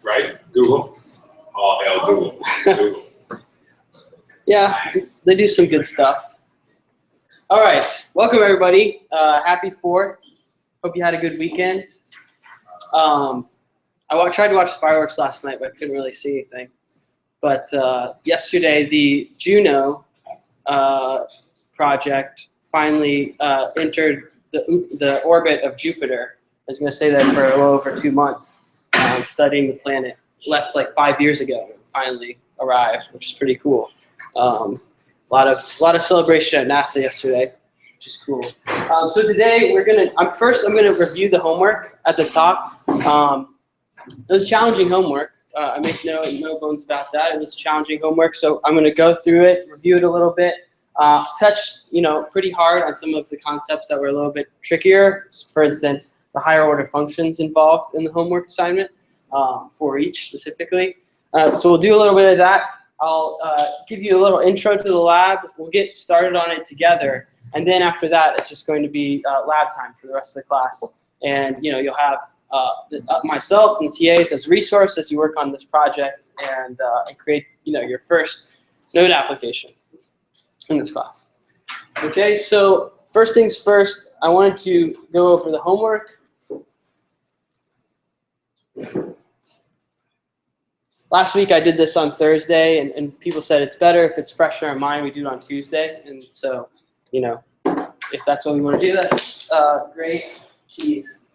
right? Google. All hell Google. Google. Yeah, they do some good stuff. All right, welcome everybody. Happy 4th. Hope you had a good weekend. I tried to watch fireworks last night, but I couldn't really see anything. But yesterday, the Juno project finally entered the orbit of Jupiter. I was going to stay there for a little over 2 months, studying the planet. Left like 5 years ago and finally arrived, which is pretty cool. A lot of celebration at NASA yesterday, which is cool. So today I'm gonna review the homework at the top. It was challenging homework. I make no bones about that. It was challenging homework, so I'm gonna go through it, review it a little bit, touch pretty hard on some of the concepts that were a little bit trickier. For instance, the higher order functions involved in the homework assignment. For each specifically. So we'll do a little bit of that. I'll give you a little intro to the lab. We'll get started on it together. And then after that, it's just going to be lab time for the rest of the class. And you'll have myself and the TAs as resource as you work on this project and create your first node application in this class. Okay, so first things first, I wanted to go over the homework. Last week I did this on Thursday, and people said it's better if it's fresh in our mind, we do it on Tuesday. And so, if that's what we want to do, that's great. Jeez.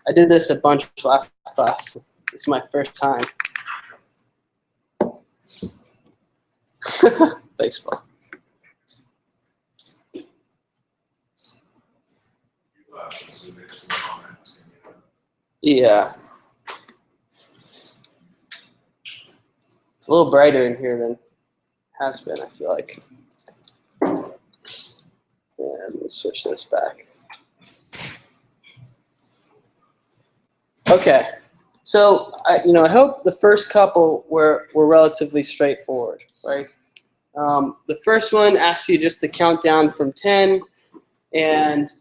I did this a bunch last class. This is my first time. Baseball. Yeah. It's a little brighter in here than it has been, I feel like. Yeah, let me switch this back. Okay, so I hope the first couple were relatively straightforward, right? The first one asks you just to count down from 10 and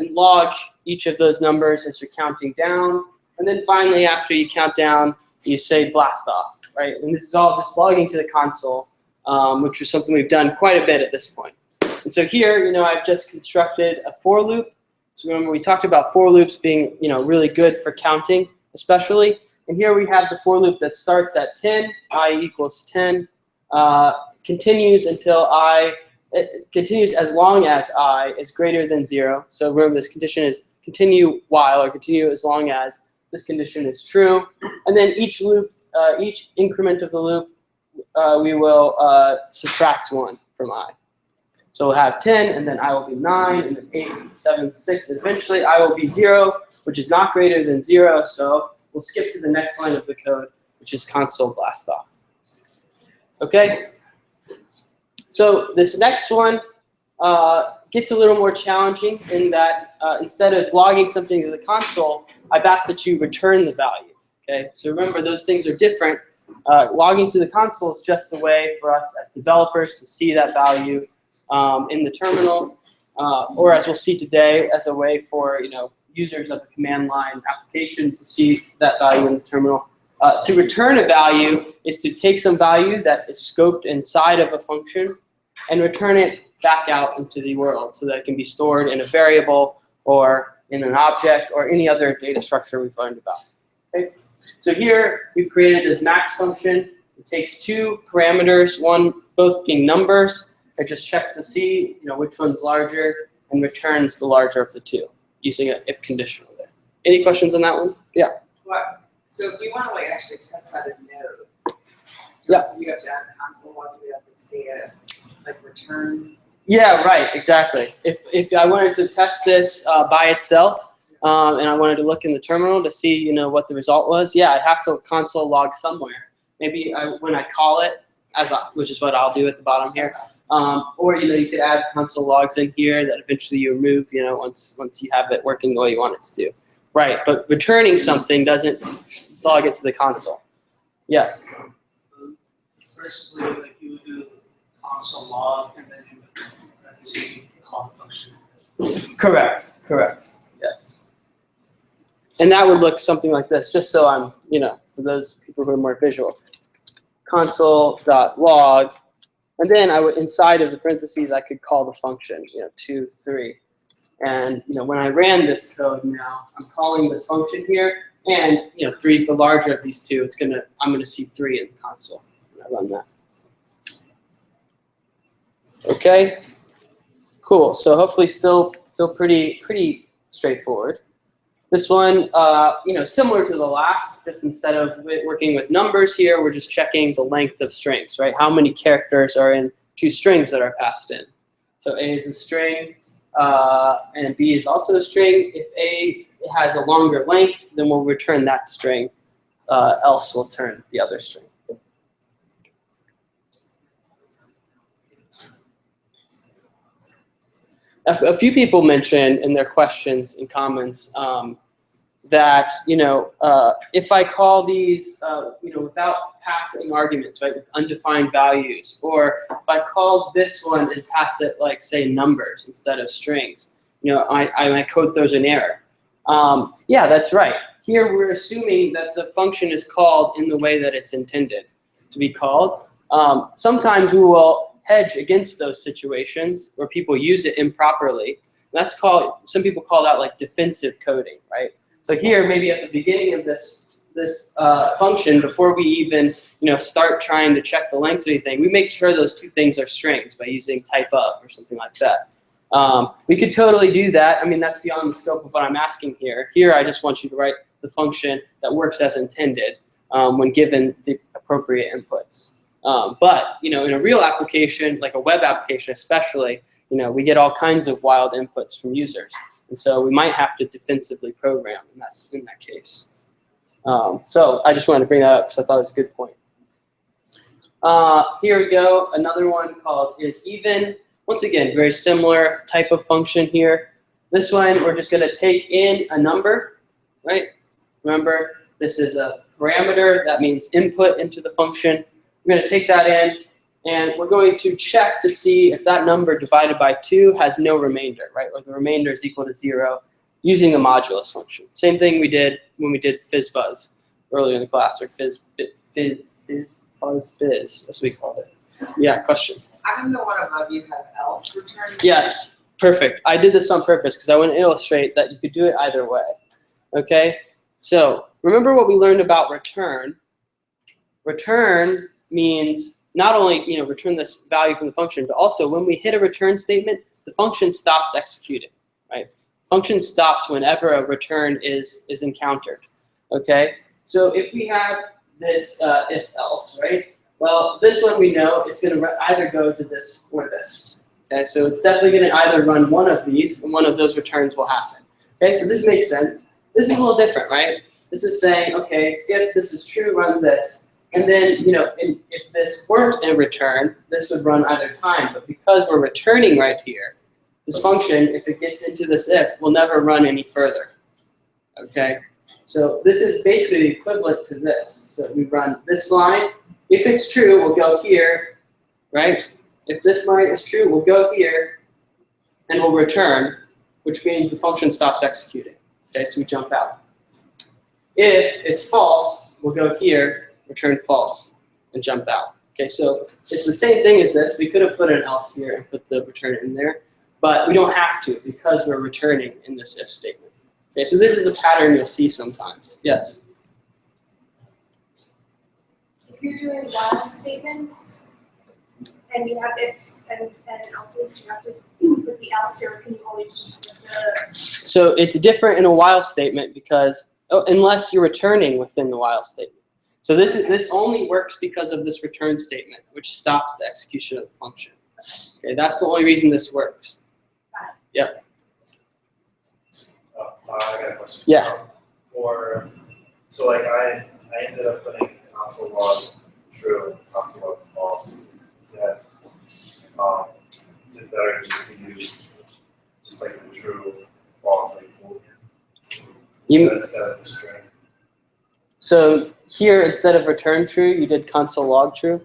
log each of those numbers as you're counting down. And then finally, after you count down, you say blast off. Right? And this is all just logging to the console, which is something we've done quite a bit at this point. And so here, I've just constructed a for loop. So remember, we talked about for loops being, really good for counting, especially. And here we have the for loop that starts at 10, I equals 10, continues until it continues as long as I is greater than 0. So remember, this condition is continue while or continue as long as this condition is true. And then each loop. Each increment of the loop, we will subtract 1 from I. So we'll have 10, and then I will be 9, and then 8, 7, 6, and eventually I will be 0, which is not greater than 0. So we'll skip to the next line of the code, which is console blast off. Okay? So this next one gets a little more challenging in that instead of logging something to the console, I've asked that you return the value. Okay, so remember, those things are different. Logging to the console is just a way for us as developers to see that value in the terminal, or as we'll see today, as a way for users of the command line application to see that value in the terminal. To return a value is to take some value that is scoped inside of a function and return it back out into the world so that it can be stored in a variable or in an object or any other data structure we've learned about. Okay? So here we've created this max function. It takes 2 parameters, both being numbers. It just checks to see which one's larger and returns the larger of the 2 using an if conditional there. Any questions on that one? Yeah. What? So if you want to actually test that in node, yeah, you have to add a console log. You have to see it return. Yeah, right. Exactly. If I wanted to test this by itself. And I wanted to look in the terminal to see, what the result was. Yeah, I'd have to console log somewhere. Maybe when I call it, which is what I'll do at the bottom here. Or you could add console logs in here that eventually you remove, once you have it working the way you want it to. Right, but returning something doesn't log it to the console. Yes. Firstly, you would do console log, and then you would call the function. Correct. Yes. And that would look something like this, just so I'm, for those people who are more visual. Console.log, and then I would, inside of the parentheses, I could call the function, 2, 3. And, when I ran this code now, I'm calling this function here, and, 3 is the larger of these two. I'm gonna see 3 in the console when I run that. Okay, cool. So hopefully still pretty straightforward. This one, similar to the last, just instead of working with numbers here, we're just checking the length of strings, right? How many characters are in 2 strings that are passed in. So A is a string, and B is also a string. If A has a longer length, then we'll return that string, else we'll turn the other string. A few people mentioned in their questions and comments that if I call these without passing arguments, right, with undefined values, or if I call this one and pass it like say numbers instead of strings, my code throws an error. Yeah, that's right. Here we're assuming that the function is called in the way that it's intended to be called. Sometimes we will hedge against those situations where people use it improperly. That's called, some people call that like defensive coding, right? So here, maybe at the beginning of this function, before we even start trying to check the lengths of anything, we make sure those 2 things are strings by using type of or something like that. We could totally do that. I mean, that's beyond the scope of what I'm asking here. Here, I just want you to write the function that works as intended when given the appropriate inputs. But in a real application, like a web application especially, we get all kinds of wild inputs from users. And so we might have to defensively program in that case. So I just wanted to bring that up because I thought it was a good point. Here we go, another one called isEven. Once again, very similar type of function here. This one, we're just going to take in a number, right? Remember, this is a parameter. That means input into the function. We're going to take that in, and we're going to check to see if that number divided by 2 has no remainder, right? Or the remainder is equal to 0 using the modulus function. Same thing we did when we did FizzBuzz earlier in the class, or FizzBuzz, as we called it. Yeah, question? I don't know what above you have else returned. Yes, perfect. I did this on purpose because I want to illustrate that you could do it either way. Okay, so remember what we learned about return. Return means not only return this value from the function, but also when we hit a return statement, the function stops executing, right? Function stops whenever a return is encountered. Okay, so if we have this if else, right? Well, this one we know it's going to either go to this or this. Okay, so it's definitely going to either run one of these, and one of those returns will happen. Okay, so this makes sense. This is a little different, right? This is saying, okay, if this is true, run this. And then, if this weren't a return, this would run either time. But because we're returning right here, this function, if it gets into this if, will never run any further. Okay? So this is basically the equivalent to this. So we run this line. If it's true, we'll go here, right? If this line is true, we'll go here, and we'll return, which means the function stops executing. Okay, so we jump out. If it's false, we'll go here, return false, and jump out. Okay, so it's the same thing as this. We could have put an else here and put the return in there, but we don't have to because we're returning in this if statement. Okay, so this is a pattern you'll see sometimes. Yes? If you're doing while statements and you have ifs and else's, do you have to put the else, or can you always just put the... So it's different in a while statement because, unless you're returning within the while statement. So this only works because of this return statement, which stops the execution of the function. Okay, that's the only reason this works. Yep. I got a question. Yeah. So like I ended up putting console log true, console log false. Is it better just to use just like the true, false, like Boolean instead of the string? So here, instead of return true, you did console log true?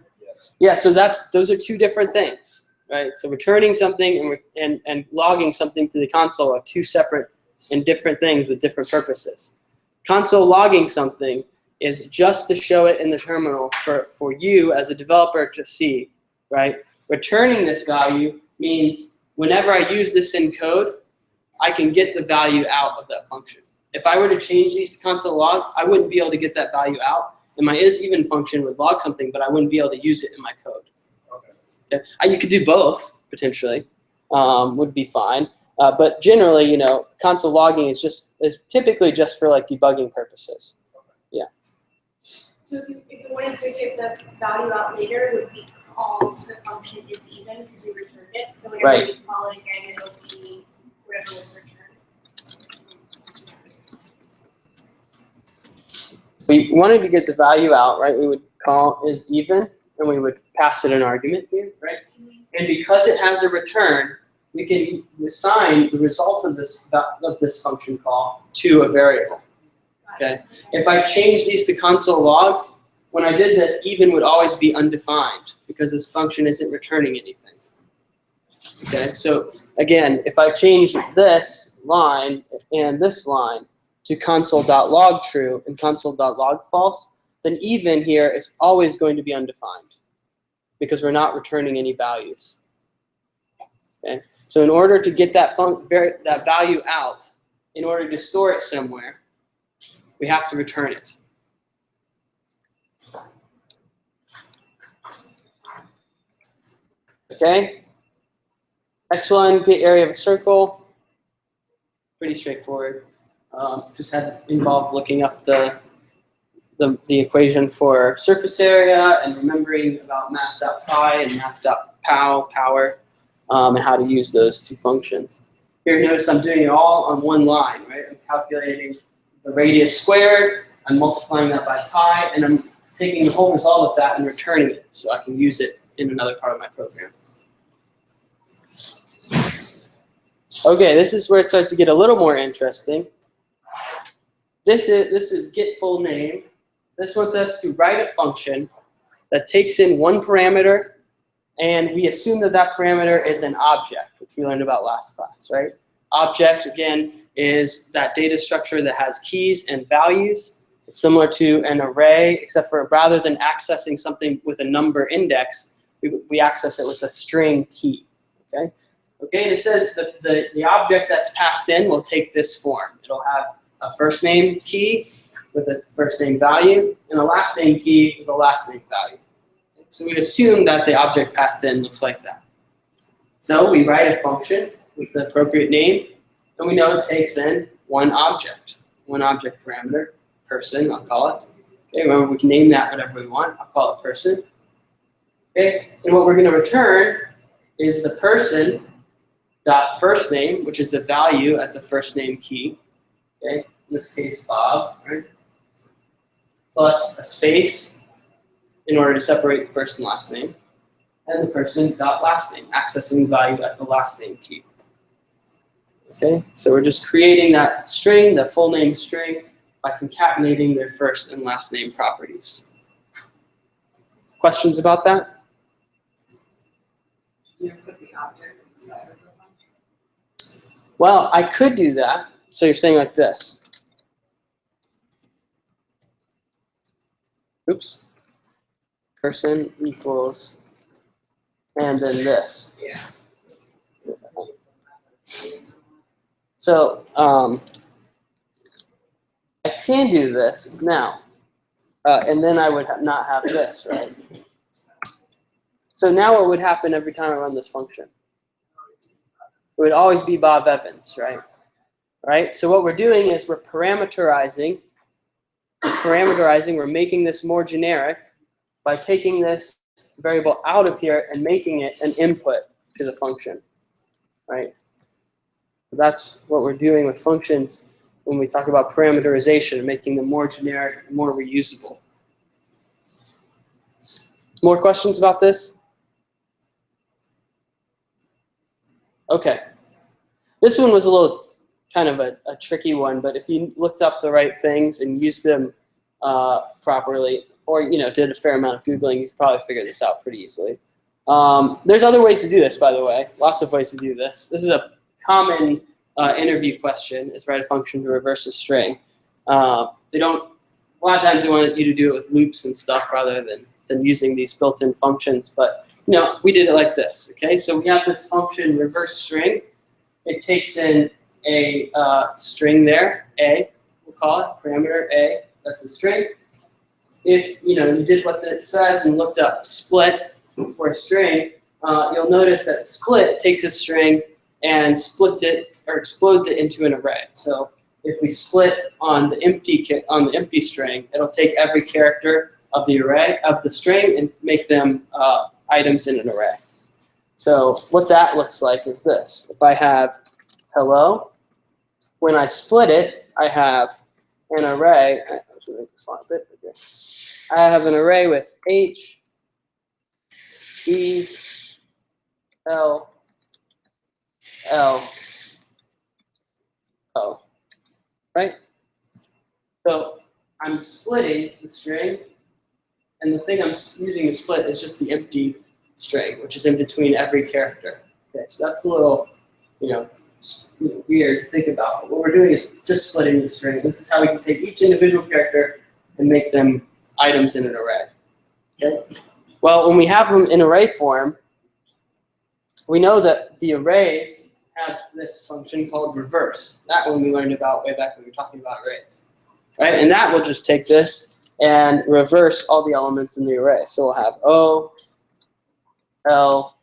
Yeah, so those are 2 different things, right? So returning something and logging something to the console are 2 separate and different things with different purposes. Console logging something is just to show it in the terminal for you as a developer to see, right? Returning this value means whenever I use this in code, I can get the value out of that function. If I were to change these to console logs, I wouldn't be able to get that value out. And my isEven function would log something, but I wouldn't be able to use it in my code. Okay? You could do both, potentially, would be fine. But generally, you know, console logging is typically just for like debugging purposes. Yeah. So if you wanted to get the value out later, it would be called the function isEven because we returned it. So whenever Right. you call it again, it'll be whatever was returned. We wanted to get the value out, right? We would call isEven, and we would pass it an argument here, right? And because it has a return, we can assign the result of this function call to a variable. Okay. If I change these to console logs, when I did this, even would always be undefined because this function isn't returning anything. Okay. So again, if I change this line and this line to console.log true and console.log false, then even here is always going to be undefined because we're not returning any values. Okay. So in order to get that value out, in order to store it somewhere, we have to return it. Okay. X1, get area of a circle. Pretty straightforward. Just had involved looking up the equation for surface area and remembering about math.pi and math.pow, power, and how to use those two functions. Here, notice I'm doing it all on one line, right? I'm calculating the radius squared, I'm multiplying that by pi, and I'm taking the whole result of that and returning it so I can use it in another part of my program. Okay, this is where it starts to get a little more interesting. This is get full name. This wants us to write a function that takes in one parameter, and we assume that that parameter is an object, which we learned about last class, right? Object, again, is that data structure that has keys and values. It's similar to an array, except for rather than accessing something with a number index, we access it with a string key, okay? Okay, and it says the object that's passed in will take this form. It'll have a first name key with a first name value and a last name key with a last name value. So we assume that the object passed in looks like that. So we write a function with the appropriate name, and we know it takes in one object parameter, person, I'll call it. Okay, remember we can name that whatever we want. I'll call it person. Okay, and what we're going to return is the person dot first name, which is the value at the first name key. Okay, in this case Bob, right? Plus a space in order to separate the first and last name, and the person dot last name, accessing the value at the last name key. Okay, so we're just creating that string, the full name string, by concatenating their first and last name properties. Questions about that? You put the object inside of the function. Well, I could do that. So you're saying like this. Oops. Person equals, and then this. Yeah. So I can do this now, and then I would not have this, right? So now what would happen every time I run this function? It would always be Bob Evans, right? Right? So what we're doing is we're parameterizing. We're making this more generic by taking this variable out of here and making it an input to the function, right? So that's what we're doing with functions when we talk about parameterization, making them more generic, more reusable. More questions about this? Okay. This one was a little kind of a tricky one, but if you looked up the right things and used them properly, or did a fair amount of Googling, you could probably figure this out pretty easily. There's other ways to do this, by the way. Lots of ways to do this. This is a common interview question, is write a function to reverse a string. They don't. A lot of times they want you to do it with loops and stuff rather than using these built-in functions. But we did it like this. Okay, so we have this function reverse string. It takes in a string there, A. We'll call it parameter A. That's a string. If you did what it says and looked up split for a string, you'll notice that split takes a string and splits it or explodes it into an array. So if we split on the empty string, it'll take every character of the array of the string and make them items in an array. So what that looks like is this. If I have hello, when I split it, I have an array. I should make this font a bit bigger. I have an array with H, E, L, L, O, right? So I'm splitting the string, and the thing I'm using to split is just the empty string, which is in between every character. Okay, so that's a little, weird to think about. But what we're doing is just splitting the string. This is how we can take each individual character and make them items in an array. Okay? Well, when we have them in array form, we know that the arrays have this function called reverse. That one we learned about way back when we were talking about arrays. Right? And that will just take this and reverse all the elements in the array. So we'll have O, L,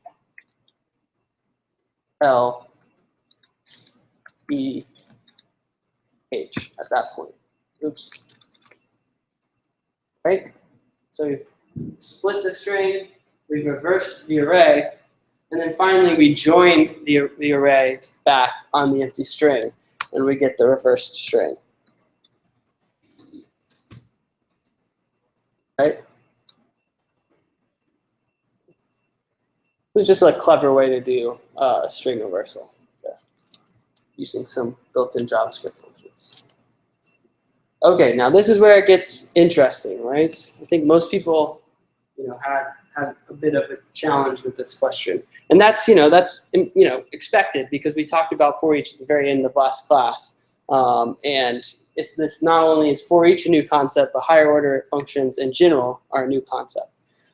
L, E, H at that point. Oops. Right? So we've split the string, we've reversed the array, and then finally we join the array back on the empty string, and we get the reversed string. Right? It's just a clever way to do a string reversal, using some built-in JavaScript functions. Okay, now this is where it gets interesting, right? I think most people, have a bit of a challenge with this question, and that's expected because we talked about for each at the very end of last class, and it's this. Not only is for each a new concept, but higher order functions in general are a new concept.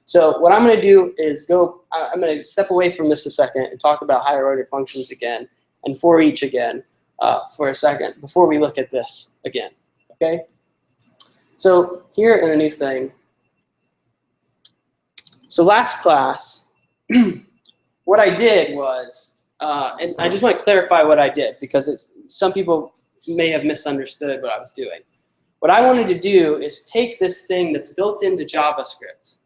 So what I'm going to do is I'm going to step away from this a second and talk about higher order functions again and for each again for a second before we look at this again. Okay? So here in a new thing. So last class, what I did was, and I just want to clarify what I did because some people may have misunderstood what I was doing. What I wanted to do is take this thing that's built into JavaScript,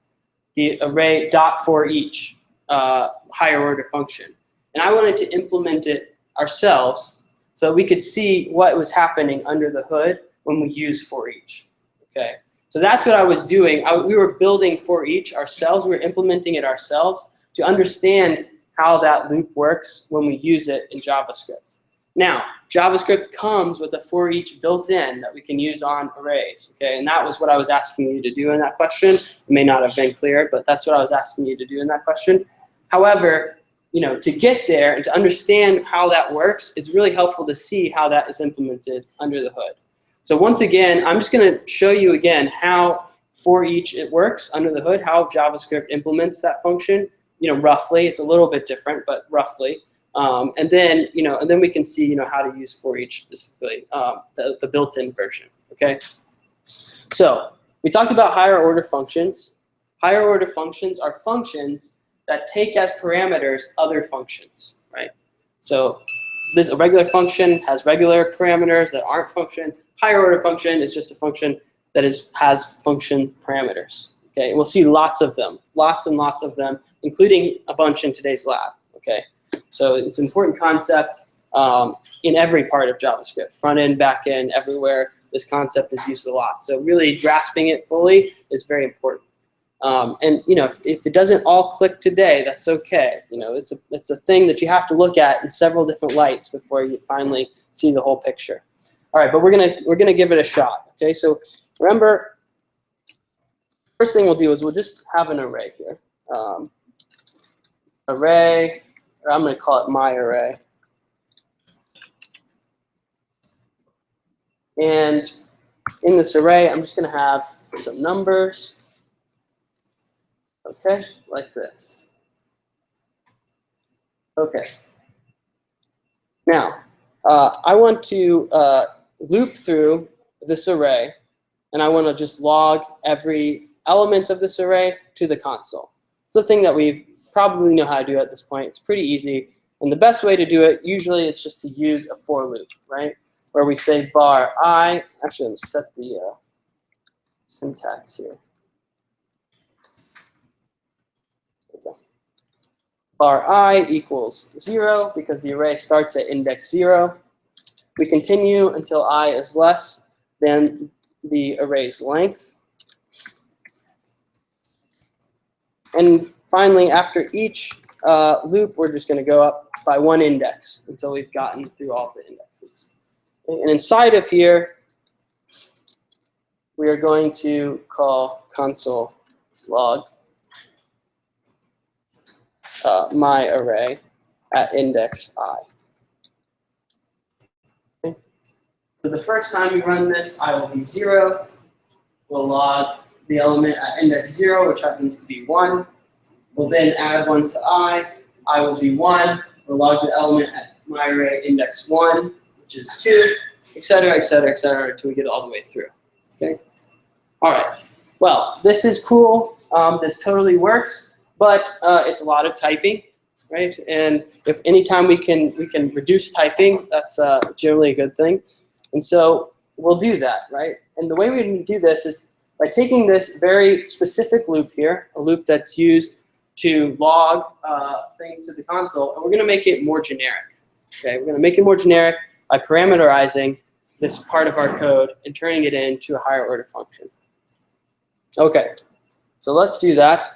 the array .forEach higher order function, and I wanted to implement it ourselves so we could see what was happening under the hood when we use for each. Okay, so that's what I was doing. We were building for each ourselves. We were implementing it ourselves to understand how that loop works when we use it in JavaScript. Now, JavaScript comes with a for each built in that we can use on arrays. Okay, and that was what I was asking you to do in that question. It may not have been clear, but that's what I was asking you to do in that question. However, to get there and to understand how that works, it's really helpful to see how that is implemented under the hood. So once again, I'm just going to show you again how for each it works under the hood, how JavaScript implements that function. Roughly, it's a little bit different, but roughly. And then we can see how to use for each specifically, the built-in version. Okay. So we talked about higher order functions. Higher order functions are functions that take as parameters other functions, right? So a regular function has regular parameters that aren't functions. Higher order function is just a function that has function parameters. Okay, and we'll see lots of them, lots and lots of them, including a bunch in today's lab. Okay, so it's an important concept in every part of JavaScript, front end, back end, everywhere. This concept is used a lot. So really grasping it fully is very important. And if it doesn't all click today, that's okay. It's a thing that you have to look at in several different lights before you finally see the whole picture. All right, but we're gonna give it a shot. Okay, so remember, first thing we'll do is we'll just have an array here. Array, or I'm gonna call it my array. And in this array, I'm just going to have some numbers, okay, like this. Okay. Now, I want to loop through this array, and I want to just log every element of this array to the console. It's a thing that we probably know how to do at this point. It's pretty easy. And the best way to do it, usually, it's just to use a for loop, right? Where we say var I, actually, let me set the syntax here. Var I equals 0 because the array starts at index 0. We continue until I is less than the array's length. And finally, after each loop, we're just going to go up by one index until we've gotten through all the indexes. And inside of here, we are going to call console log my array at index I. Okay. So the first time we run this, I will be 0. We'll log the element at index 0, which happens to be 1. We'll then add 1 to I will be 1. We'll log the element at my array index 1, which is 2, etc., etc., etc., until we get all the way through. Okay. All right. Well, this is cool. This totally works, but it's a lot of typing, right? And if anytime we can reduce typing, that's generally a good thing. And so we'll do that, right? And the way we can do this is by taking this very specific loop here, a loop that's used to log things to the console, and we're going to make it more generic. Okay, we're going to make it more generic by parameterizing this part of our code and turning it into a higher order function. Okay, so let's do that.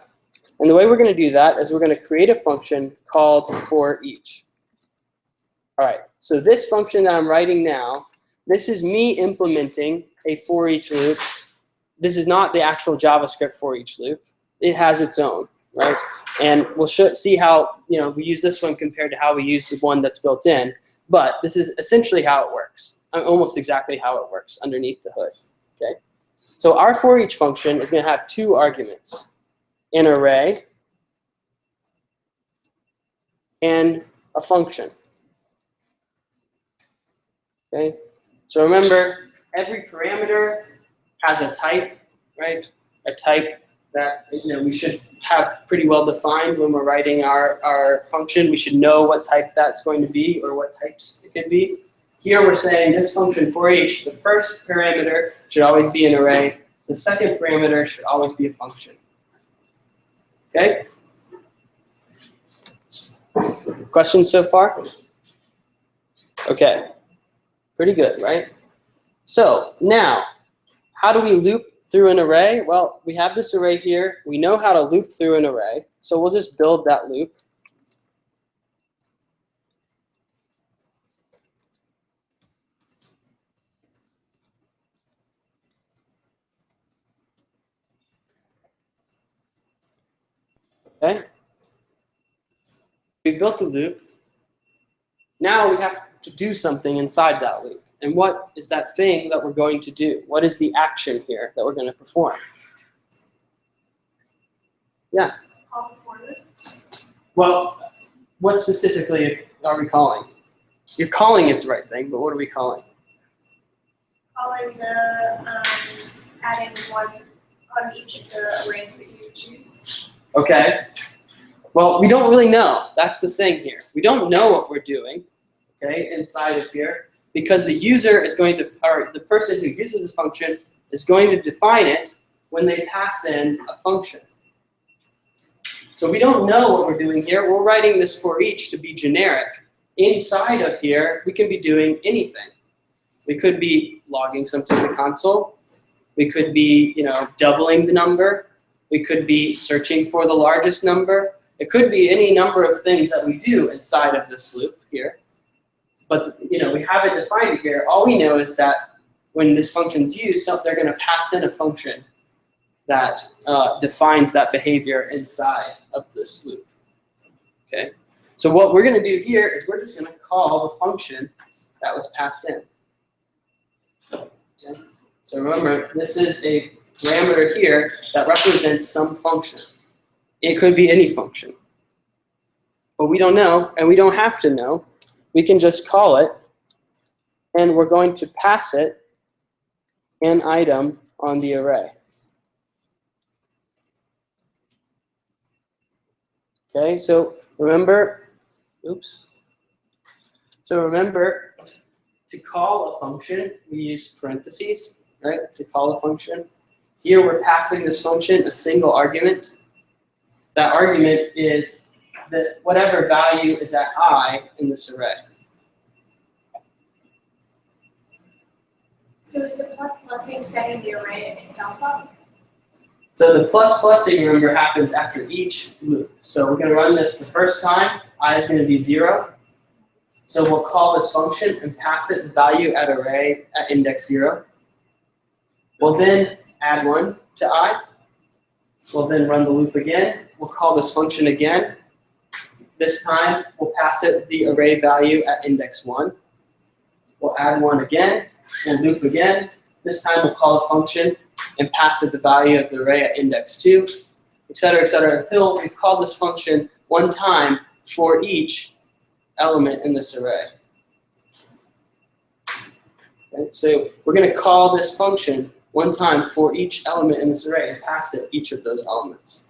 And the way we're going to do that is we're going to create a function called for each. All right, so this function that I'm writing now, this is me implementing a for each loop. This is not the actual JavaScript for each loop. It has its own, right? And we'll see how we use this one compared to how we use the one that's built in. But this is essentially how it works. Almost exactly how it works underneath the hood. Okay. So our for each function is going to have 2 arguments: an array and a function. Okay. So remember, every parameter has a type, right? A type that we should have pretty well defined when we're writing our function. We should know what type that's going to be or what types it could be. Here we're saying this function for each, the first parameter should always be an array. The second parameter should always be a function. Okay? Questions so far? Okay. Pretty good, right? So now, how do we loop through an array? Well, we have this array here. We know how to loop through an array. So we'll just build that loop. Okay. We've built the loop. Now we have to do something inside that loop. And what is that thing that we're going to do? What is the action here that we're going to perform? Yeah. Call for loop. Well, what specifically are we calling? You're calling is the right thing, but what are we calling? Calling the adding 1 on each of the arrays that you choose. Okay. Well, we don't really know. That's the thing here. We don't know what we're doing, okay, inside of here, because the user is going to, or the person who uses this function is going to define it when they pass in a function. So we don't know what we're doing here. We're writing this for each to be generic. Inside of here, we can be doing anything. We could be logging something to the console. We could be, doubling the number. We could be searching for the largest number. It could be any number of things that we do inside of this loop here. But we haven't defined it here. All we know is that when this function's used, they're going to pass in a function that defines that behavior inside of this loop. Okay. So what we're going to do here is we're just going to call the function that was passed in. Okay. So remember, this is a parameter here that represents some function. It could be any function. But we don't know, and we don't have to know. We can just call it, and we're going to pass it an item on the array. Okay, so remember, So remember, to call a function, we use parentheses, right, to call a function. Here we're passing this function a single argument. That argument is that whatever value is at I in this array. So is the plus-plusing setting the array itself up? So the plus-plusing, remember, happens after each loop. So we're going to run this the first time. I is going to be 0. So we'll call this function and pass it the value at array at index 0. We'll then add 1 to I. We'll then run the loop again. We'll call this function again. This time, we'll pass it the array value at index 1. We'll add 1 again. We'll loop again. This time, we'll call a function and pass it the value of the array at index 2, et cetera, until we've called this function one time for each element in this array. Okay, so we're going to call this function one time for each element in this array and pass it each of those elements.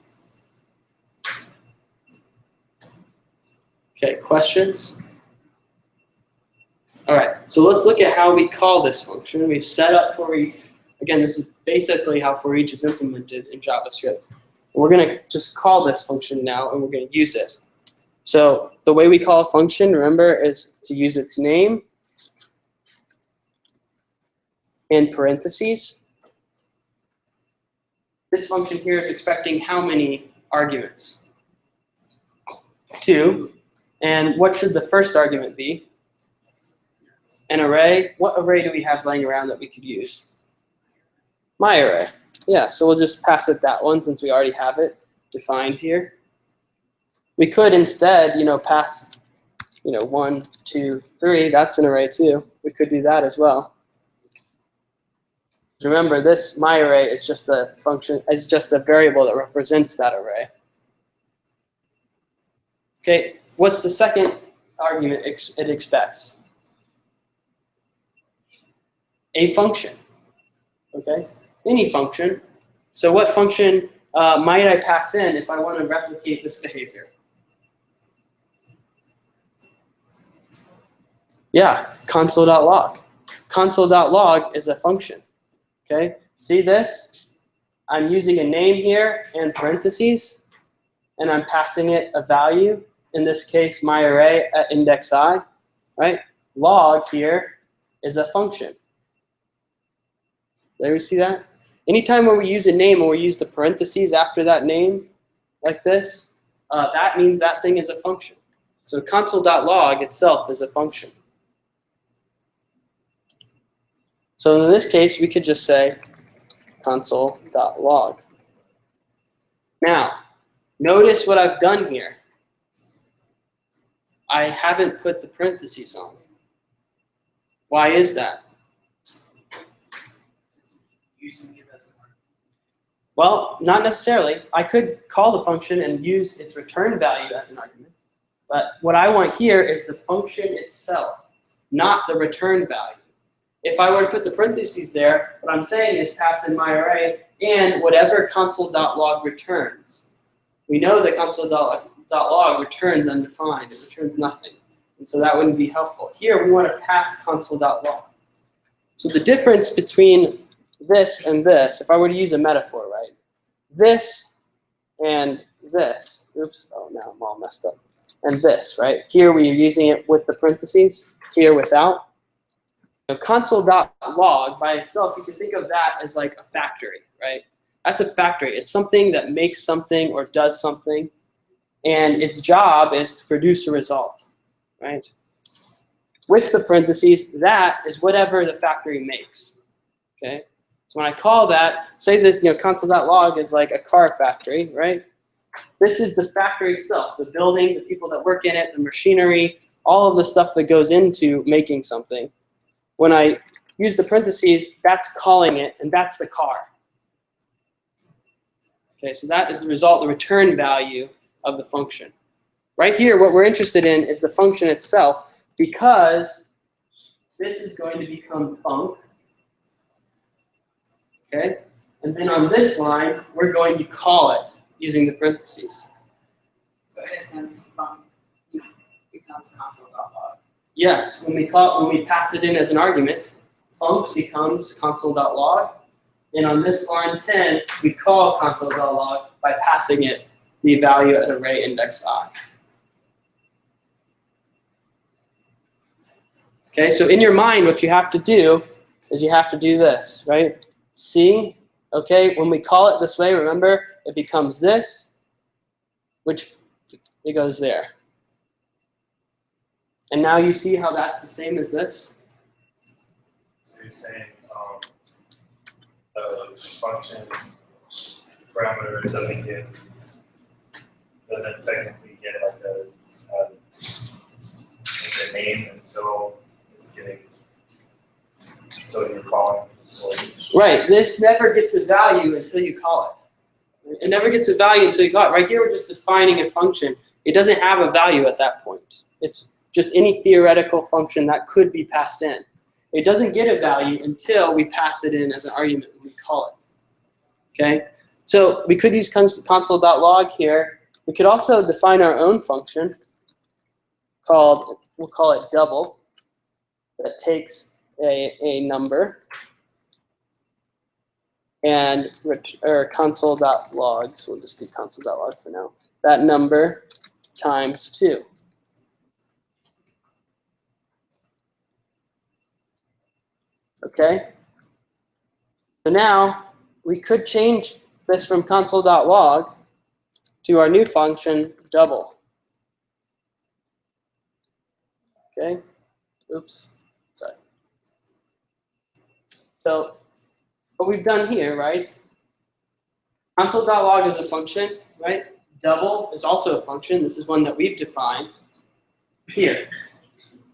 Okay, questions? All right, so let's look at how we call this function. We've set up for each. Again, this is basically how for each is implemented in JavaScript. We're going to just call this function now, and we're going to use it. So the way we call a function, remember, is to use its name in parentheses. This function here is expecting how many arguments? 2. And what should the first argument be? An array. What array do we have laying around that we could use? My array. Yeah, so we'll just pass it that one since we already have it defined here. We could instead, pass, 1, 2, 3. That's an array too. We could do that as well. Remember, this my array is just a function. It's just a variable that represents that array. Okay, what's the second argument it expects? A function. Okay, any function. So what function might I pass in if I want to replicate this behavior? Yeah, console.log. Console.log is a function. Okay, see this? I'm using a name here and parentheses, and I'm passing it a value. In this case, my array at index I, right? Log here is a function. There you see that? Anytime when we use a name and we use the parentheses after that name, like this, that means that thing is a function. So console.log itself is a function. So in this case, we could just say console.log. Now, notice what I've done here. I haven't put the parentheses on. Why is that? Using it as an argument. Well, not necessarily. I could call the function and use its return value as an argument. But what I want here is the function itself, not the return value. If I were to put the parentheses there, what I'm saying is pass in my array and whatever console.log returns. We know that console.log returns undefined. It returns nothing. And so that wouldn't be helpful. Here, we want to pass console.log. So the difference between this and this, if I were to use a metaphor, right? This and this. Oops, oh, now I'm all messed up. And this, right? Here we are using it with the parentheses. Here without. Console.log by itself, you can think of that as like a factory, right? That's a factory. It's something that makes something or does something, and its job is to produce a result, right? With the parentheses, that is whatever the factory makes, okay? So when I call that, say this, console.log is like a car factory, right? This is the factory itself, the building, the people that work in it, the machinery, all of the stuff that goes into making something. When I use the parentheses, that's calling it, and that's the car. Okay, so that is the result, the return value of the function. Right here, what we're interested in is the function itself, because this is going to become func. Okay, and then on this line, we're going to call it using the parentheses. So in a sense, becomes console.log. Yes, when we pass it in as an argument, func becomes console.log, and on this line 10, we call console.log by passing it the value at array index I. Okay, so in your mind, what you have to do is you have to do this, right? See, okay, when we call it this way, remember, it becomes this, which it goes there. And now you see how that's the same as this? So you're saying the function parameter doesn't technically get like a name until you're calling for each. Right, this never gets a value until you call it. It never gets a value until you call it. Right here, we're just defining a function. It doesn't have a value at that point. It's just any theoretical function that could be passed in. It doesn't get a value until we pass it in as an argument and we call it. Okay, so we could use console.log here. We could also define our own function called, we'll call it double, that takes a number and console.logs, we'll just do console.log for now, that number times 2. Okay, so now we could change this from console.log to our new function double. Okay, oops, sorry. So what we've done here, right? Console.log is a function, right? Double is also a function. This is one that we've defined here.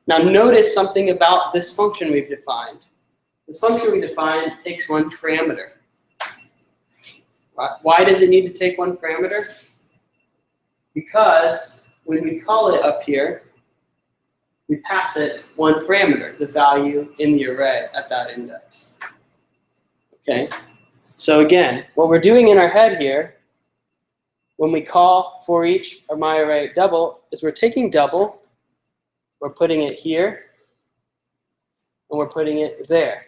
Now notice something about this function we've defined. This function we defined takes one parameter. Why does it need to take one parameter? Because when we call it up here, we pass it one parameter, the value in the array at that index. Okay, so again, what we're doing in our head here, when we call for each or my array double, is we're taking double, we're putting it here, and we're putting it there.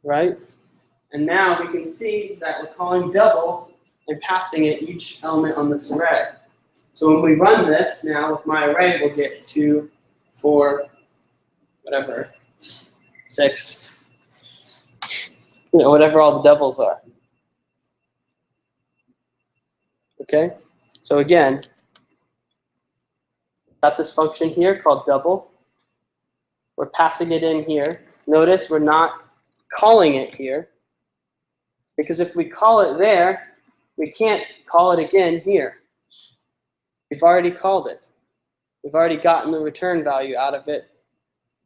Right? And now we can see that we're calling double and passing it each element on this array. So when we run this now with my array, we'll get 2, 4, whatever, 6, whatever all the doubles are. Okay? So again, got this function here called double. We're passing it in here. Notice we're not calling it here, because if we call it there, we can't call it again here. We've already called it. We've already gotten the return value out of it.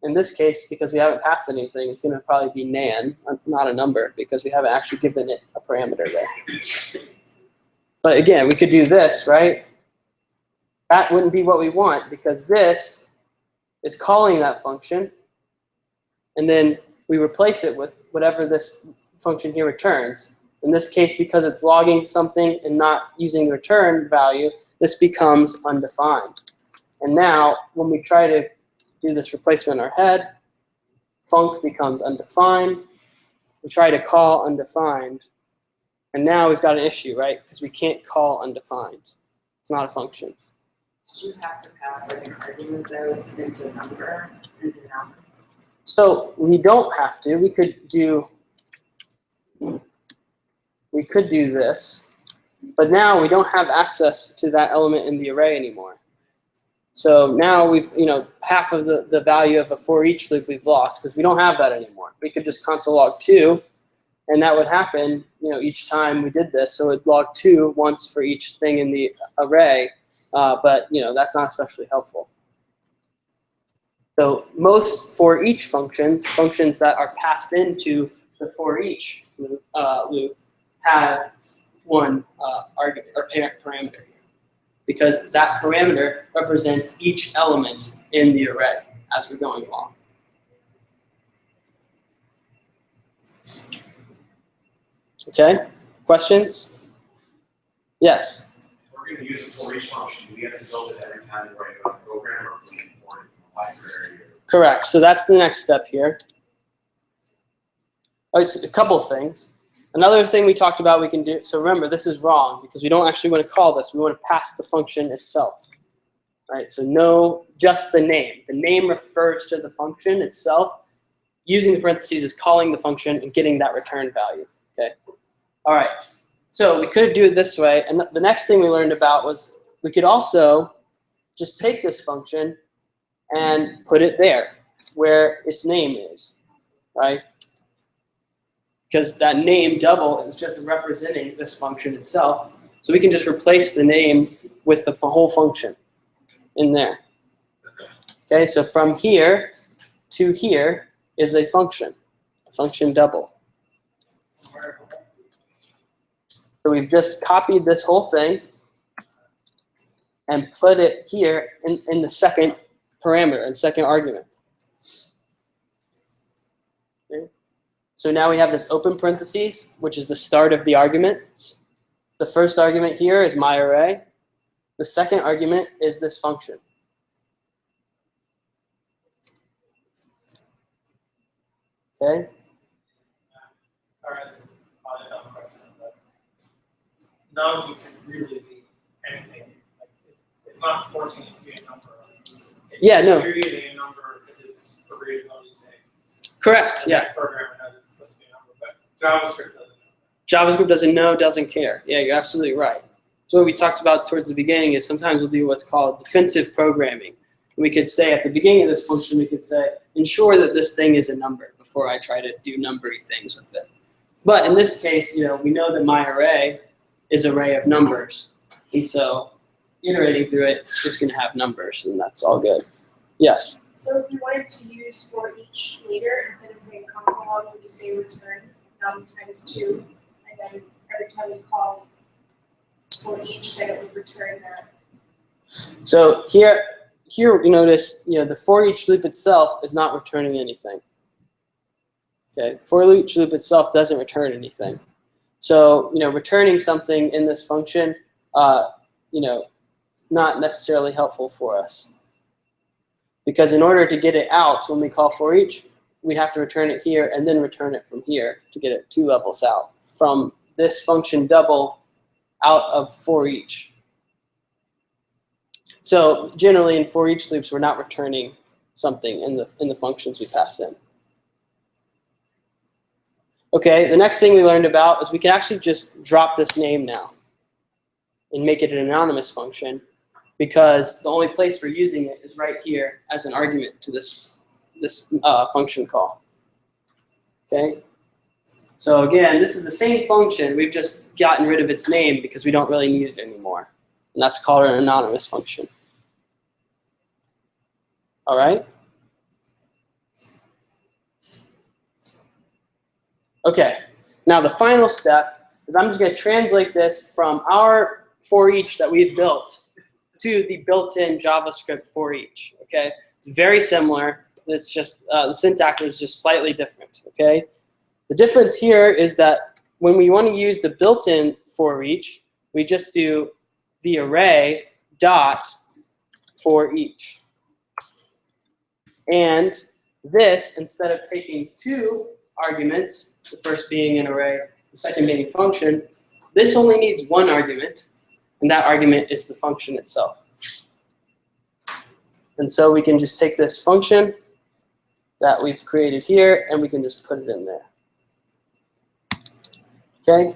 In this case, because we haven't passed anything, it's going to probably be nan, not a number, because we haven't actually given it a parameter there. But again, we could do this, right? That wouldn't be what we want, because this is calling that function, and then we replace it with whatever this function here returns. In this case, because it's logging something and not using the return value, this becomes undefined. And now, when we try to do this replacement in our head, func becomes undefined. We try to call undefined. And now we've got an issue, right? Because we can't call undefined. It's not a function. Did you have to pass like an argument though into number, into number? So we don't have to. We could do this. But now we don't have access to that element in the array anymore. So now we've, half of the value of a for each loop we've lost because we don't have that anymore. We could just console log 2, and that would happen, each time we did this. So it'd log 2 once for each thing in the array, but that's not especially helpful. So most for each functions that are passed into the for each loop, have one argument or parameter here, because that parameter represents each element in the array as we're going along. Okay, questions? Yes. If we're going to use a for each function, do we have to build it every time we write a program, or can we import it from a library? Correct. So that's the next step here. Oh, it's a couple of things. Another thing we talked about we can do, so remember this is wrong because we don't actually want to call this, we want to pass the function itself. Right? So no, just the name. The name refers to the function itself. Using the parentheses is calling the function and getting that return value. Okay. All right. So we could do it this way, and the next thing we learned about was we could also just take this function and put it there where its name is, right? Because that name double is just representing this function itself. So we can just replace the name with the whole function in there. Okay, so from here to here is a function double. So we've just copied this whole thing and put it here in the second parameter, and second argument. Okay. So now we have this open parentheses, which is the start of the arguments. The first argument here is my array. The second argument is this function. Okay. All right, I have a question, but none can really be anything. Like, it's not forcing it to be a number. It's Yeah, no. creating a number because it's for readability sake. Correct. The Yeah. next program has it's supposed to be a number, but JavaScript doesn't. JavaScript doesn't know, doesn't care. Yeah, you're absolutely right. So what we talked about towards the beginning is sometimes we'll do what's called defensive programming. We could say at the beginning of this function, we could say, ensure that this thing is a number before I try to do numbery things with it. But in this case, we know that my array is an array of numbers. And so iterating through it is going to have numbers, and that's all good. Yes? So if you wanted to use for each later, instead of saying console log, would you say return num times 2, and then every time you call for each, then it would return that. So here you notice, the for each loop itself is not returning anything. Okay, the for each loop itself doesn't return anything. So, returning something in this function, not necessarily helpful for us. Because in order to get it out when we call for each, we have to return it here and then return it from here to get it 2 levels out from this function double out of for each. So generally in for each loops, we're not returning something in the functions we pass in. Okay, the next thing we learned about is we can actually just drop this name now and make it an anonymous function, because the only place we're using it is right here as an argument to this function call. Okay, so again, this is the same function. We've just gotten rid of its name because we don't really need it anymore, and that's called an anonymous function. All right. Okay, now the final step is I'm just going to translate this from our for each that we've built to the built-in JavaScript for each. Okay, it's very similar. It's just the syntax is just slightly different. Okay, the difference here is that when we want to use the built-in for each, we just do the array dot for each, and this, instead of taking 2 arguments, the first being an array, the second being a function, this only needs 1 argument, and that argument is the function itself. And so we can just take this function that we've created here, and we can just put it in there. Okay?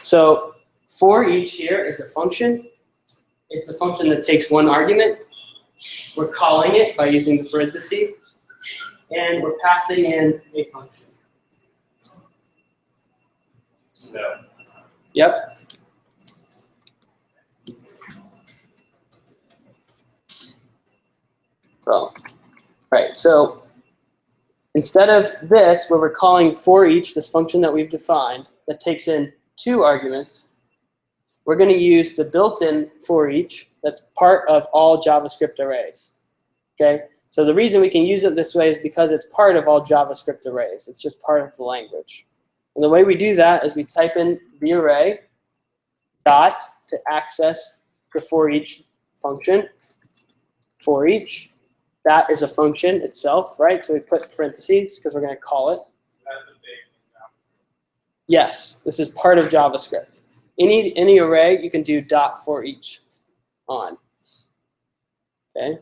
So for each here is a function. It's a function that takes 1 argument. We're calling it by using the parenthesis, and we're passing in a function. No. Yep. right, so instead of this, where we're calling for each, this function that we've defined, that takes in 2 arguments, we're going to use the built-in for each that's part of all JavaScript arrays. Okay, so the reason we can use it this way is because it's part of all JavaScript arrays. It's just part of the language. And the way we do that is we type in the array dot to access the for each function. For each, that is a function itself, right? So we put parentheses because we're going to call it. That's a big thing. Yes, this is part of JavaScript. Any array you can do dot for each on. Okay,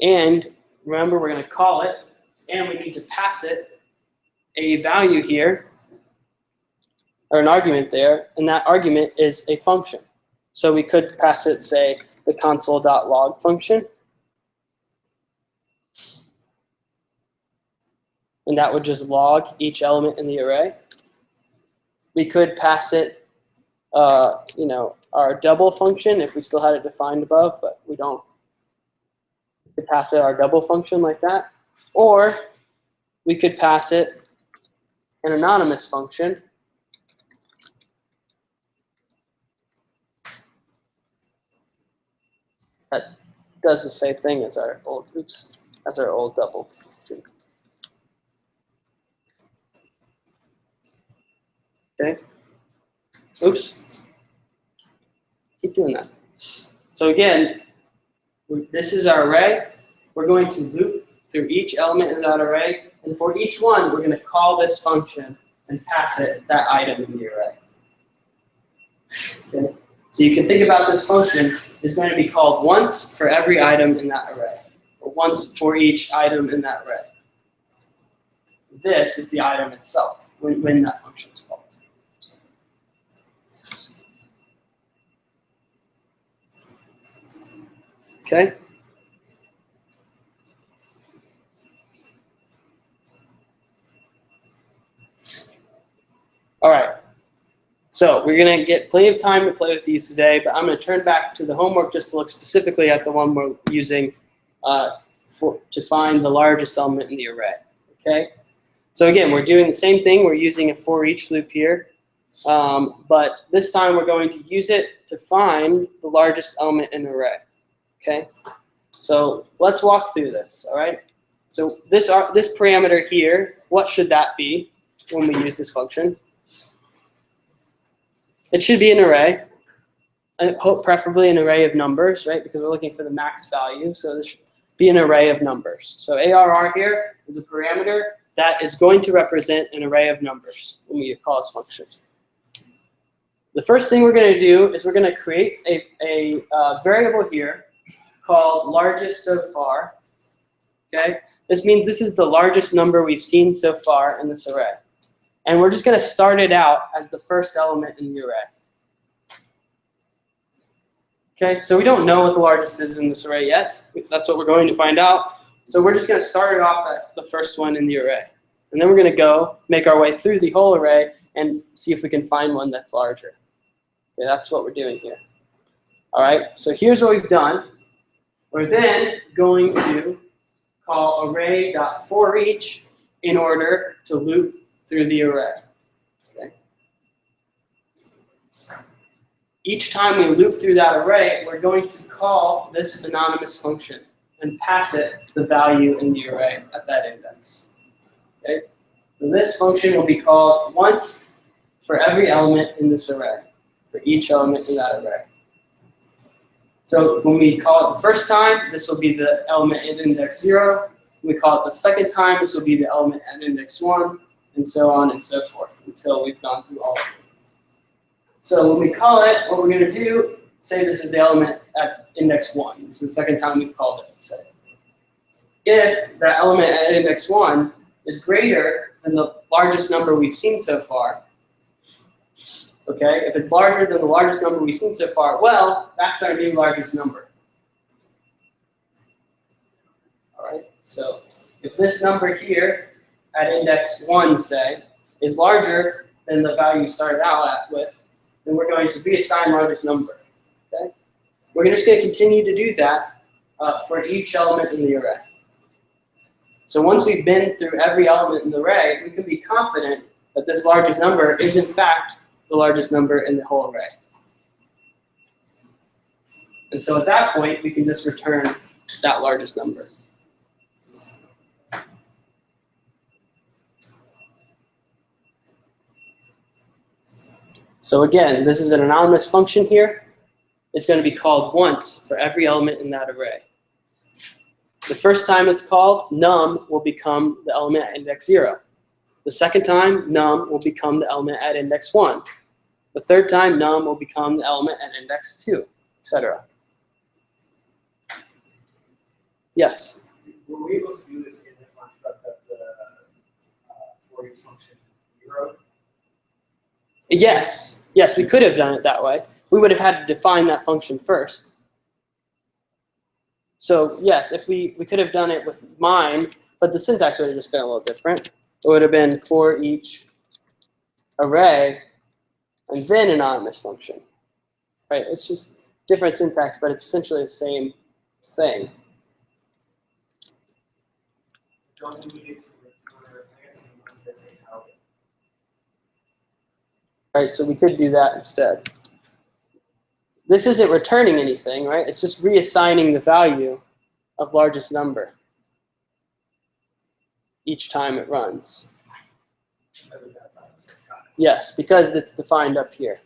and remember we're going to call it, and we need to pass it a value here, or an argument there, and that argument is a function. So we could pass it, say, the console.log function, and that would just log each element in the array. We could pass it, you know, our double function if we still had it defined above, but we don't. We could pass it our double function like that, or we could pass it an anonymous function. That does the same thing as our old, as our old double function. Okay. Oops. Keep doing that. So again, this is our array. We're going to loop through each element in that array, and for each one, we're going to call this function and pass it that item in the array. Okay. So you can think about this function is going to be called once for every item in that array, or once for each item in that array. This is the item itself when that function is called. Okay. All right. So we're going to get plenty of time to play with these today, but I'm going to turn back to the homework just to look specifically at the one we're using to find the largest element in the array. Okay. So again, we're doing the same thing. We're using a for each loop here, but this time we're going to use it to find the largest element in the array. Okay. So let's walk through this. All right. So this parameter here, what should that be when we use this function? It should be an array. I hope preferably an array of numbers, right? Because we're looking for the max value. So this should be an array of numbers. So ARR here is a parameter that is going to represent an array of numbers when we call this function. The first thing we're going to do is we're going to create a variable here called largest so far. Okay? This means this is the largest number we've seen so far in this array. And we're just going to start it out as the first element in the array. Okay, so we don't know what the largest is in this array yet. That's what we're going to find out. So we're just going to start it off at the first one in the array. And then we're going to go make our way through the whole array and see if we can find one that's larger. Okay, that's what we're doing here. All right, so here's what we've done. We're then going to call array.forEach in order to loop through the array. Okay. Each time we loop through that array, we're going to call this anonymous function and pass it the value in the array at that index. Okay. So this function will be called once for every element in this array, for each element in that array. So when we call it the first time, this will be the element at index 0. When we call it the second time, this will be the element at index 1, and so on and so forth until we've gone through all of them. So when we call it, what we're going to do, say this is the element at index 1. This is the second time we've called it, say. If that element at index 1 is greater than the largest number we've seen so far, okay, if it's larger than the largest number we've seen so far, well, that's our new largest number. All right, so if this number here at index 1, say, is larger than the value you started out with, then we're going to reassign largest number. Okay? We're just going to continue to do that for each element in the array. So once we've been through every element in the array, we can be confident that this largest number is in fact the largest number in the whole array. And so at that point, we can just return that largest number. So again, this is an anonymous function here. It's going to be called once for every element in that array. The first time it's called, num will become the element at index 0. The second time, num will become the element at index 1. The third time, num will become the element at index 2, etc. Yes? Were we able to do this in the construct of the for each function 0? Yes. Yes, we could have done it that way. We would have had to define that function first. So yes, if we could have done it with mine, but the syntax would have just been a little different. It would have been for each array and then anonymous function. Right? It's just different syntax, but it's essentially the same thing. Don't we need to return this out? Right, so we could do that instead. This isn't returning anything, right? It's just reassigning the value of largest number each time it runs. Yes, because it's defined up here.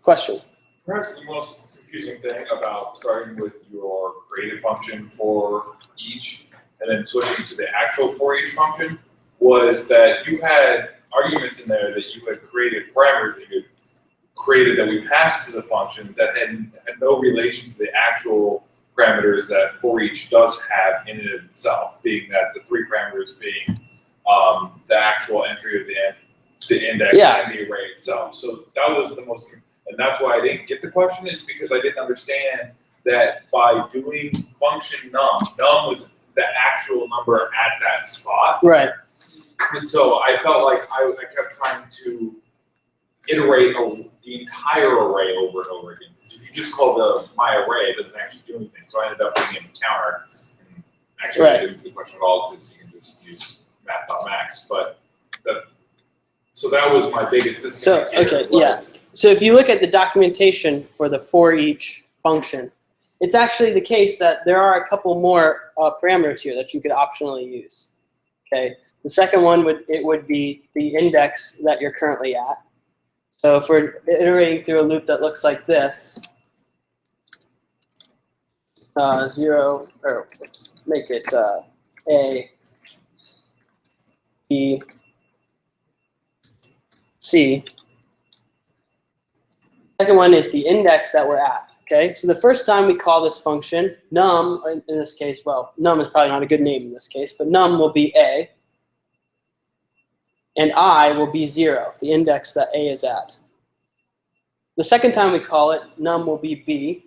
Question? Perhaps the most confusing thing about starting with your created function for each and then switching to the actual for each function was that you had arguments in there that you had created, parameters that you had created that we passed to the function that had no relation to the actual parameters that for each does have in and of itself, being that the 3 parameters being the actual entry of the index and the array itself. So that was the most, and that's why I didn't get the question, is because I didn't understand that by doing function num was the actual number at that spot. Right. And so I felt like I kept trying to iterate the entire array over and over again. Because if you just call my array, it doesn't actually do anything. So I ended up putting in a counter. And actually, I didn't do the question at all because you can just use math.max. But so that was my biggest disconnect. So, okay, yeah. So if you look at the documentation for the for each function, it's actually the case that there are a couple more parameters here that you could optionally use. Okay. The second one would be the index that you're currently at. So if we're iterating through a loop that looks like this, 0, or let's make it A, B, C. Second one is the index that we're at. Okay, so the first time we call this function, num, in this case, well, num is probably not a good name in this case, but num will be A, and I will be 0, the index that A is at. The second time we call it, num will be B,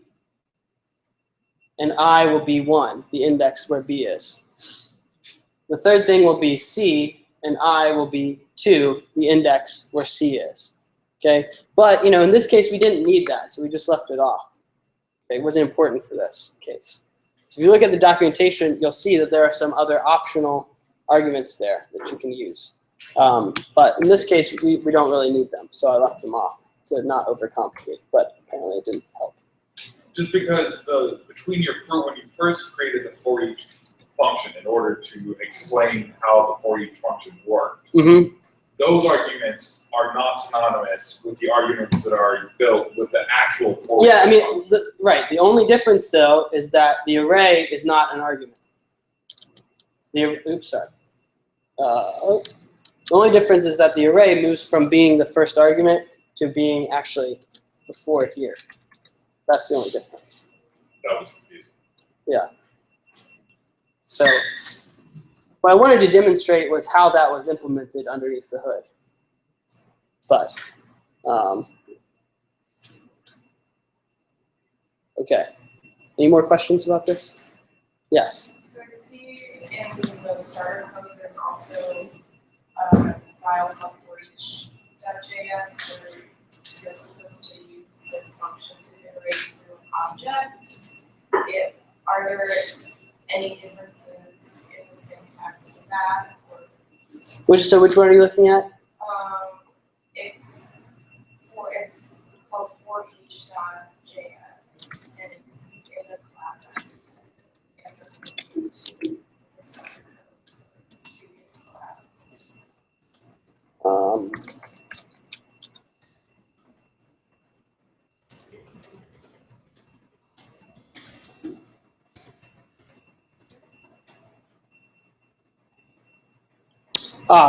and I will be 1, the index where B is. The third thing will be C, and I will be 2, the index where C is. Okay, but in this case we didn't need that, so we just left it off. Okay, it wasn't important for this case. So if you look at the documentation, you'll see that there are some other optional arguments there that you can use. But in this case, we don't really need them, so I left them off to not overcomplicate, but apparently it didn't help. Just because when you first created the for each function in order to explain how the for each function worked, those arguments are not synonymous with the arguments that are built with the actual for each function. Right. The only difference, though, is that the array is not an argument. Oops, sorry. The only difference is that the array moves from being the first argument to being actually before here. That's the only difference. That was confusing. Yeah. So what I wanted to demonstrate was how that was implemented underneath the hood. But, okay. Any more questions about this? Yes. So I see in the starter code there's also a file called for each.js where you're supposed to use this function to iterate through an object. Are there any differences in the syntax with that? Or, Which one are you looking at? it's called for each.js, and it's in the class actually. Previous class.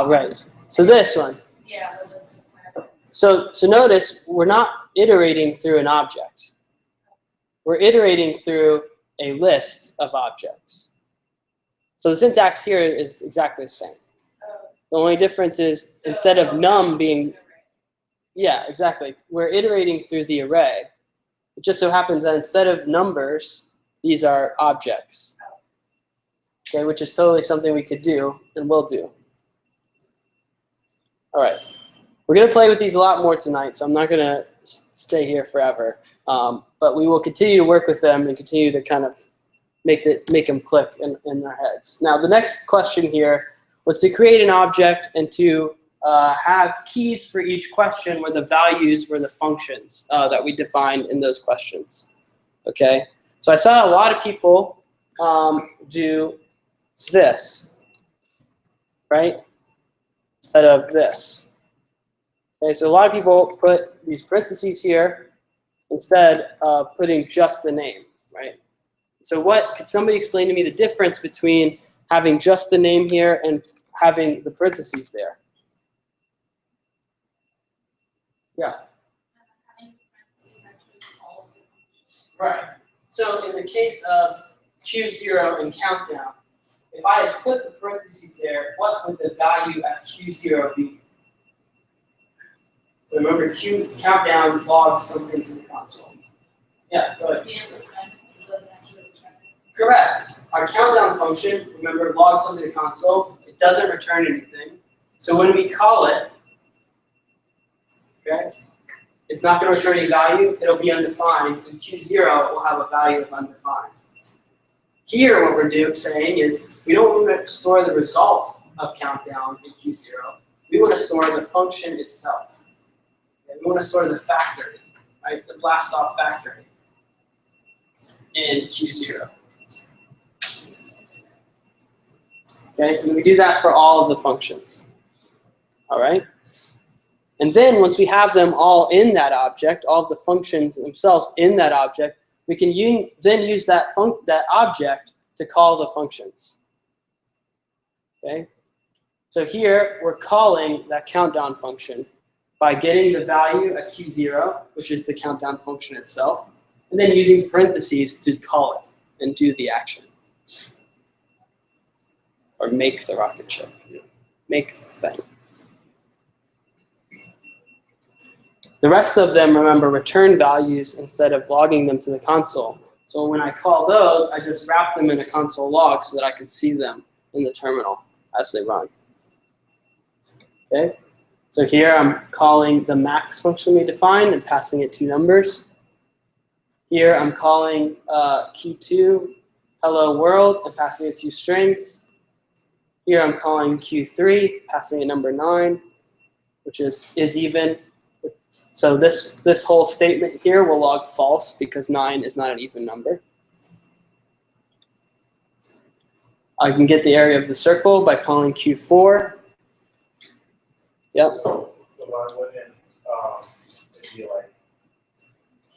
Right. So this one. Yeah, the list of planets. So notice we're not iterating through an object. We're iterating through a list of objects. So the syntax here is exactly the same. The only difference is instead of num being, yeah, exactly. We're iterating through the array. It just so happens that instead of numbers, these are objects. Okay, which is totally something we could do and will do. All right. We're going to play with these a lot more tonight, so I'm not going to stay here forever. But we will continue to work with them and continue to kind of make them click in their heads. Now, the next question here was to create an object and to have keys for each question where the values were the functions that we defined in those questions. Okay? So I saw a lot of people do this, right? Instead of this. Okay, so a lot of people put these parentheses here instead of putting just the name, right? So could somebody explain to me the difference between having just the name here and having the parentheses there? Yeah. Right. So in the case of Q0 and countdown, if I had put the parentheses there, what would the value at Q0 be? So remember, countdown logs something to the console. Yeah, go ahead. Correct. Our countdown function, remember, logs something to the console. It doesn't return anything. So when we call it, okay, it's not going to return any value. It'll be undefined. And Q0 will have a value of undefined. Here, what we're saying is we don't want to store the results of countdown in Q0. We want to store the function itself. Okay? We want to store the factory, right? The blast off factory in Q0. Okay, and we do that for all of the functions. All right? And then once we have them all in that object, all of the functions themselves in that object, we can then use that object to call the functions. Okay? So here, we're calling that countdown function by getting the value at Q0, which is the countdown function itself, and then using parentheses to call it and do the action. Or make the rocket ship. Make the thing. The rest of them, remember, return values instead of logging them to the console. So when I call those, I just wrap them in a console log so that I can see them in the terminal as they run. Okay? So here I'm calling the max function we defined and passing it two numbers. Here I'm calling Q2 hello world and passing it two strings. Here I'm calling Q3, passing it number 9, which is even. So this whole statement here will log false because 9 is not an even number. I can get the area of the circle by calling Q4. Yep. So why wouldn't it be like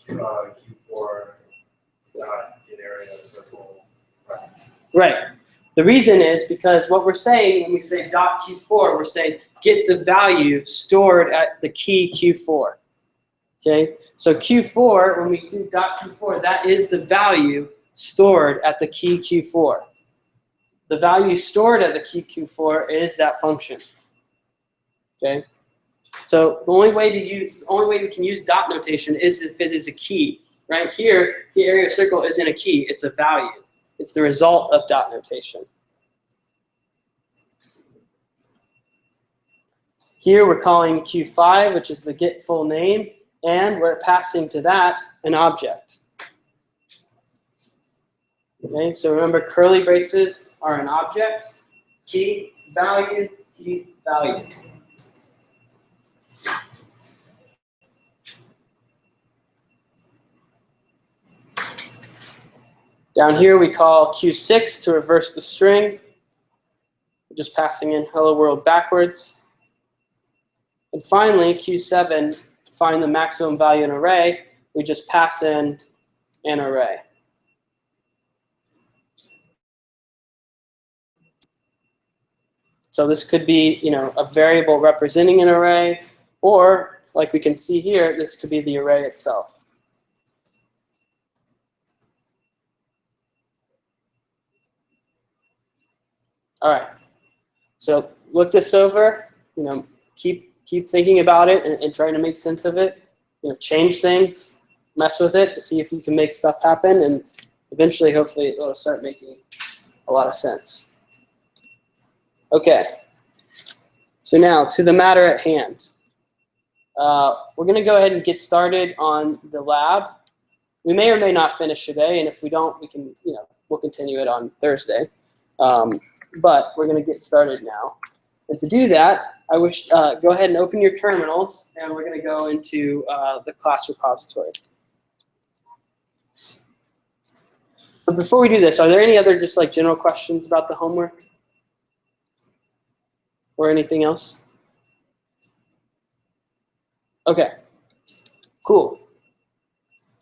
Q4 dot get area of circle parentheses? Right. The reason is because what we're saying when we say .Q4, we're saying get the value stored at the key Q4. Okay, so Q4, when we do .Q4, that is the value stored at the key Q4. The value stored at the key Q4 is that function. Okay, so the only way we can use dot notation is if it is a key. Right here, the area of circle isn't a key; it's a value. It's the result of dot notation. Here we're calling Q5, which is the get full name, and we're passing to that an object. Okay, so remember curly braces are an object, key value, key value. Down here we call Q6 to reverse the string. We're just passing in hello world backwards. And finally, Q7, to find the maximum value in an array, we just pass in an array. So this could be, a variable representing an array, or like we can see here, this could be the array itself. All right. So look this over. Keep thinking about it and trying to make sense of it. Change things, mess with it, see if you can make stuff happen, and eventually, hopefully, it'll start making a lot of sense. Okay. So now to the matter at hand. We're going to go ahead and get started on the lab. We may or may not finish today, and if we don't, we can, we'll continue it on Thursday. But we're going to get started now. And to do that, I wish go ahead and open your terminals, and we're going to go into the class repository. But before we do this, are there any other just like general questions about the homework? Or anything else? Okay, cool.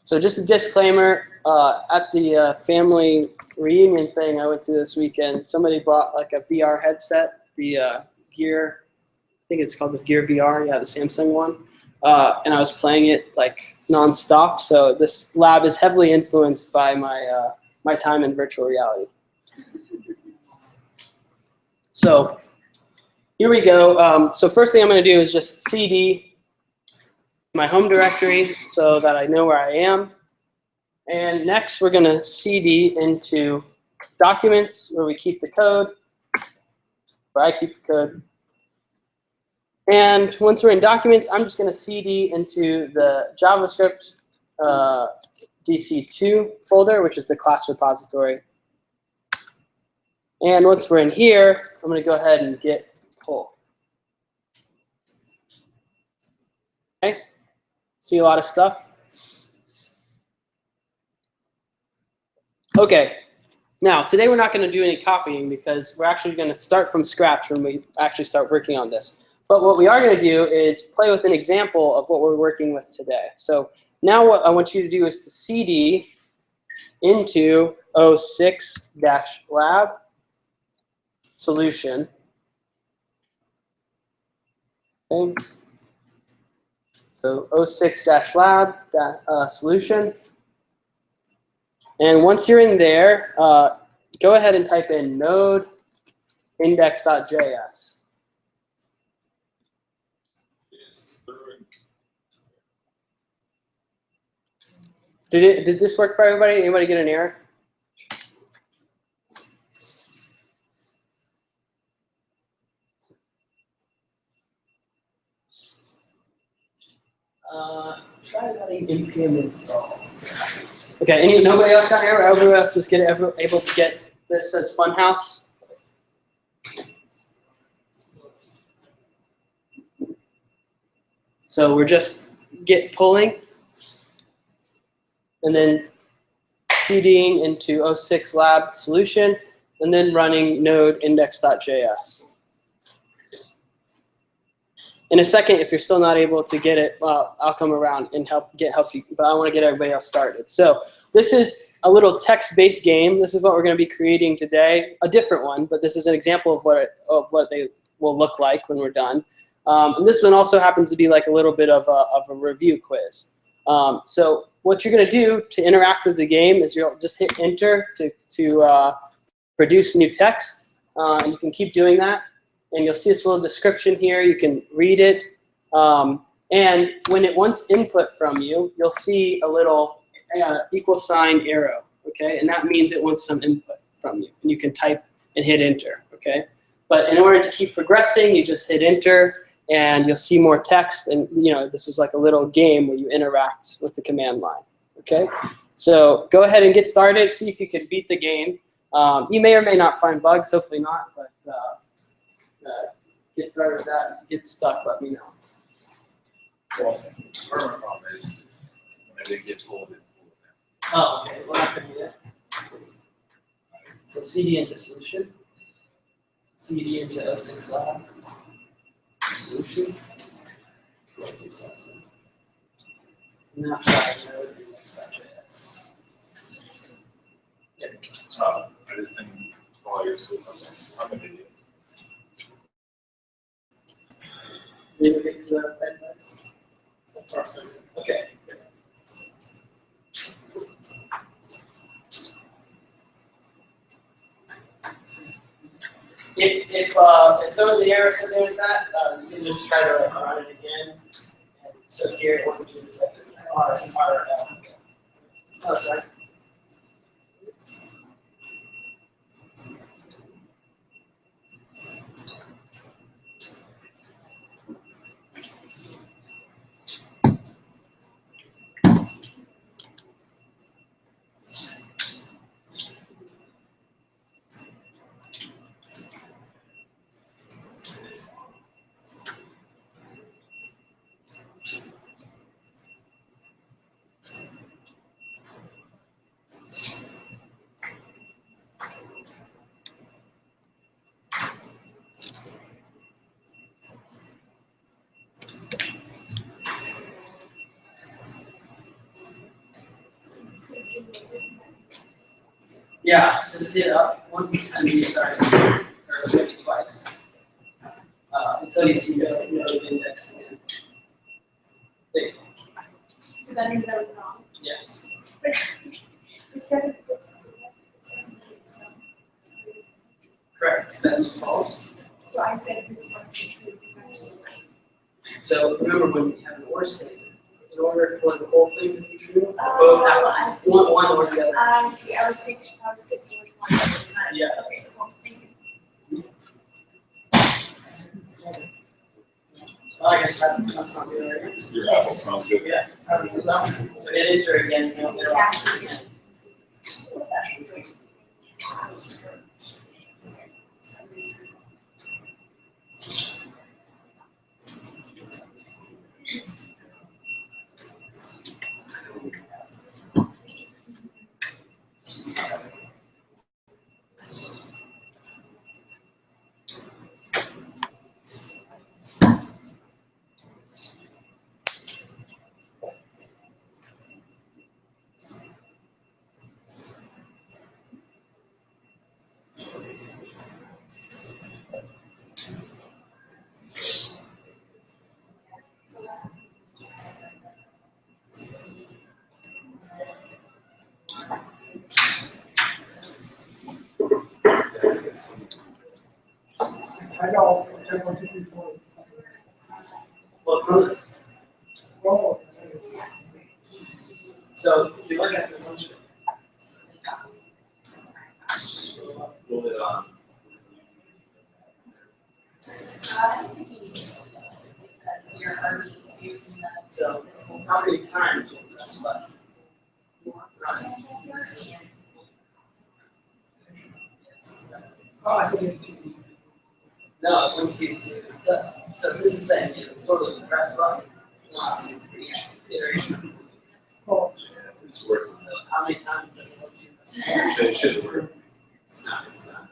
So just a disclaimer, at the family reunion thing I went to this weekend, somebody bought like a VR headset, the Gear, I think it's called the Gear VR, yeah, the Samsung one. And I was playing it like nonstop. So this lab is heavily influenced by my, my time in virtual reality. So here we go. So first thing I'm going to do is just CD my home directory so that I know where I am. And next we're going to CD into documents where we keep the code, where I keep the code. And once we're in documents, I'm just going to CD into the JavaScript JSD2 folder, which is the class repository. And once we're in here, I'm going to go ahead and git pull. Okay, see a lot of stuff. Okay, now today we're not going to do any copying because we're actually going to start from scratch when we actually start working on this. But what we are going to do is play with an example of what we're working with today. So now what I want you to do is to CD into 06-lab solution. Okay. So 06-lab solution. And once you're in there, go ahead and type in node index.js. Did this work for everybody? Anybody get an error? Try letting npm install. Okay, nobody else got an error? Everyone else was able to get this as Funhouse? So we're just git pulling and then CDing into 06 lab solution and then running node index.js. In a second, if you're still not able to get it, I'll come around and help you, but I want to get everybody else started. So this is a little text-based game. This is what we're going to be creating today. A different one, but this is an example of what they will look like when we're done. And this one also happens to be like a little bit of a review quiz. So what you're going to do to interact with the game is you'll just hit enter to produce new text, and you can keep doing that. And you'll see this little description here. You can read it. And when it wants input from you, you'll see a little equal sign arrow, okay? And that means it wants some input from you. And you can type and hit enter, okay? But in order to keep progressing, you just hit enter, and you'll see more text. And this is like a little game where you interact with the command line, okay? So go ahead and get started. See if you can beat the game. You may or may not find bugs. Hopefully not. But get started with that. If you get stuck, let me know. Well, part of my problem is when I didn't get pulled in. Oh, okay. We're not going to do that. So CD into solution. CD into 06 lab. Solution. Now try node and next.js. I just think follow your school. I'm an idiot. Did we get to the advice? Okay. If there was an error or something like that, you can just try to run it again. And so here, one, two, oh, sorry. Yeah, just hit up once and restart it, or maybe twice. Until you see the index again. There you go. So that means I was wrong. Yes. It said it's Correct. That's false. so I said this must be true because that's so right. So remember when you have an or statement, in order for the whole thing to be true, they both I have see. one or the other. I see. I was picking which one at the time. Yeah. Okay, cool. Thank you. Well, I guess that's not the right answer. Your apple smells good. Yeah. So it is or against no. It's asking again. I know, 10.234. Well, from this. Oh. So if you look at the function. Will it, So how many times will you press button? Oh, I think it should be. No, it wants you to. So this is saying you fully press button once for each iteration. Oh, It's worth So how many times does it want you to press? it. It should work. It's not. It's not.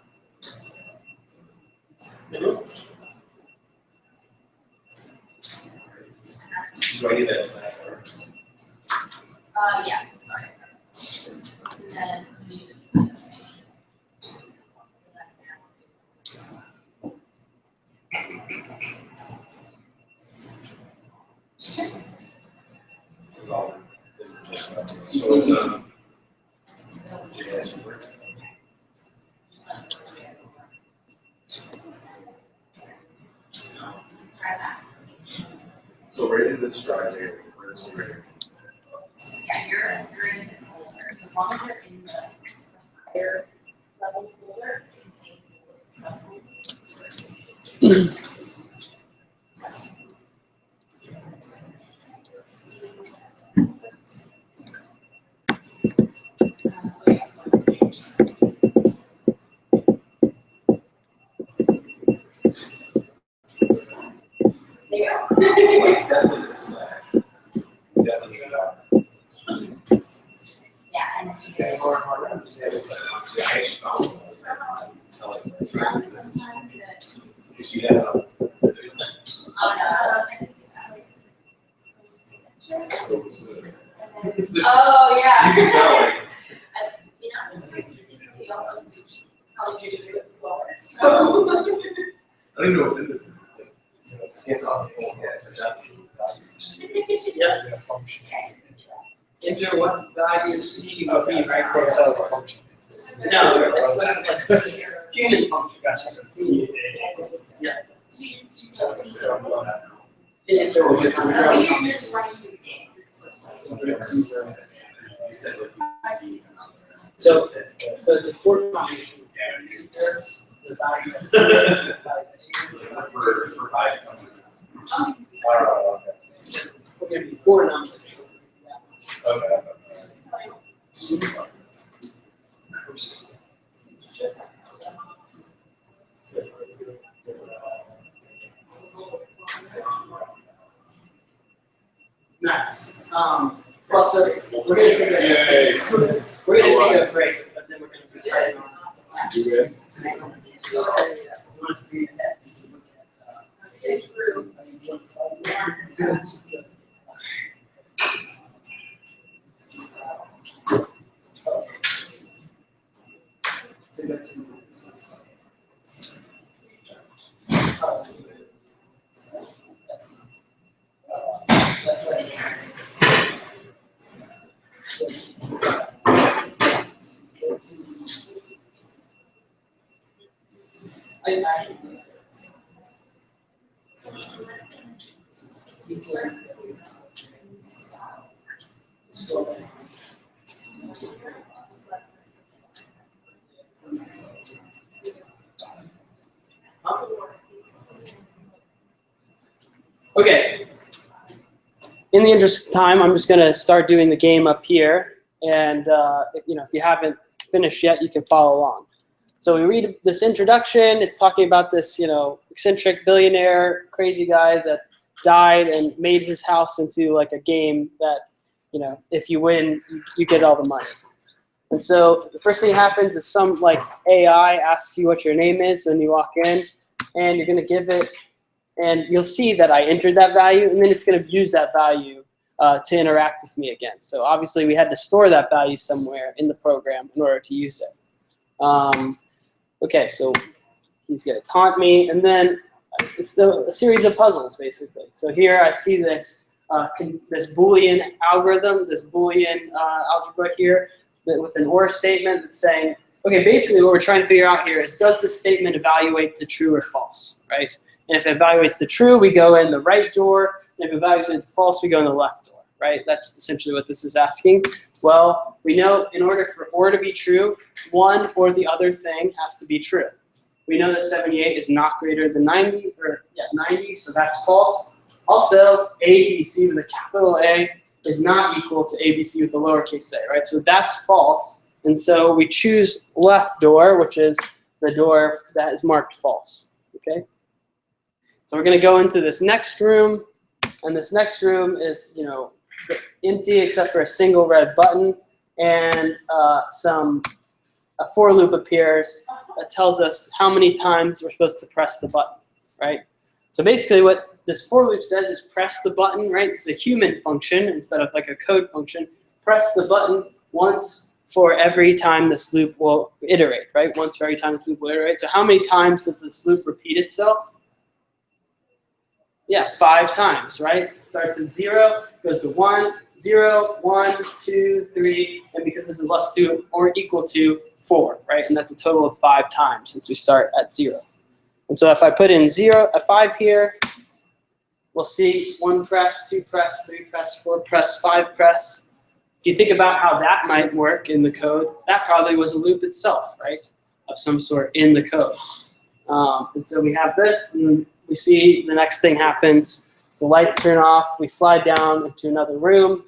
do I need this? Yeah, sorry. And then you need to do the destination. This is all. So it's, JS work. Try that. So right in this drive here, where's the right? Yeah, you're in this folder, so as long as you're in the higher level folder, it contains the subfolder. Yeah. It's definitely the slash. Definitely not. Yeah, and then you Getting more and more to understand this. Yeah, I actually found it. So, like, you see that? Oh, yeah. You can tell, like, You know, sometimes he also tells you to do it slower, so. I don't even know what's in this. It's like, Yeah, function. Enter what value C would be, right? Function. No, it's supposed to be human function. Gotcha, so it's C. Yeah. So it's a fourth function. The value that's for 5. it's going to be 4 numbers. Okay. Nice. Well, so we're going to take a break, but then we're going to be starting on. You guys? That's right. I actually okay. In the interest of time, I'm just going to start doing the game up here, and if you haven't finished yet, you can follow along. So we read this introduction. It's talking about this, eccentric billionaire, crazy guy that died and made his house into like a game that, if you win, you get all the money. And so the first thing that happens is some like AI asks you what your name is when you walk in, and you're going to give it. And you'll see that I entered that value, and then it's going to use that value to interact with me again. So obviously, we had to store that value somewhere in the program in order to use it. Okay, so he's going to taunt me, and then it's a series of puzzles, basically. So here I see this Boolean algorithm, this Boolean algebra here with an OR statement that's saying, okay, basically what we're trying to figure out here is, does this statement evaluate to true or false, right? And if it evaluates to true, we go in the right door. And if it evaluates to false, we go in the left door, right? That's essentially what this is asking. Well, we know in order for OR to be true, one or the other thing has to be true. We know that 78 is not greater than 90, 90, so that's false. Also, ABC with a capital A is not equal to ABC with a lowercase a, right? So that's false. And so we choose left door, which is the door that is marked false, okay? So we're going to go into this next room, and this next room is, empty except for a single red button, and a for loop appears that tells us how many times we're supposed to press the button, right? So basically what this for loop says is press the button, right? It's a human function instead of like a code function. Press the button once for every time this loop will iterate, right? Once for every time this loop will iterate. So how many times does this loop repeat itself? Yeah, 5 times, right? Starts at 0, goes to 1, 0, 1, 2, 3, and because this is less to or equal to 4, right? And that's a total of 5 times since we start at 0. And so if I put in 5 here, we'll see 1 press, 2 press, 3 press, 4 press, 5 press. If you think about how that might work in the code, that probably was a loop itself, right? Of some sort in the code. And so we have this, and we see the next thing happens. The lights turn off. We slide down into another room.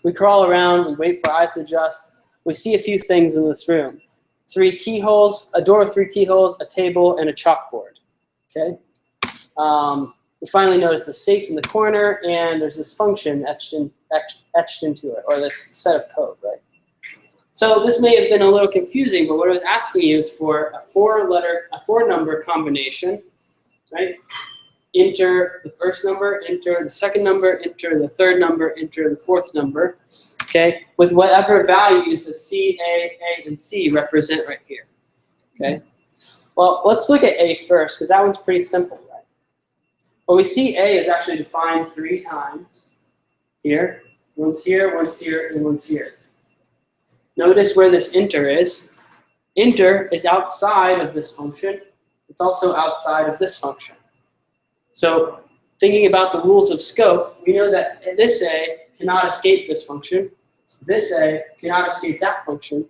We crawl around. We wait for eyes to adjust. We see a few things in this room. 3 keyholes, a door with 3 keyholes, a table, and a chalkboard. Okay. we finally notice the safe in the corner, and there's this function etched into it, or this set of code, right? So this may have been a little confusing, but what I was asking you is for a four-number combination, right? Enter the first number, enter the second number, enter the third number, enter the fourth number, okay? With whatever values that C, A, and C represent right here, okay? Well, let's look at A first, because that one's pretty simple, right? Well, we see A is actually defined 3 times here. One's here, and one's here. Notice where this enter is. Enter is outside of this function. It's also outside of this function. So thinking about the rules of scope, we know that this A cannot escape this function. This A cannot escape that function.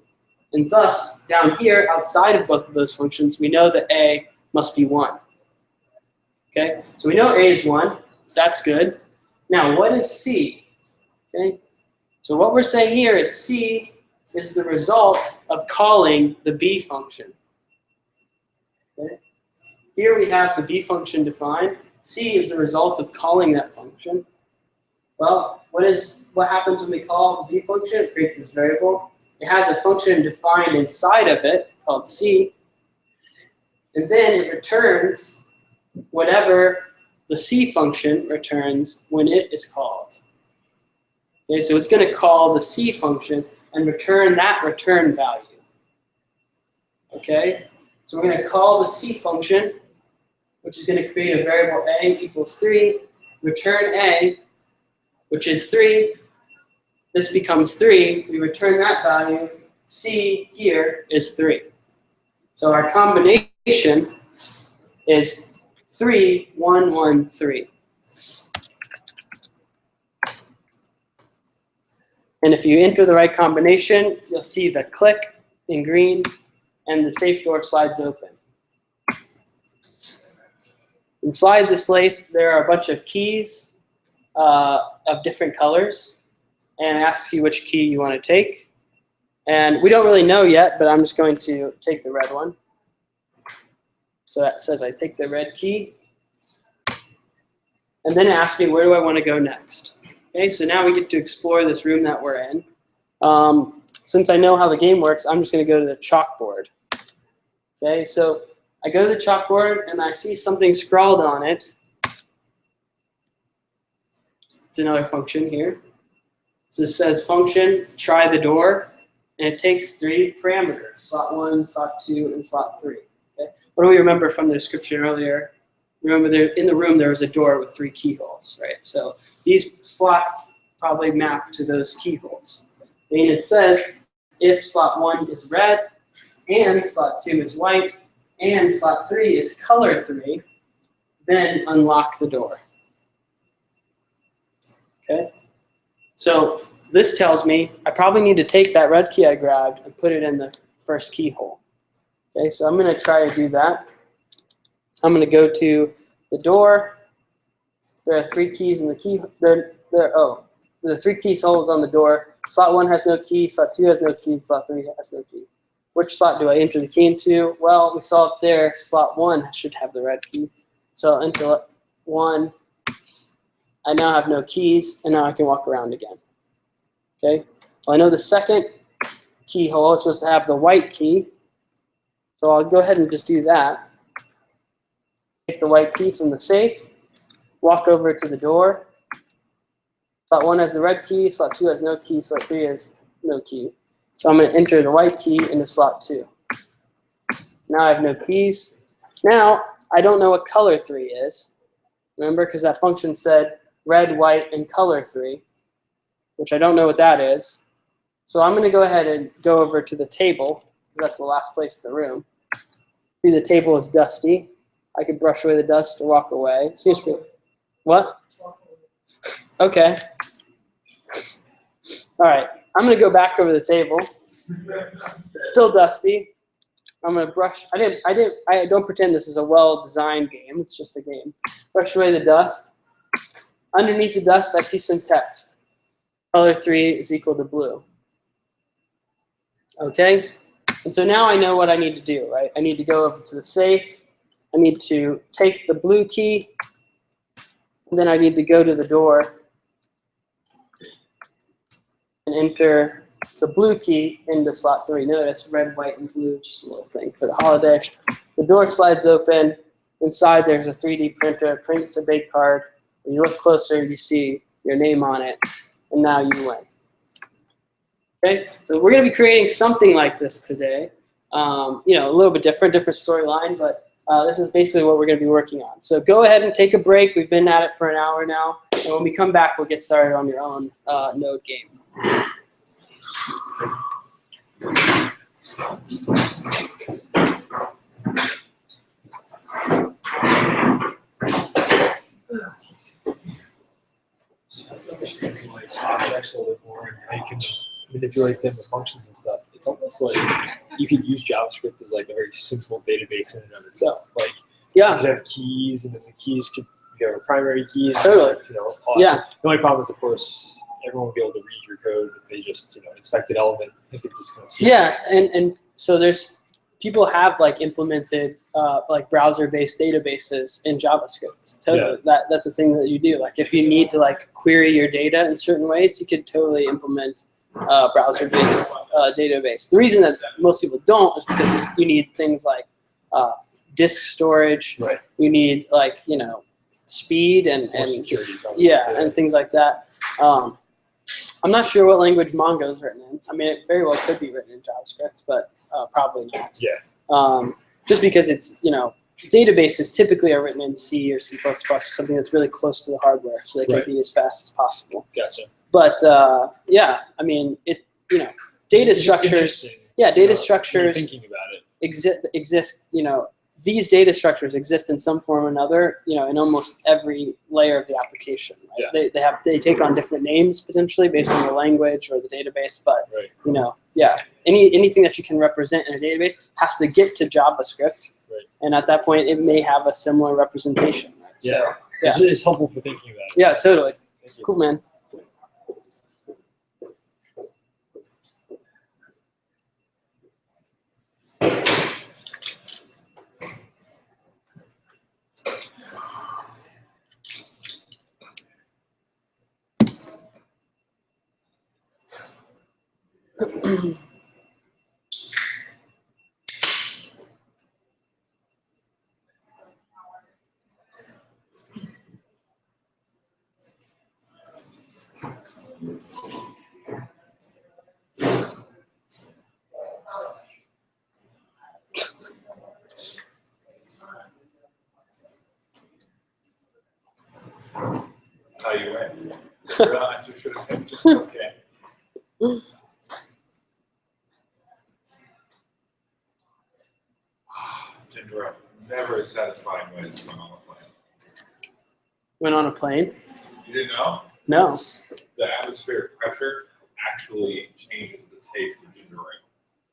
And thus, down here, outside of both of those functions, we know that A must be 1. Okay, so we know A is 1. That's good. Now, what is C? Okay, so what we're saying here is C is the result of calling the B function. Okay, here we have the B function defined. C is the result of calling that function. Well, what happens when we call the B function? It creates this variable. It has a function defined inside of it called C, and then it returns whatever the C function returns when it is called. Okay, so it's going to call the C function and return that return value. Okay, so we're going to call the C function, which is going to create a variable A equals 3, return A, which is 3. This becomes 3. We return that value. C here is 3. So our combination is 3, 1, 1, 3. And if you enter the right combination, you'll see the click in green, and the safe door slides open. Inside the safe, there are a bunch of keys of different colors, and it asks you which key you want to take. And we don't really know yet, but I'm just going to take the red one. So that says I take the red key. And then it asks me, where do I want to go next? Okay, so now we get to explore this room that we're in. Since I know how the game works, I'm just going to go to the chalkboard. Okay, so I go to the chalkboard and I see something scrawled on it. It's another function here. So this says function, try the door, and it takes 3 parameters, slot 1, slot 2, and slot 3. Okay? What do we remember from the description earlier? Remember, in the room there was a door with 3 keyholes, right? So these slots probably map to those keyholes. And it says if slot 1 is red, and slot 2 is white, and slot 3 is color 3, then unlock the door. Okay? So this tells me I probably need to take that red key I grabbed and put it in the first keyhole. Okay, so I'm going to try to do that. I'm going to go to the door. There are 3 keys in the key. There are 3 keyholes on the door. Slot 1 has no key. Slot 2 has no key. Slot 3 has no key. Which slot do I enter the key into? Well, we saw up there, slot 1 should have the red key. So I'll enter 1. I now have no keys, and now I can walk around again. Okay. Well, I know the second keyhole is supposed to have the white key. So I'll go ahead and just do that. Take the white key from the safe, walk over to the door. Slot 1 has the red key, slot 2 has no key, slot 3 has no key. So I'm going to enter the white key into slot 2. Now I have no keys. Now I don't know what color 3 is. Remember, because that function said red, white, and color 3, which I don't know what that is. So I'm going to go ahead and go over to the table, because that's the last place in the room. See, the table is dusty. I could brush away the dust or walk away. Seems pretty. What? Okay. All right. I'm going to go back over the table. It's still dusty. I'm going to brush. I don't pretend this is a well-designed game. It's just a game. Brush away the dust. Underneath the dust, I see some text. Color 3 is equal to blue. Okay? And so now I know what I need to do, right? I need to go over to the safe. I need to take the blue key, Then I need to go to the door and enter the blue key into slot 3. Notice red, white, and blue, just a little thing for the holiday. The door slides open. Inside there's a 3D printer. It prints a big card. When you look closer, you see your name on it, and now you win. Okay, so we're going to be creating something like this today. A little bit different storyline, but this is basically what we're going to be working on. So go ahead and take a break. We've been at it for an hour now, and when we come back, we'll get started on your own node game. So I understand like objects a little bit more and how you can manipulate them with functions and stuff. It's almost like you could use JavaScript as like a very simple database in and of itself. Like you could have keys, and then the keys could have a primary key. And Totally. The only problem is, of course, everyone will be able to read your code if they just inspect an element. They could just kind of see. Yeah, and so there's people have like implemented like browser-based databases in JavaScript. Totally, that's a thing that you do. Like if you need to like query your data in certain ways, you could totally implement browser-based database. The reason that most people don't is because you need things like disk storage. Right. You need like speed and security. and things like that. I'm not sure what language Mongo is written in. I mean, it very well could be written in JavaScript, but probably not. Yeah. Just because it's, databases typically are written in C or C++, or something that's really close to the hardware, so they can be as fast as possible. Gotcha. But I mean, data structures. Yeah, data structures Thinking about it. exist. These data structures exist in some form or another, in almost every layer of the application. Right? Yeah. They take on different names potentially based on the language or the database, but right. anything that you can represent in a database has to get to JavaScript, right. And at that point, it may have a similar representation. Right? So, It's helpful for thinking about it. Yeah, totally. Thank you. Cool, man. How you win. Your answer should have been just okay. Ginger ale, never as satisfying when it's when on a plane. Went on a plane? You didn't know? No. The atmospheric pressure actually changes the taste of ginger ale.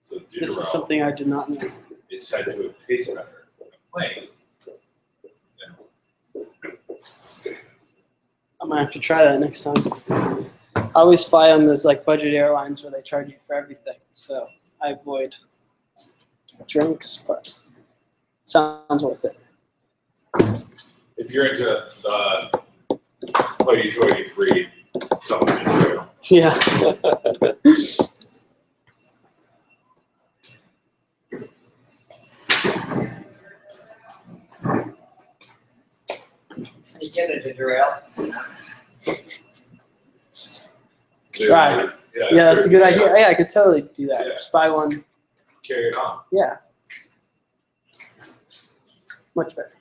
So ginger This ale is something I did not know. is said to taste better on a plane. I'm gonna have to try that next time. I always fly on those like budget airlines where they charge you for everything, so I avoid drinks, but sounds worth it. If you're into the hoity-toity free double ginger ale. Yeah. Sneak in a ginger ale. Try. Yeah, that's a good idea. Yeah, I could totally do that. Yeah. Just buy one. Carry it on. Yeah. Much better.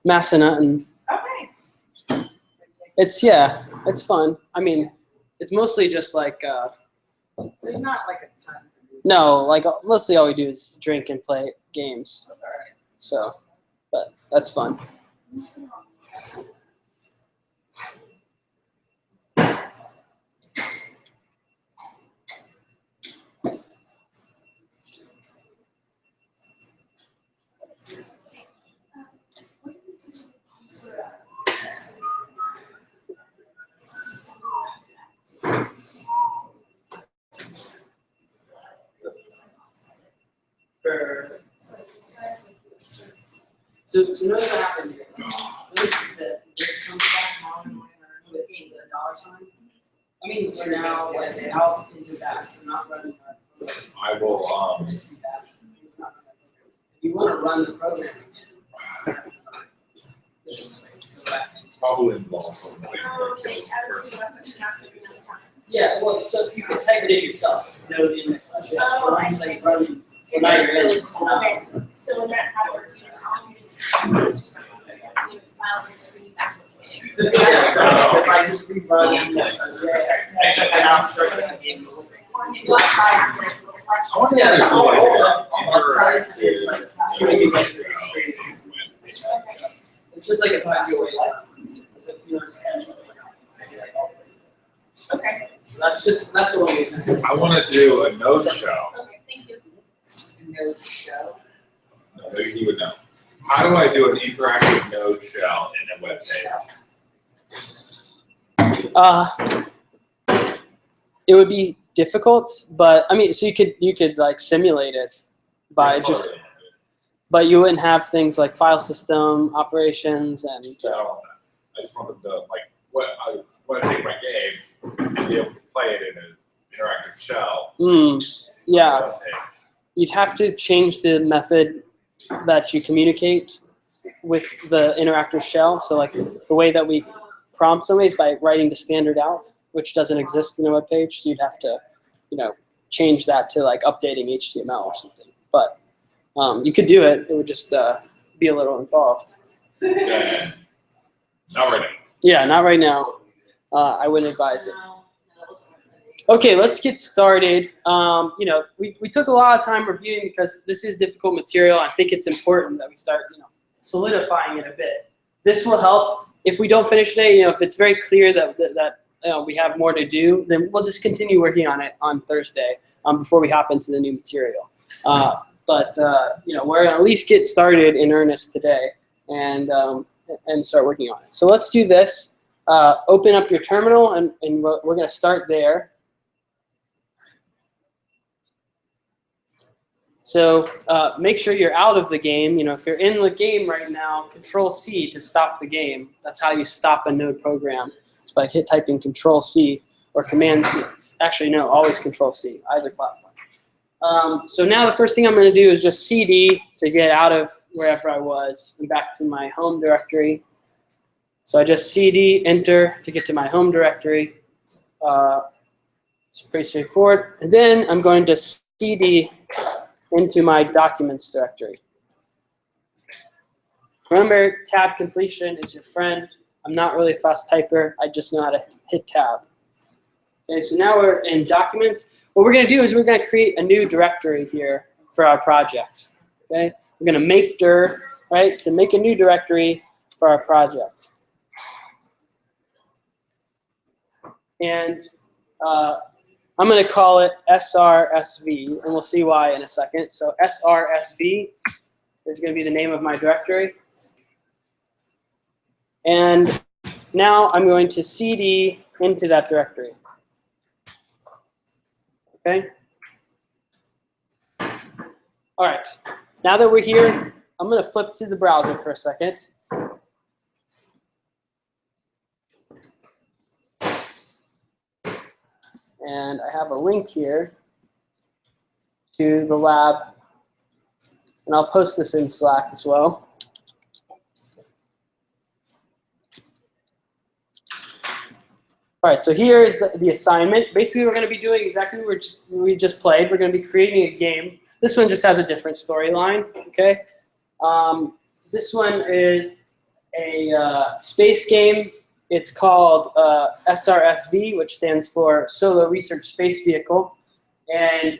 Massanutten. Okay. It's fun. I mean, it's mostly just like There's not like a ton to do. no, like mostly all we do is drink and play games. That's all right. So, but that's fun. So notice what happened here. Notice that this comes back on with the dollar sign. I mean, we're now like out into bash. We're not running our program. I will, If you want to run the program again, probably involve some Okay, I was thinking about this not doing it times. yeah, well, so you can type it in yourself. You know the index. Oh, I It's like running. Well, now That's you're in really it. cool. Okay, so when that happens, you just file and just read back. Yeah, exactly. If I just rerun index, and I'm starting the game. What time? I wonder if there's like It's just like a five-year Okay, So that's one reason. I want to do a node shell. okay, thank you. No show. No, maybe he would know. How do I do an interactive node shell in a web page? It would be difficult, but I mean, so you could like simulate it by That's just, already- but you wouldn't have things like file system operations and. So I don't want that. I just want them to I want to take my game and be able to play it in an interactive shell. Yeah, on a web page. you'd have to change the method that you communicate with the interactive shell. So like the way that we prompt somebody is by writing the standard out, which doesn't exist in a web page. So you'd have to, change that to like updating HTML or something. But you could do it. It would just be a little involved. Yeah. Not right now. Yeah, not right now. I wouldn't advise it. Okay, let's get started. We took a lot of time reviewing because this is difficult material. I think it's important that we start, solidifying it a bit. This will help. If we don't finish today, if it's very clear that we have more to do, then we'll just continue working on it on Thursday before we hop into the new material. But we're gonna at least get started in earnest today and start working on it. So let's do this. Open up your terminal, and we're gonna start there. So make sure you're out of the game. If you're in the game right now, Control-C to stop the game. That's how you stop a node program. It's by typing Control-C or Command-C. Actually, no, always Control-C, either platform. So now the first thing I'm going to do is just CD to get out of wherever I was and back to my home directory. So I just CD, enter to get to my home directory. It's pretty straightforward. And then I'm going to CD into my documents directory. Remember, tab completion is your friend. I'm not really a fast typer. I just know how to hit tab. Okay, so now we're in documents. What we're going to do is we're going to create a new directory here for our project. Okay, we're going to make dir, right, to make a new directory for our project. And I'm going to call it srsv, and we'll see why in a second. So srsv is going to be the name of my directory. And now I'm going to cd into that directory. Okay? All right. Now that we're here, I'm going to flip to the browser for a second. And I have a link here to the lab. And I'll post this in Slack as well. All right, so here is the assignment. Basically, we're going to be doing exactly what we just played. We're going to be creating a game. This one just has a different storyline, okay? This one is a space game. It's called SRSV, which stands for Solar Research Space Vehicle. And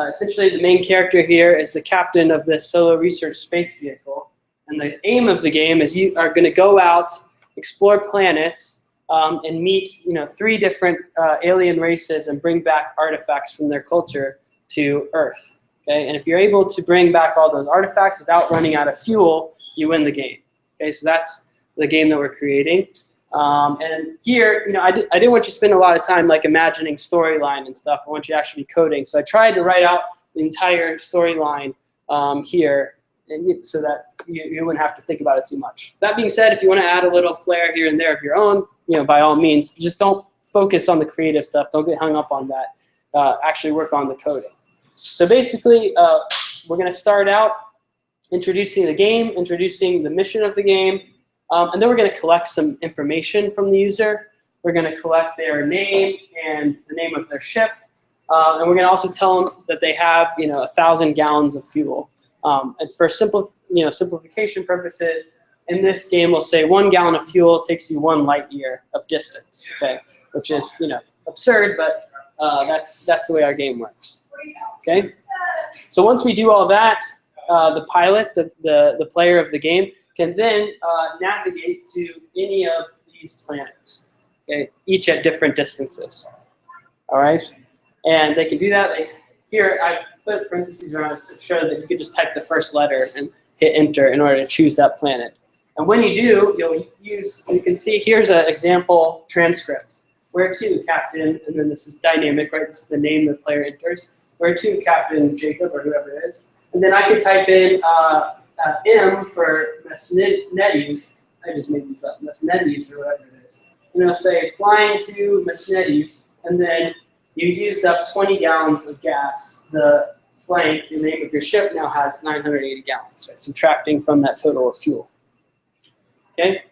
essentially, the main character here is the captain of this Solar Research Space Vehicle. And the aim of the game is you are going to go out, explore planets, and meet 3 different alien races and bring back artifacts from their culture to Earth. Okay, and if you're able to bring back all those artifacts without running out of fuel, you win the game. Okay, so that's the game that we're creating. And here, I didn't want you to spend a lot of time like imagining storyline and stuff. I want you to actually be coding. So I tried to write out the entire storyline here so that you wouldn't have to think about it too much. That being said, if you want to add a little flair here and there of your own, by all means, just don't focus on the creative stuff. Don't get hung up on that. Actually work on the coding. So basically, we're going to start out introducing the game, introducing the mission of the game, and then we're going to collect some information from the user. We're going to collect their name and the name of their ship, and we're going to also tell them that they have 1,000 gallons of fuel. And for simplification purposes, in this game, we'll say 1 gallon of fuel takes you 1 light year of distance. Okay, which is absurd, but that's the way our game works. Okay, so once we do all that, the pilot, the player of the game, can then navigate to any of these planets, okay, each at different distances. All right, and they can do that. Here, I put parentheses around it to show that you could just type the first letter and hit enter in order to choose that planet. And when you do, you'll use, so you can see here's an example transcript. Where to, Captain, and then this is dynamic, right? This is the name the player enters. Where to, Captain Jacob, or whoever it is. And then I could type in M for Mesnetes. I just made these up, Mesnetes or whatever it is. And I'll say flying to Mesnetes, and then you used up 20 gallons of gas. The blank, the name of your ship, now has 980 gallons, right? Subtracting from that total of fuel. Okay?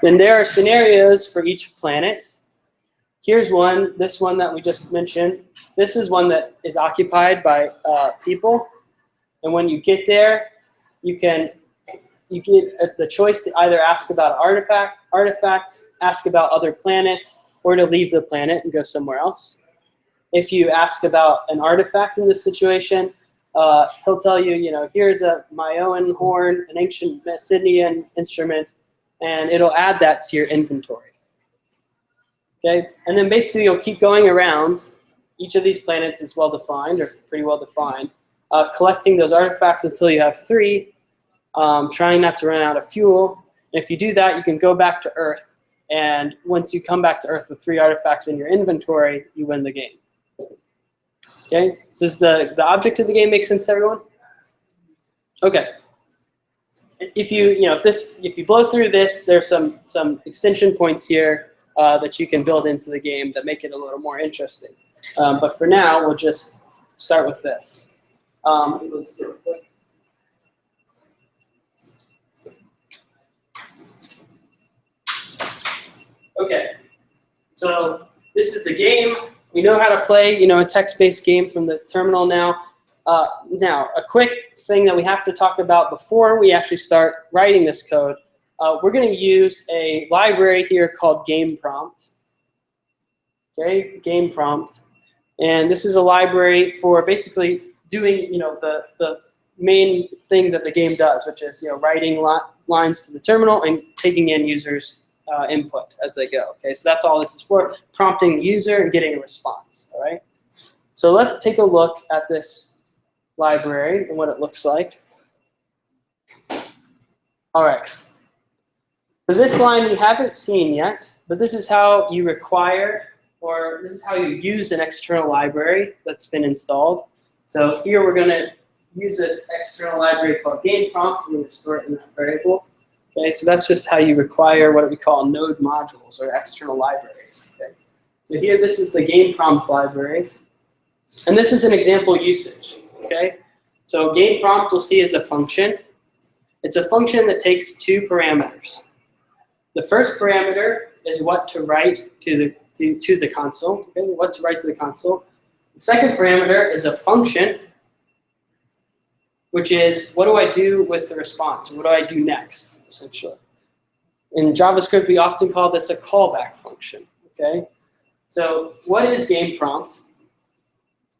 Then there are scenarios for each planet. Here's one, this one that we just mentioned. This is one that is occupied by people. And when you get there, you get the choice to either ask about artifacts, ask about other planets, or to leave the planet and go somewhere else. If you ask about an artifact in this situation, he'll tell you, here's a Mayoan horn, an ancient Mesenian instrument, and it'll add that to your inventory. Okay, and then basically you'll keep going around. Each of these planets is well defined, or pretty well defined, collecting those artifacts until you have 3, trying not to run out of fuel. And if you do that, you can go back to Earth, and once you come back to Earth with 3 artifacts in your inventory, you win the game. Okay, so does the object of the game make sense to everyone? Okay. If you blow through this, there's some extension points here that you can build into the game that make it a little more interesting. But for now, we'll just start with this. Let's do it quick. Okay, so this is the game. We know how to play, a text-based game from the terminal now. Now, a quick thing that we have to talk about before we actually start writing this code. We're going to use a library here called game prompt. Okay, game prompt. And this is a library for basically doing, the main thing that the game does, which is, writing lines to the terminal and taking in users' input as they go. Okay, so that's all this is for, prompting the user and getting a response. All right. So let's take a look at this library and what it looks like. All right. For this line we haven't seen yet, but this is how you require, or this is how you use an external library that's been installed. So here we're going to use this external library called game prompt, and we're going to store it in that variable. Okay, so that's just how you require what we call node modules or external libraries. Okay, so here this is the game prompt library, and this is an example usage. Okay, so game prompt we'll see is a function. It's a function that takes 2 parameters. The first parameter is what to write to the console. Okay, what to write to the console. The second parameter is a function, which is what do I do with the response? What do I do next, essentially? In JavaScript, we often call this a callback function. Okay, so what is game prompt?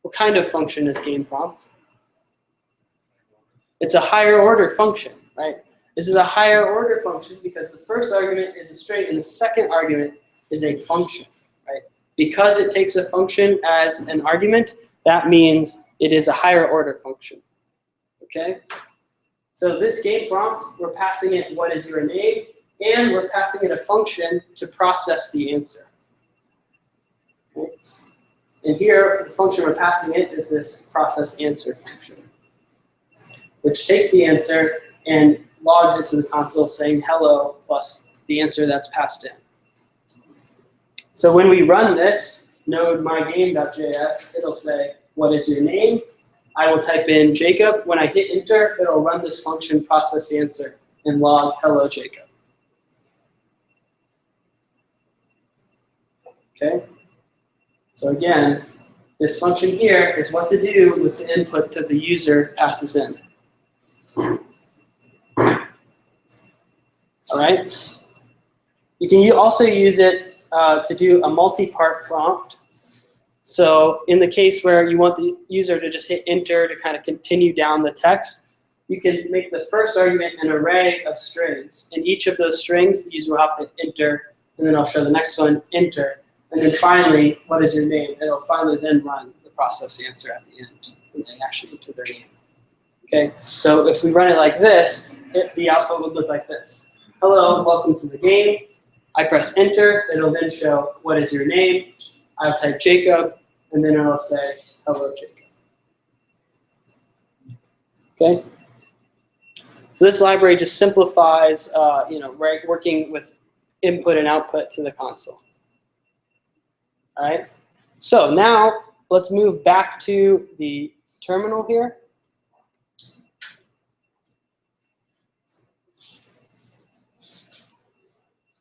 What kind of function is game prompt? It's a higher order function, right? This is a higher order function because the first argument is a string and the second argument is a function, right? Because it takes a function as an argument, that means it is a higher order function, okay? So this game prompt, we're passing it what is your name, and we're passing it a function to process the answer. Okay? And here, the function we're passing it is this process answer function. which takes the answer and logs it to the console saying hello plus the answer that's passed in. So when we run this node mygame.js, it'll say, what is your name? I will type in Jacob. When I hit enter, it'll run this function process answer and log hello Jacob. Okay? So again, this function here is what to do with the input that the user passes in. All right? You can also use it to do a multi-part prompt. So in the case where you want the user to just hit enter to kind of continue down the text, you can make the first argument an array of strings. In each of those strings, the user will have to enter, and then I'll show the next one, enter. And then finally, what is your name? It'll finally then run the process answer at the end, and they actually enter their name. Okay, so if we run it like this, the output would look like this. Hello, welcome to the game. I press enter, it'll then show what is your name. I'll type Jacob, and then it'll say hello Jacob. Okay. So this library just simplifies, working with input and output to the console. All right. So now let's move back to the terminal here.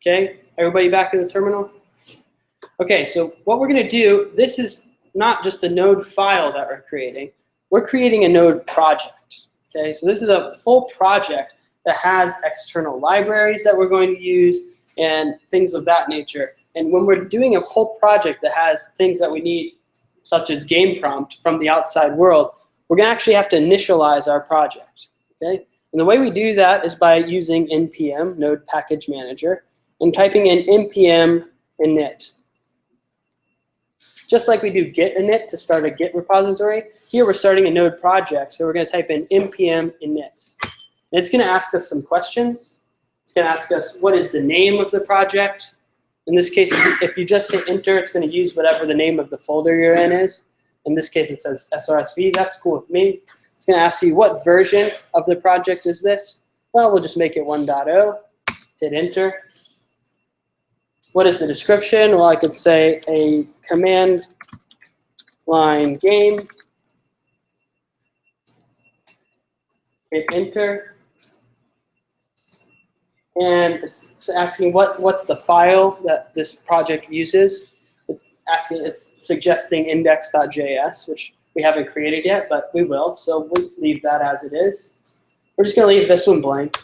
Okay, everybody back in the terminal? Okay, so what we're going to do, this is not just a node file that we're creating. We're creating a node project. Okay, so this is a full project that has external libraries that we're going to use and things of that nature. And when we're doing a whole project that has things that we need, such as game prompt from the outside world, we're going to actually have to initialize our project. Okay, and the way we do that is by using npm, Node Package Manager, and typing in npm init. Just like we do git init to start a Git repository, here we're starting a node project, so we're going to type in npm init. And it's going to ask us some questions. It's going to ask us what is the name of the project. In this case, if you just hit enter, it's going to use whatever the name of the folder you're in is. In this case, it says SRSV. That's cool with me. It's going to ask you what version of the project is this. Well, we'll just make it 1.0. Hit enter. What is the description? Well, I could say a command line game. Hit enter. And it's asking what's the file that this project uses. It's suggesting index.js, which we haven't created yet, but we will. So we'll leave that as it is. We're just going to leave this one blank.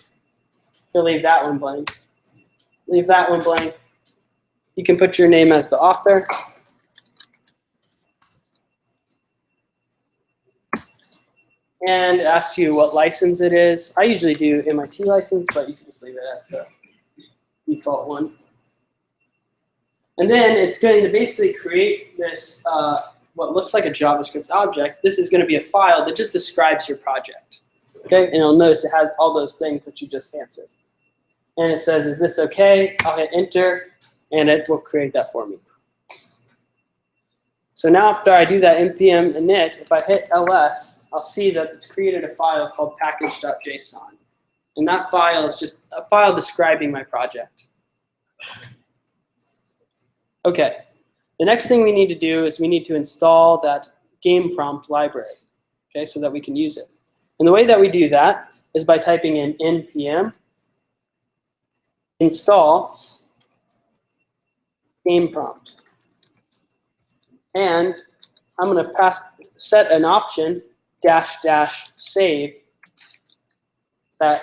We'll leave that one blank. Leave that one blank. You can put your name as the author. And ask you what license it is. I usually do MIT license, but you can just leave it as the default one. And then it's going to basically create this, what looks like a JavaScript object. This is going to be a file that just describes your project. Okay, and you'll notice it has all those things that you just answered. And it says, is this okay? I'll hit enter, and it will create that for me. So now after I do that npm init, if I hit ls, I'll see that it's created a file called package.json. And that file is just a file describing my project. Okay, the next thing we need to do is we need to install that game prompt library, okay, so that we can use it. And the way that we do that is by typing in npm install game prompt. And I'm going to set an option --save. That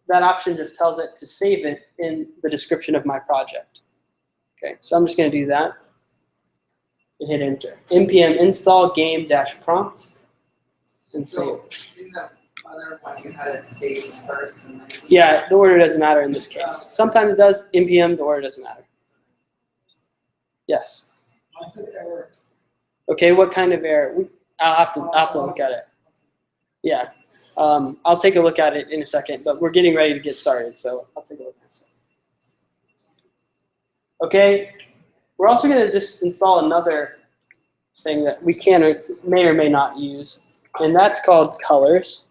option just tells it to save it in the description of my project. Okay, so I'm just going to do that and hit enter. npm install game-prompt and save. So in the other one, you had it saved first, and then Yeah, the order doesn't matter in this case. Sometimes it does. npm, the order doesn't matter. Yes. Okay, what kind of error? I'll have to look at it. Yeah, I'll take a look at it in a second, but we're getting ready to get started, so I'll take a look at it. Okay, we're also going to just install another thing that we can or may not use, and that's called colors.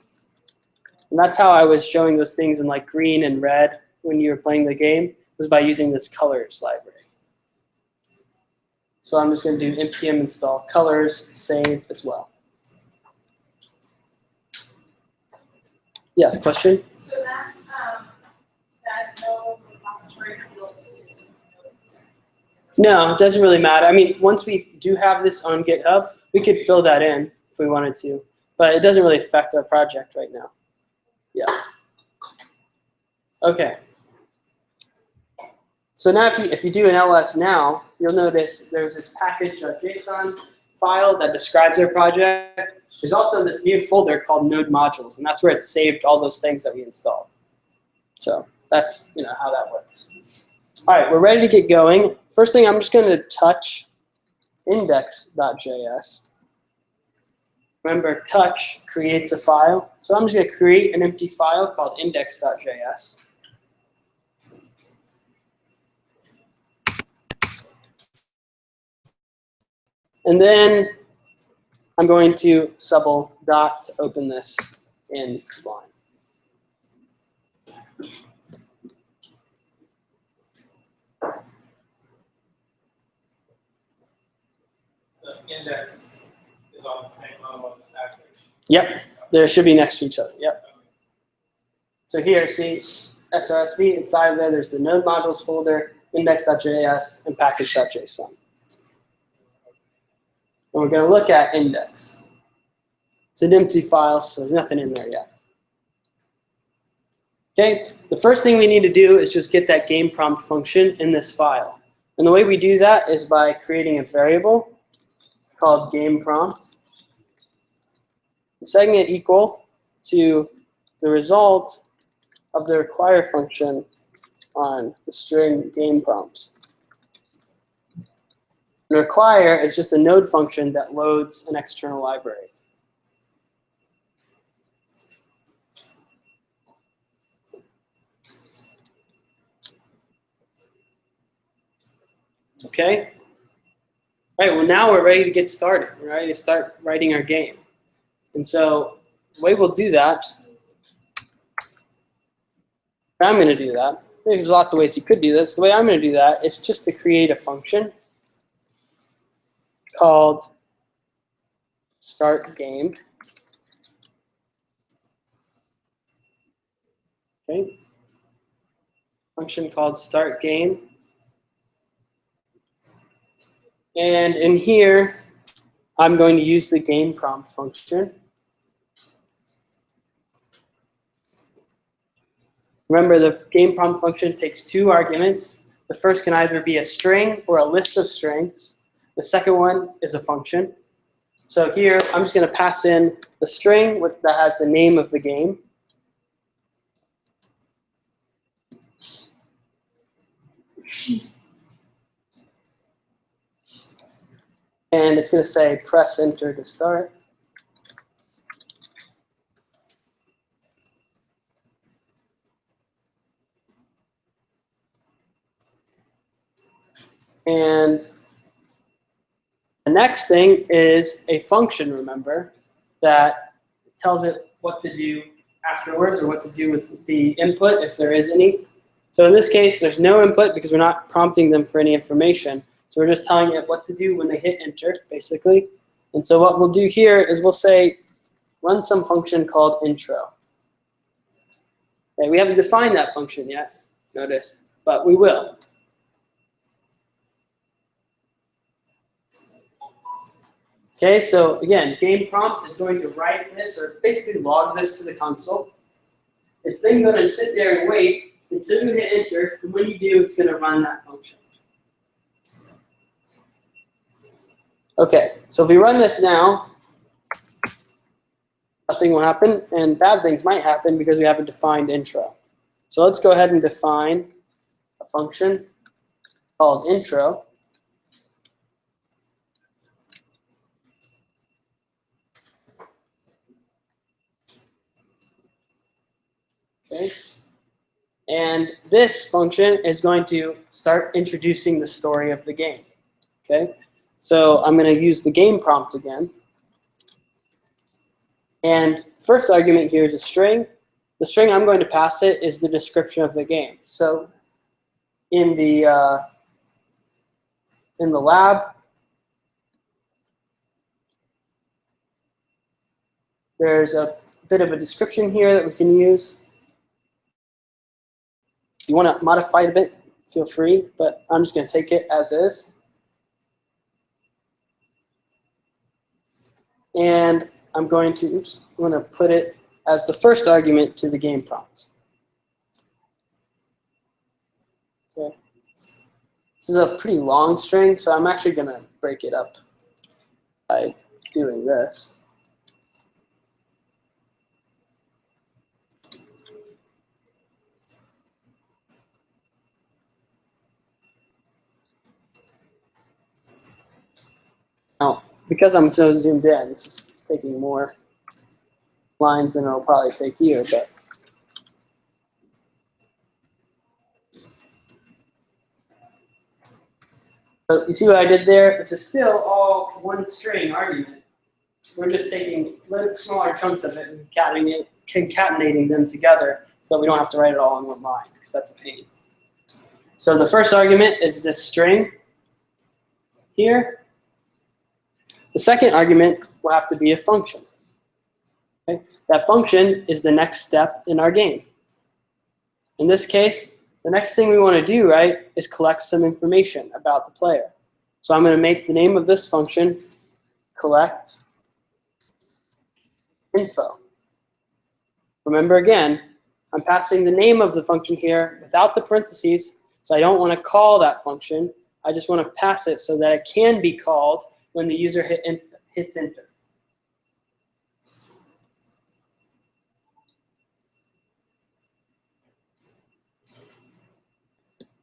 And that's how I was showing those things in like green and red when you were playing the game, was by using this colors library. So I'm just going to do npm install colors, save as well. Yes, question? So that node repository field is No, it doesn't really matter. I mean, once we do have this on GitHub, we could fill that in if we wanted to, but it doesn't really affect our project right now. Yeah. Okay. So now if you do an ls now, you'll notice there's this package.json file that describes our project. There's also this new folder called node modules, and that's where it's saved all those things that we installed. So that's how that works. All right, we're ready to get going. First thing, I'm just going to touch index.js. Remember, touch creates a file. So I'm just going to create an empty file called index.js. And then I'm going to subl dot to open this in Sublime. The index is on the same level as package. Yep, they should be next to each other. Yep. So here, see, SRSV, inside of there, there's the node modules folder, index.js, and package.json. And we're going to look at index. It's an empty file, so there's nothing in there yet. Okay, the first thing we need to do is just get that game prompt function in this file. And the way we do that is by creating a variable called game prompt, setting it equal to the result of the require function on the string game prompt. And require is just a node function that loads an external library. Okay? All right, well now we're ready to get started. We're ready to start writing our game. And so the way we'll do that, I'm going to do that. There's lots of ways you could do this. The way I'm going to do that is just to create a function called start game. Okay. Function called start game. And in here, I'm going to use the game prompt function. Remember, the game prompt function takes two arguments. The first can either be a string or a list of strings. The second one is a function. So here, I'm just going to pass in the string that has the name of the game. And it's going to say press enter to start. And the next thing is a function, remember, that tells it what to do afterwards or what to do with the input if there is any. So in this case, there's no input because we're not prompting them for any information. So we're just telling it what to do when they hit enter, basically. And so what we'll do here is we'll say, run some function called intro. Okay, we haven't defined that function yet, notice, but we will. Okay, so again, game prompt is going to write this or basically log this to the console. It's then going to sit there and wait until you hit enter, and when you do, it's going to run that function. Okay, so if we run this now, nothing will happen, and bad things might happen because we haven't defined intro. So let's go ahead and define a function called intro. Okay. And this function is going to start introducing the story of the game. Okay. So I'm going to use the game prompt again. And first argument here is a string. the string I'm going to pass it is the description of the game. So in the lab, there's a bit of a description here that we can use. If you want to modify it a bit, feel free, but I'm just going to take it as is. And I'm going to put it as the first argument to the game prompt. Okay. This is a pretty long string, so I'm actually going to break it up by doing this. Now, because I'm so zoomed in, this is taking more lines than it'll probably take here, but so you see what I did there? It's still all one string argument. We're just taking smaller chunks of it and concatenating them together so that we don't have to write it all in one line, because that's a pain. So the first argument is this string here. The second argument will have to be a function. Okay? That function is the next step in our game. In this case, the next thing we want to do, right, is collect some information about the player. So I'm going to make the name of this function collect info. Remember again, I'm passing the name of the function here without the parentheses, so I don't want to call that function. I just want to pass it so that it can be called when the user hits enter.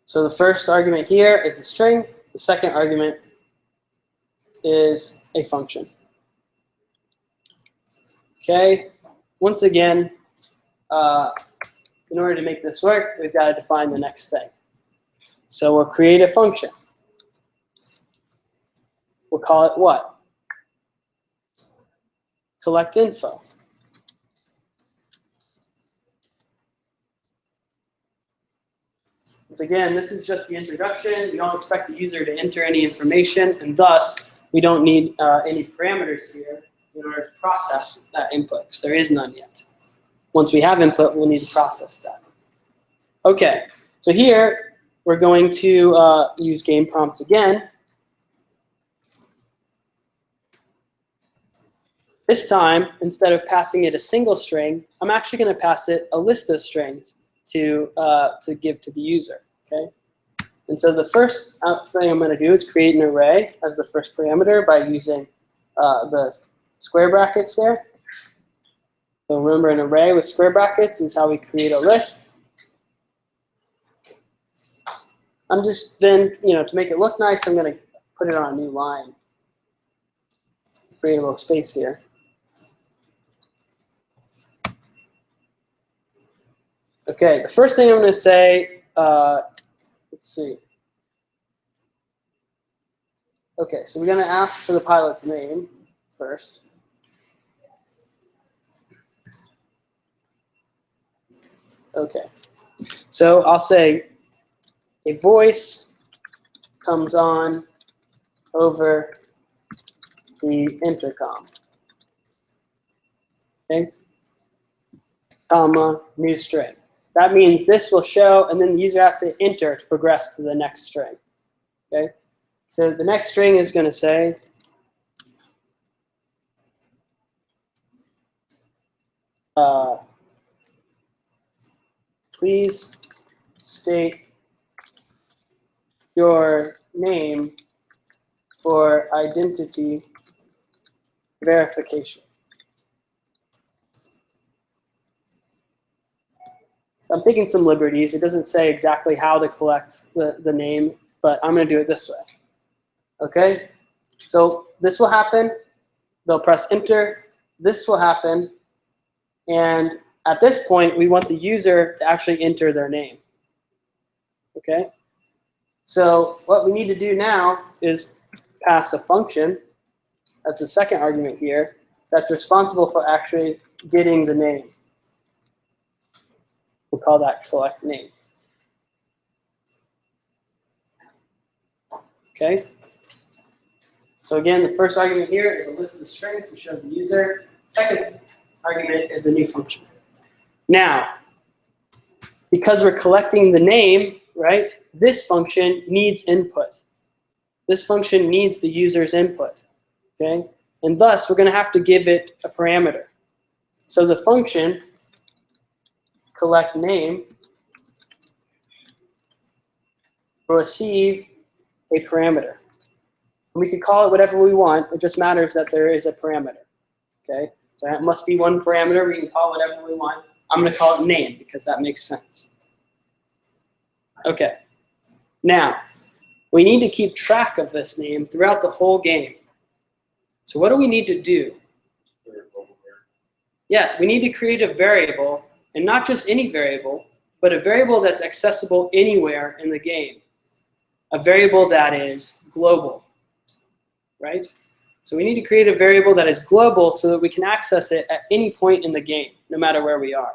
So the first argument here is a string. The second argument is a function. Okay, once again, in order to make this work, we've got to define the next thing. So we'll create a function. We'll call it what? Collect info. Once again, this is just the introduction. We don't expect the user to enter any information, and thus we don't need any parameters here in order to process that input, because there is none yet. Once we have input, we'll need to process that. Okay, so here we're going to use game prompt again. This time, instead of passing it a single string, I'm actually going to pass it a list of strings to give to the user. Okay, and so the first thing I'm going to do is create an array as the first parameter by using the square brackets there. So remember, an array with square brackets is how we create a list. I'm just then, to make it look nice, I'm going to put it on a new line. Create a little space here. Okay, the first thing I'm going to say, let's see. Okay, so we're going to ask for the pilot's name first. Okay, so I'll say a voice comes on over the intercom. Okay, comma, new string. That means this will show, and then the user has to enter to progress to the next string. Okay, so the next string is going to say please state your name for identity verification. So I'm taking some liberties. It doesn't say exactly how to collect the name, but I'm going to do it this way. Okay? So this will happen. They'll press enter. This will happen. And at this point, we want the user to actually enter their name. Okay? So what we need to do now is pass a function as the second argument here that's responsible for actually getting the name. We'll call that collect name. Okay. So again, the first argument here is a list of strings to show the user. Second argument is the new function. Now, because we're collecting the name, right, this function needs input. This function needs the user's input, okay? And thus, we're going to have to give it a parameter. So the function collect name will receive a parameter. We can call it whatever we want. It just matters that there is a parameter, okay? So that must be one parameter. We can call it whatever we want. I'm going to call it name because that makes sense. Okay. Now, we need to keep track of this name throughout the whole game. So what do we need to do? Yeah, we need to create a variable, and not just any variable, but a variable that's accessible anywhere in the game. A variable that is global, right? So we need to create a variable that is global so that we can access it at any point in the game, no matter where we are.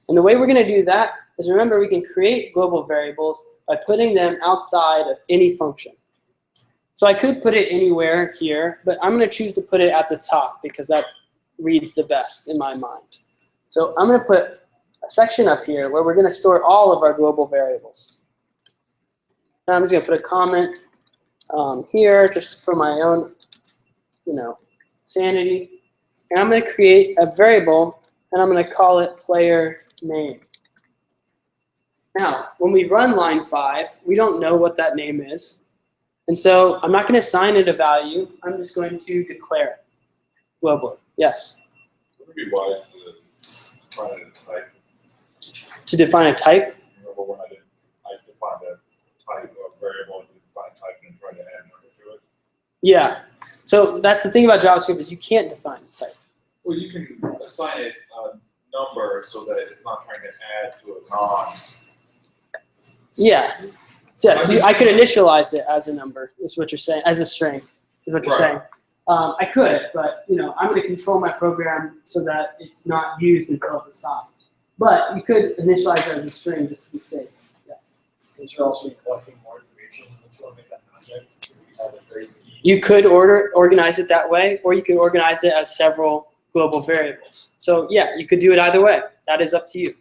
And the way we're going to do that is, remember, we can create global variables by putting them outside of any function. So I could put it anywhere here, but I'm going to choose to put it at the top because that reads the best in my mind. So I'm going to put a section up here where we're going to store all of our global variables. And I'm just going to put a comment here just for my own, sanity. And I'm going to create a variable, and I'm going to call it player name. Now, when we run line 5, we don't know what that name is. And so I'm not going to assign it a value. I'm just going to declare it globally. Yes? Would it be wise to define a type? To define a type? Remember when I defined a type of variable, to define type and try to add number to it? Yeah. So that's the thing about JavaScript is you can't define a type. Well, you can assign it a number so that it's not trying to add to a non. Yeah. So yes, I could initialize it as a number, is what you're saying, as a string, is what you're saying. I could, but I'm going to control my program so that it's not used until it's assigned. But you could initialize it as a string just to be safe. Yes. Because you're also collecting more information, which will make that object. You could organize it that way, or you could organize it as several global variables. So yeah, you could do it either way. That is up to you.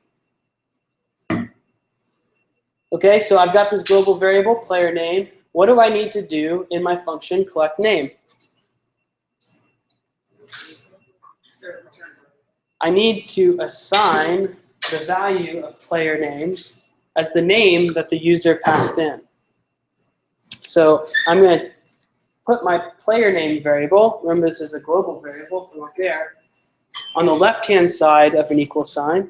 Okay, so I've got this global variable, player name. What do I need to do in my function collect name? I need to assign the value of player name as the name that the user passed in. So I'm going to put my player name variable, remember this is a global variable from up there, on the left-hand side of an equal sign.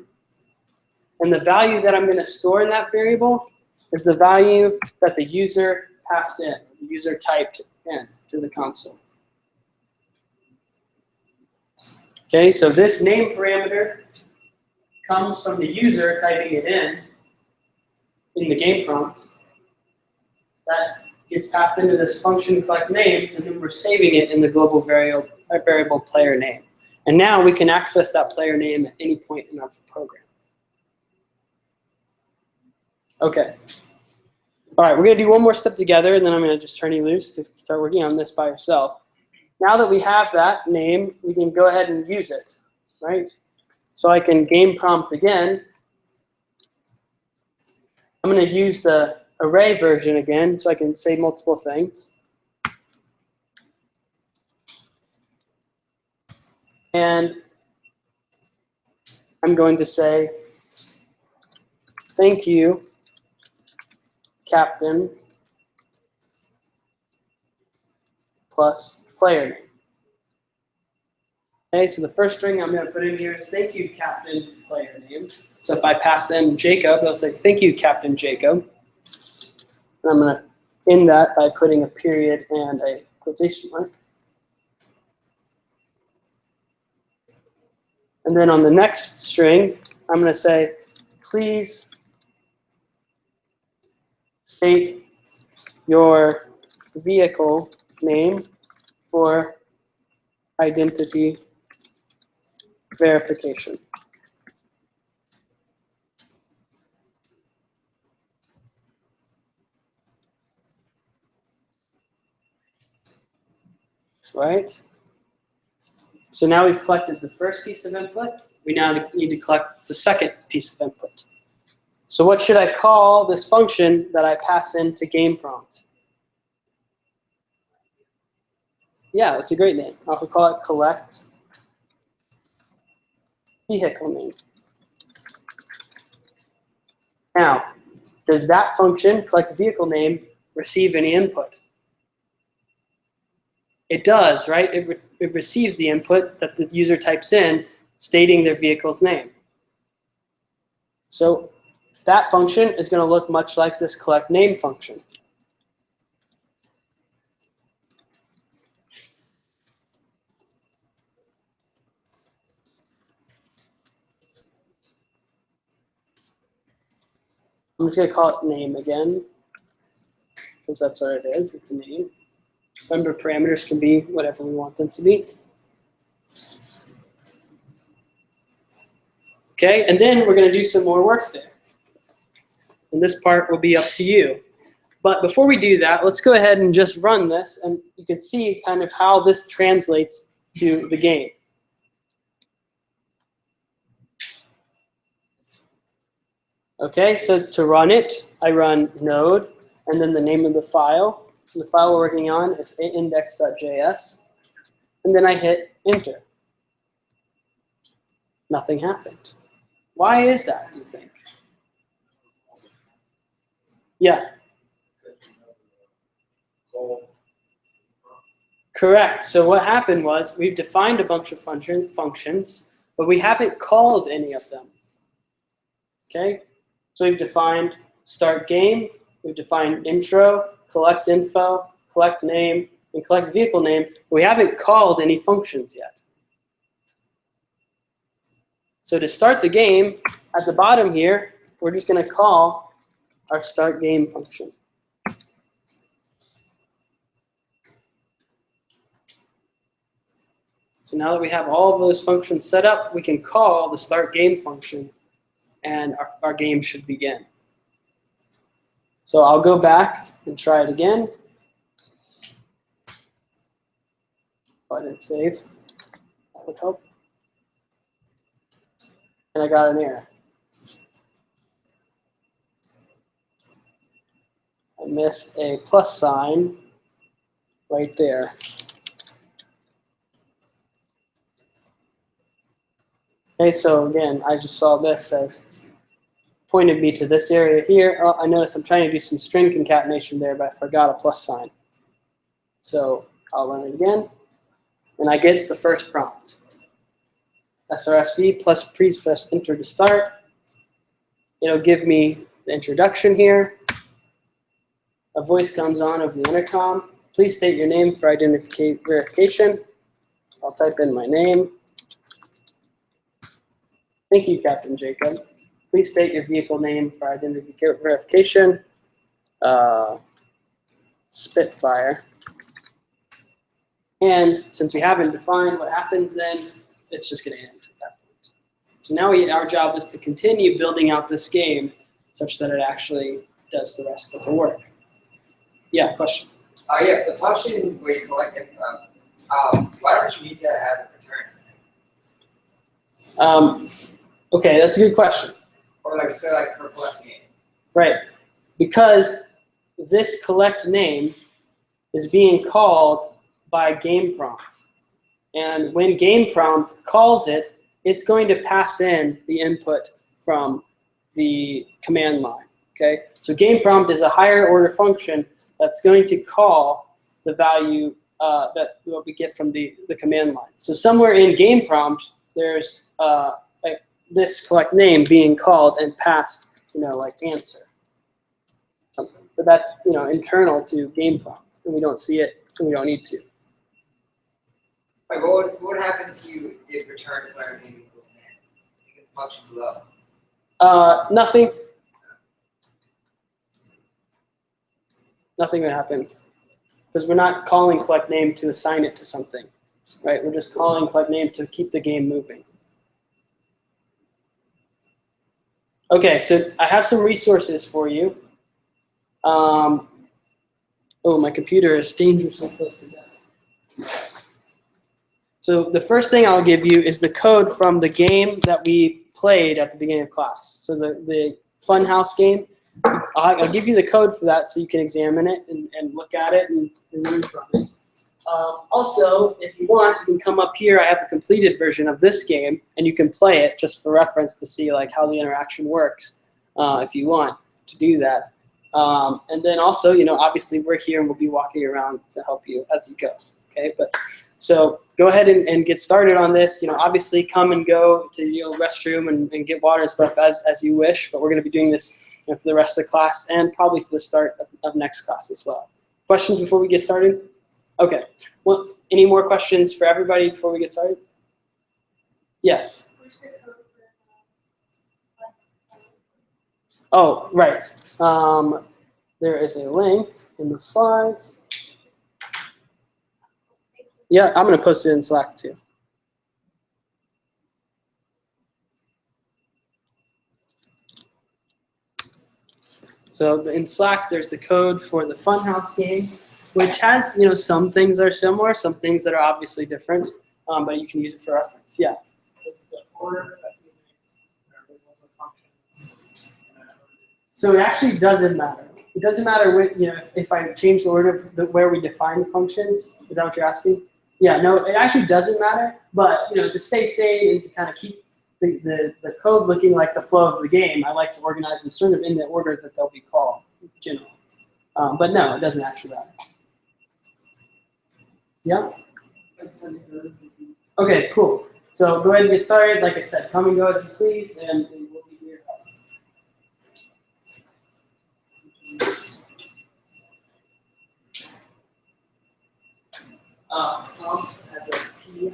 And the value that I'm going to store in that variable is the value that the user passed in, the user typed in to the console. Okay, so this name parameter comes from the user typing it in the game prompt. That gets passed into this function collect name, and then we're saving it in the global variable player name. And now we can access that player name at any point in our program. Okay. All right, we're going to do one more step together, and then I'm going to just turn you loose to start working on this by yourself. Now that we have that name, we can go ahead and use it, right? So I can game prompt again. I'm going to use the array version again, so I can say multiple things. And I'm going to say, thank you, Captain, plus player name. Okay, so the first string I'm going to put in here is thank you, Captain, player name. So if I pass in Jacob, it'll say thank you, Captain Jacob. And I'm going to end that by putting a period and a quotation mark. And then on the next string, I'm going to say, please state your vehicle name for identity verification. right? So now we've collected the first piece of input. We now need to collect the second piece of input. So what should I call this function that I pass into game prompt? Yeah, that's a great name. I'll call it collect vehicle name. Now, does that function, collect vehicle name, receive any input? It does, right? It receives the input that the user types in stating their vehicle's name. So that function is going to look much like this collect name function. I'm just going to call it name again, because that's what it is. It's a name. Remember, parameters can be whatever we want them to be. Okay, and then we're going to do some more work there. And this part will be up to you. But before we do that, let's go ahead and just run this, and you can see kind of how this translates to the game. Okay, so to run it, I run node, and then the name of the file. The file we're working on is index.js, and then I hit enter. Nothing happened. Why is that, you think? Yeah. Correct. So what happened was we've defined a bunch of functions, but we haven't called any of them. Okay? So we've defined start game, we've defined intro, collect info, collect name, and collect vehicle name. We haven't called any functions yet. So to start the game, at the bottom here, we're just going to call our start game function. So now that we have all of those functions set up, we can call the start game function, and our game should begin. So I'll go back and try it again. Go ahead and save. That would help. And I got an error. I missed a plus sign right there. Okay, so again, I just saw this as pointed me to this area here. Oh, I noticed I'm trying to do some string concatenation there, but I forgot a plus sign. So I'll run it again, and I get the first prompt. SRSV plus please press enter to start. It'll give me the introduction here. A voice comes on over the intercom. Please state your name for verification. I'll type in my name. Thank you, Captain Jacob. Please state your vehicle name for identity verification. Spitfire. And since we haven't defined what happens, then it's just going to end at that point. So now our job is to continue building out this game such that it actually does the rest of the work. Yeah, question? Yeah, for the function where you collect it from, why don't you need to have it returned? Okay, that's a good question. Or like, so like for collect name. Right, because this collect name is being called by game prompt. And when game prompt calls it, it's going to pass in the input from the command line, okay? So game prompt is a higher order function that's going to call the value that what we get from the command line. So somewhere in game prompt, there's this collect name being called and passed, like answer. Something. But that's, internal to game prompt, and we don't see it, and we don't need to. Like what would happen if you did return declare name equals man? You can function below. Nothing. Nothing would happen because we're not calling collect name to assign it to something, right? We're just calling collect name to keep the game moving. Okay, so I have some resources for you. Oh, my computer is dangerously close to death. So the first thing I'll give you is the code from the game that we played at the beginning of class. So the Funhouse game, I'll give you the code for that so you can examine it and look at it and learn from it. Also, if you want, you can come up here. I have a completed version of this game, and you can play it just for reference to see like how the interaction works if you want to do that. And then also, obviously we're here and we'll be walking around to help you as you go. Okay, so go ahead and get started on this. Obviously come and go to restroom and get water and stuff as you wish. But we're going to be doing this for the rest of the class and probably for the start of next class as well. Questions before we get started? Okay. Well, any more questions for everybody before we get started? Yes. Where's the code for Oh, right. There is a link in the slides. Yeah, I'm going to post it in Slack too. So in Slack, there's the code for the Funhouse game, which has, some things that are similar, some things that are obviously different, but you can use it for reference. Yeah. So it actually doesn't matter. It doesn't matter if I change the order of where we define functions. Is that what you're asking? Yeah, no, it actually doesn't matter. But to stay safe and to kind of keep the code looking like the flow of the game, I like to organize them sort of in the order that they'll be called in general. But no, it doesn't actually matter. Yeah? Okay, cool. So go ahead and get started. Like I said, come and go as you please, and we'll be here. Tom has a key.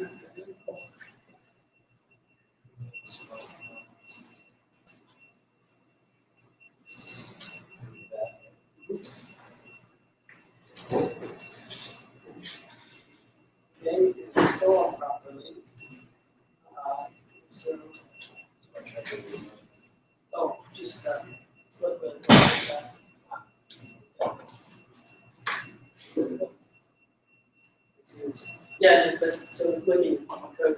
Okay, install properly. Just a little bit of that. Yeah, so looking at code.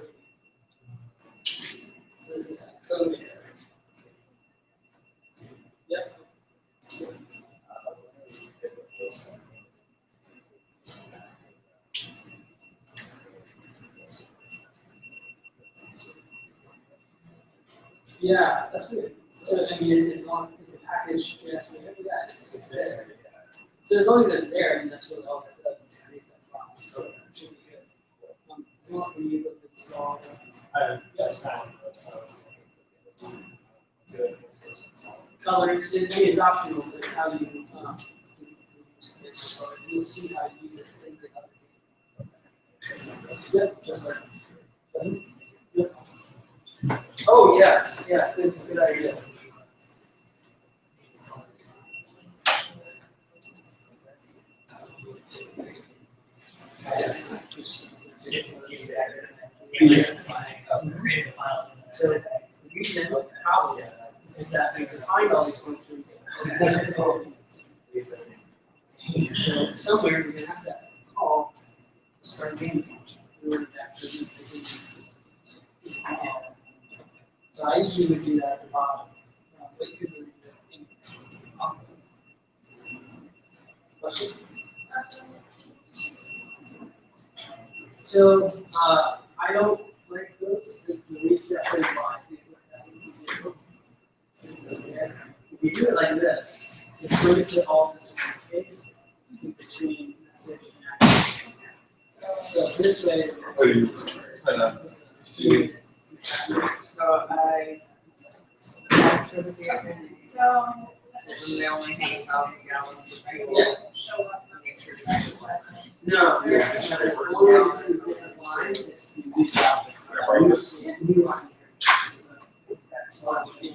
So this is code error. Yep. Yeah, that's weird. So as long as the package, yes, it's there. So as long as it's there, that's what all that does is create that file. So it should be good. As long as you install. Yes. Colors, it's optional, but it's how you use it. You'll see how to use it in the other game. Yep, just like. Yep. Oh, yes. Yeah, good idea. So the reason probably is that we define all these functions. So somewhere we're going to have to call the start main function in order to actually use the game. So I usually would do that at the bottom. But you could do it in question? So I don't like those. The reason I say why is if you do it like this, it's going to put all this in space in between message and action. So this way. So I asked for the vehicle. So. They only have 1,000 gallons of fuel. Yeah. Show up. Make sure that's what No, the only way to do a different line is to use that. New line. That's logic.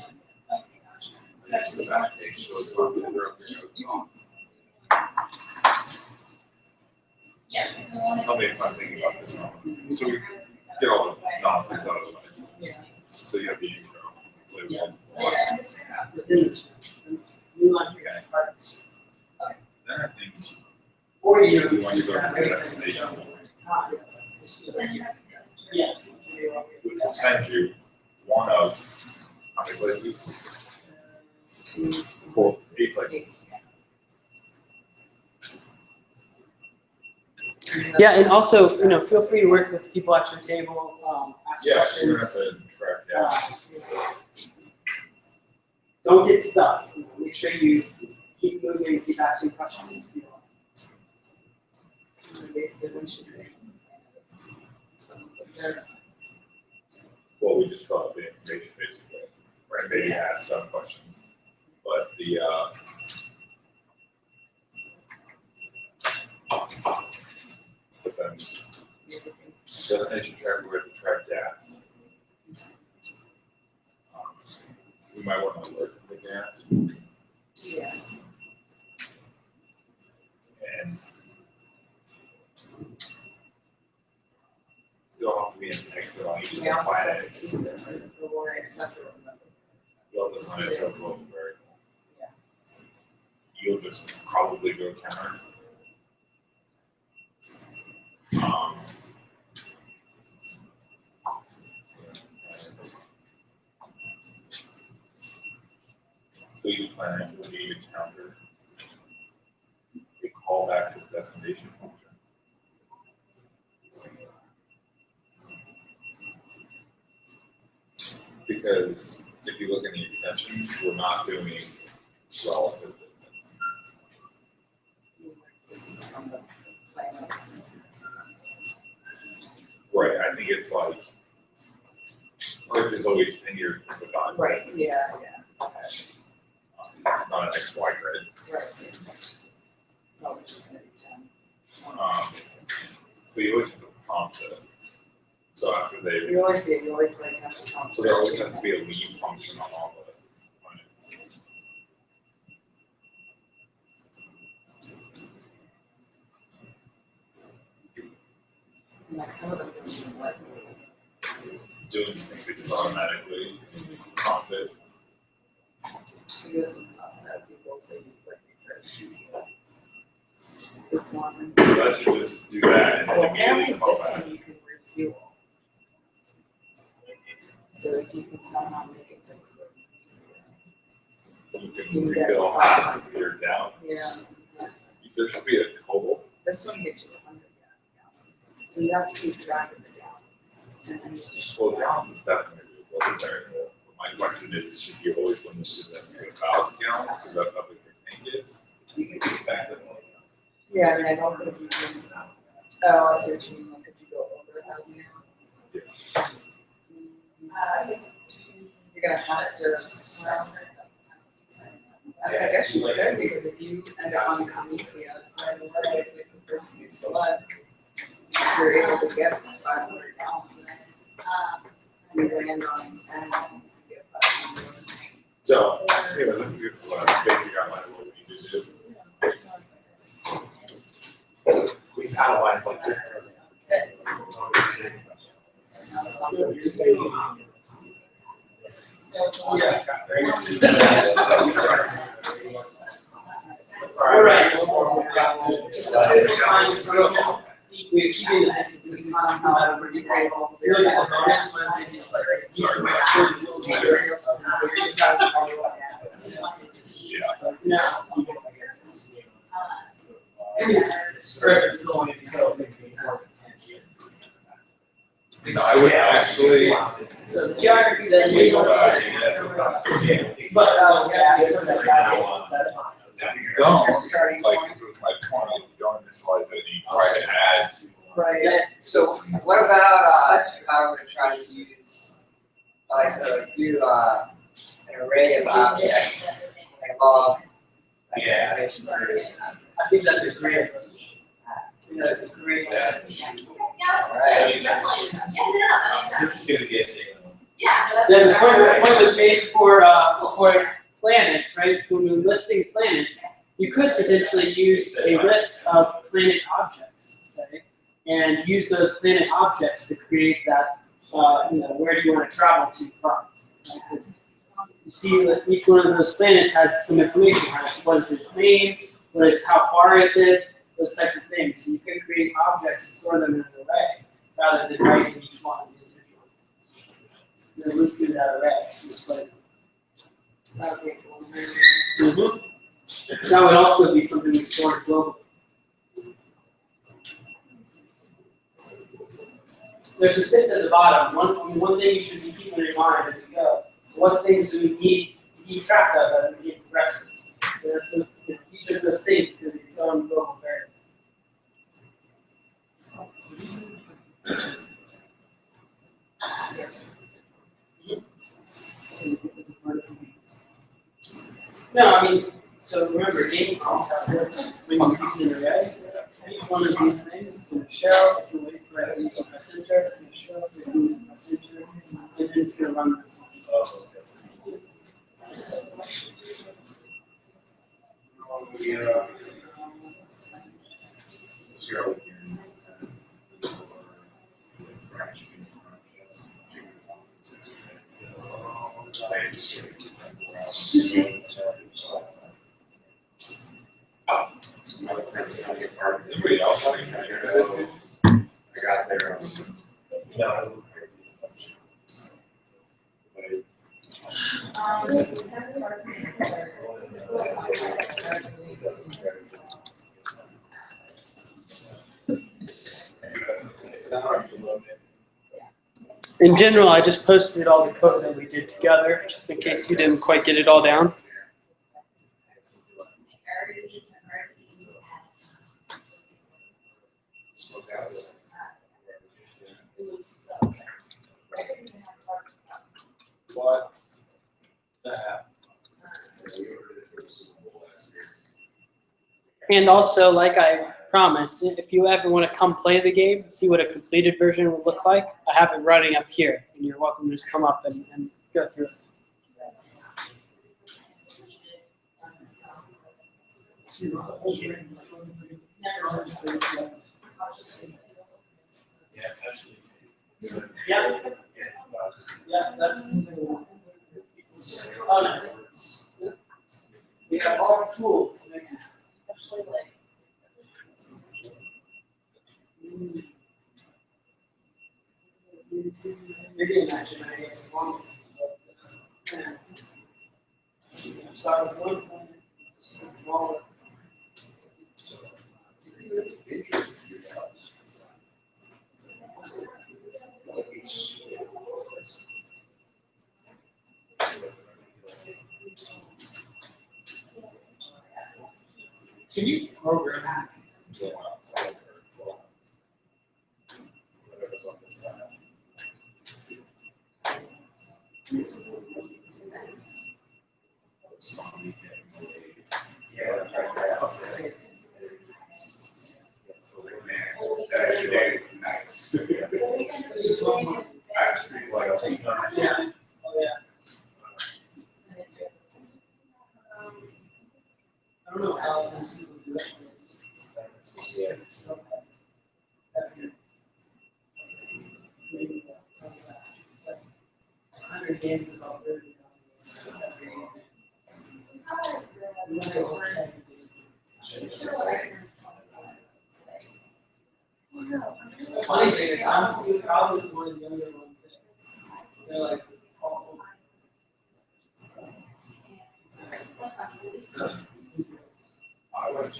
The back page shows what they're Tell me if I'm thinking about this wrong. So we get all the nonsense out of the way. So you have the intro. So New line here. then I think Or you we want to go to the destination. will send you one of how many places? 4, 8 places. Yeah, and also, feel free to work with people at your table, ask Yeah, you're gonna questions. have to track down. Don't get stuck. Make sure you keep moving, keep asking questions. Basically, when should we? It's some of their. Well, we just brought up the information basically, right? Maybe ask some questions, but the but then destination tracker, we have to track gas. We might want to alert the gas, Yeah. and you'll have to be an exit on each of We the also have to planets. keep the warrant, etc. You'll have to sign up for a very. Yeah. You'll just probably go counter. Um, So each planet will need a counter. A call back to the destination function. Because if you look in the extensions, we're not doing relative distance. Distance from the planets. Right, I think it's like, Earth is always 10 years worth of time. Right, distance. yeah. It's not an XY grid. Right. It's always just gonna be 10. But you always have to prompt it. So after they, You always do, you always like have to count. so there always has to be a leave function on all the planets. Like some of them don't even like. Doing things they just automatically prompt it. You guys can toss that people, so you like try to shoot this one. So that should just do that and then Well, immediately apparently come this back. one you can refuel. So if you can somehow make it to. You can refill half of your down. Yeah. There should be a total. This one gives you 100 gallons. So you have to keep track of the gallons. And then you just. Well, gallons is definitely a variable. My question is, should you always limit it to 1,000 gallons, because that's how big your tank is? You can get back to one. Yeah, I mean, I don't think you can. Oh, I see what you mean. Like, could you go over 1,000 gallons? You're gonna have to. I guess you could, because if you end up on Prometheus, right away, with the person you select, you're able to get 500 gallons. You land on San, you get 500. So, you know, it's basic outline of what we need to do. We've outlined like. Yeah. All right. We're keeping the distances somehow pretty great. You're looking at the bonus one, and it's like, you can make sure this is Yeah. No, I would actually. So the geography that Wait, you but yeah, so If you don't, like, which was my point, if you don't initialize it and you try to add. Right. So what about if I were to try to use, so do an array of objects, like log, like Yeah. information tree. I think that's a great approach. That's a great approach. Alright. This is gonna get you. Then the point was made for planets, right? When we're listing planets, you could potentially use a list of planet objects, say, and use those planet objects to create that, where do you want to travel to prompt. Right? 'Cause you see that each one of those planets has some information, right? What is its name? How far is it? Those types of things. So you can create objects and store them in an array rather than writing each one individually. then let's do that array, display. That would be cool. That would also be something we store globally. There's some tips at the bottom. One thing you should be keeping in mind as you go. What things do we need to keep track of as the game progresses? So, each of those things is going to be its own global variable. No, I mean, so remember, game works when you use an array. Each one of these things is going to show, it's going to wait for it to use a messenger, it's going to show, it's going to use a messenger, and then it's going to run this. Anybody else have any kind of I got there. No. In general, I just posted all the code that we did together, just in case you didn't quite get it all down. What? And also, like I promised, if you ever want to come play the game, see what a completed version would look like, I have it running up here, and you're welcome to just come up and go through it. Yeah, actually. Yeah. Yeah, that's something. Oh, no. We have all the tools to make this. Especially like. You're getting action, I guess. Start with one point. Can you program? Nice. Yeah. Oh, yeah. I don't know how these people do it. 100 games about 30. Funny thing is, I'm probably one of the younger ones. They're like, oh. I went to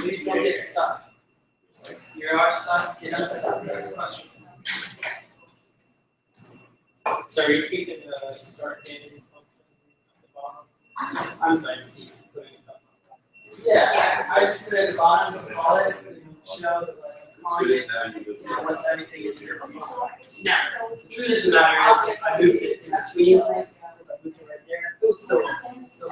Please don't get stuck. You are stuck, get us stuck. Next question. So are you keeping the start date function at the bottom? I'm sorry, keep putting it up. Yeah, I just put it at the bottom of the column and show once everything is here. Now, the truth of the matter is, I moved it in between, I moved it right there, it's still there. So,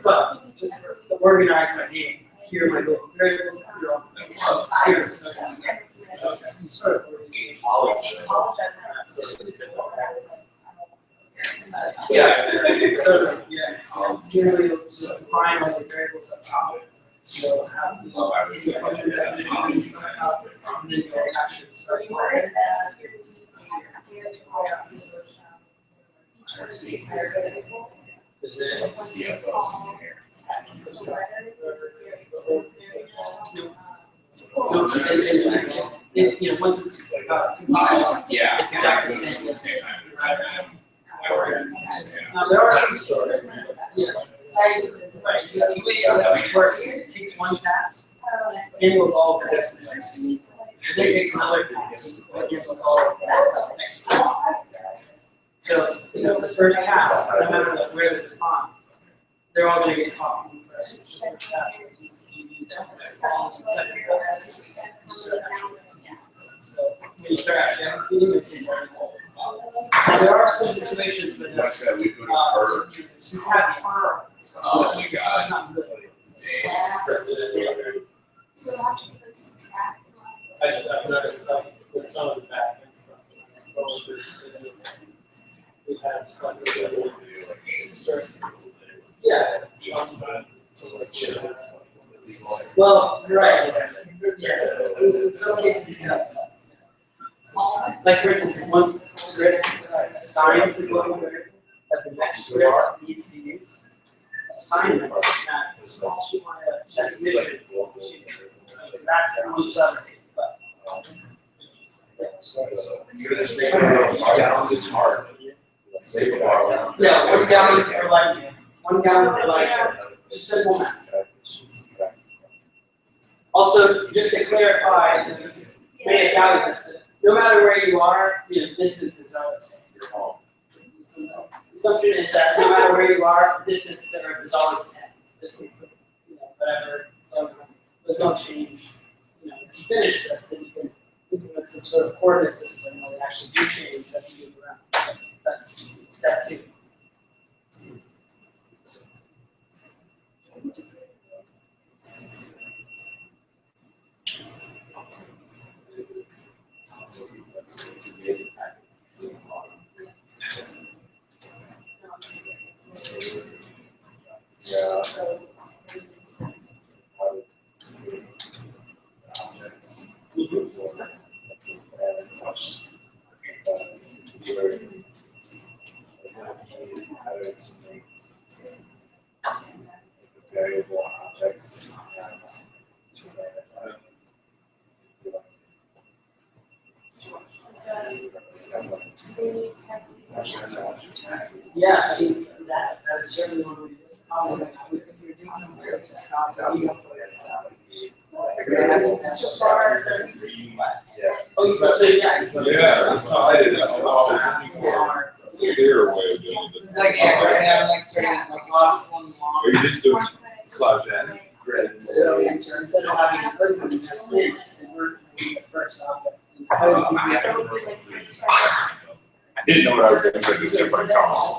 but just to organize my game, here are my little variables, here are here. Sort of organization. Yeah, totally, yeah. generally you'll define all the variables up top. So you'll have the function definitions, and then you'll actually start writing once it's compiled, Yeah. it's exactly the same. At the same time. Now, there are some stories, yeah. Right, so the way it works, it takes one pass, and will all the destinations. And then it takes another pass, and it will all the next time. So, the first pass, no matter where they're defined, they're all gonna get caught in the first. So, when you start actually executing, it's very important. Now, there are some situations where Like I said, we could have heard. you have firm. Oh my God. It's not good. So it'll have to be like subtract. I've noticed like with some of the back end stuff, we have some. Yeah. Some, Well, you're right. Yes, in some cases, yes. Like for instance, if one script assigns a global variable that the next script needs to use, assign that definition. So that's one subject, but. It's hard. Yeah, one gallon for lights, just simple math. Also, just to clarify, the way to calculate this, no matter where you are, distances are the same. So the assumption is that no matter where you are, distance is always 10. Distance, whatever, so those don't change. If you finish this, then you can implement some sort of coordinate system where they actually do change as you move around. That's step 2. Yeah. Variable objects. Yeah, I mean, that is certainly one way to do it. If you're doing some research, also, you have to look at stuff. Oh, so yeah, it's. Yeah, that's how I did that. I was looking for a clearer way of doing it. It's like, yeah, right now, I'm like starting out like it's just one long. Are you just doing slash n? So instead of having a good one, you have lists, and we're the first object. I didn't know what I was doing, so I just kept running comments.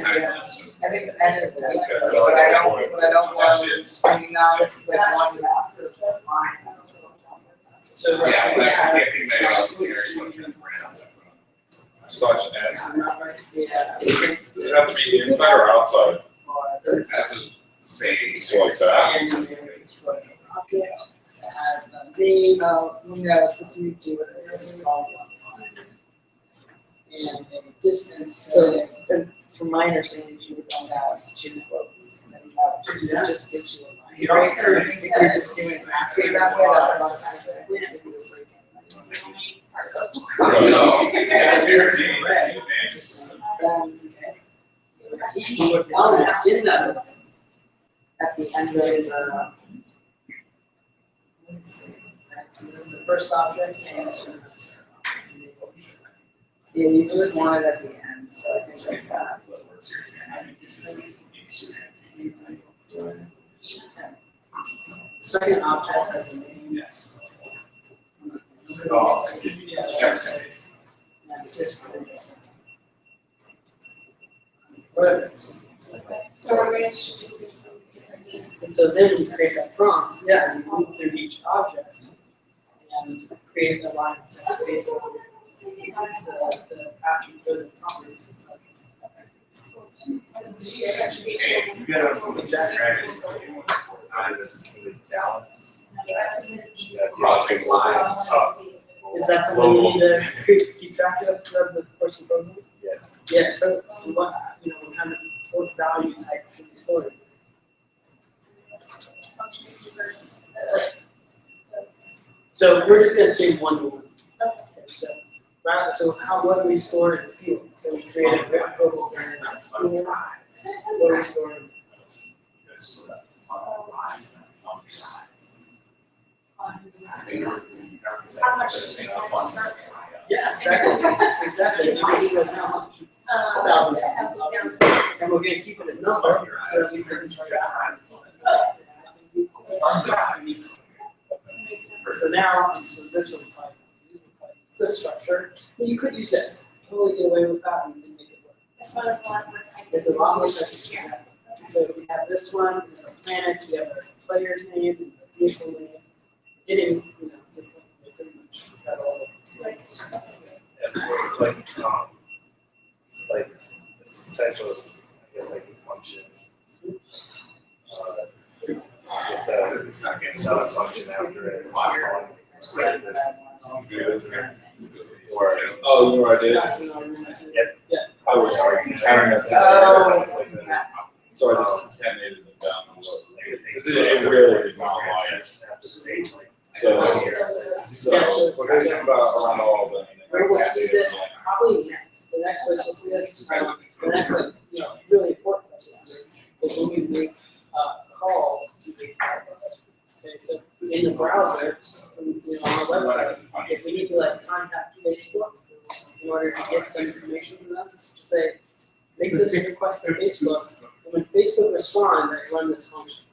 I think the end is that, but I don't want, I mean, now this is like one massive line. So. Yeah, but I can't think that I was clear, so I'm gonna bring it up. Slash n. Yeah. Does it have to be inside or outside? That's That's the same, so like that. and there's an object that has a name, No, it's if you do it, it's all one. and a distance. So, and from my understanding, you would only ask 2 quotes, and you have, it just gives you a line. You can also- If you're just doing mapping that way, that's not. Each element in that At the end of it, so this is the first object, and this one is. yeah, you just want it at the end, so I think like that. Second object has a name. Yes. Oh, Yeah. and distance. Whatever. So we're going to just. And so then we create that prompt, yeah, and move through each object and create the line that's based on the attribute or the properties. It's like, You get on some exact balance. Crossing lines. Is that something you need to keep track of throughout the course of the program? Yeah. Yeah, totally. What, what kind of, what value type should be stored? Function converts, So we're just gonna say one to one. Okay, so, what do we store in the field? So we create a variable in our field. What do we store in? how much is this structure? Yeah, exactly. Maybe it was how much? And we're gonna keep it a number, so that we can track. So now, this one, this structure, well, you could use this, totally get away with that and make it work. That's one of the last ones. It's a lot more technical. So if we have this one, we have our planets, we have our player's name, and the vehicle name, getting, to the point where pretty much got all the right stuff. Like this type of, I guess, like function. It's not getting another function after it. Or, oh, you know what I did? Yep. I was carrying us. Oh, yeah. So I just concatenated them down. Because it really did not like it. So we're thinking about around all of them. Where we'll see this, probably next, the next place we'll see this, the next one, really important place we'll see this, is when we make, calls to the okay, so in the browser, on our website, if we need to contact Facebook in order to get some information from them, say, make this request to Facebook, and when Facebook responds, run this function.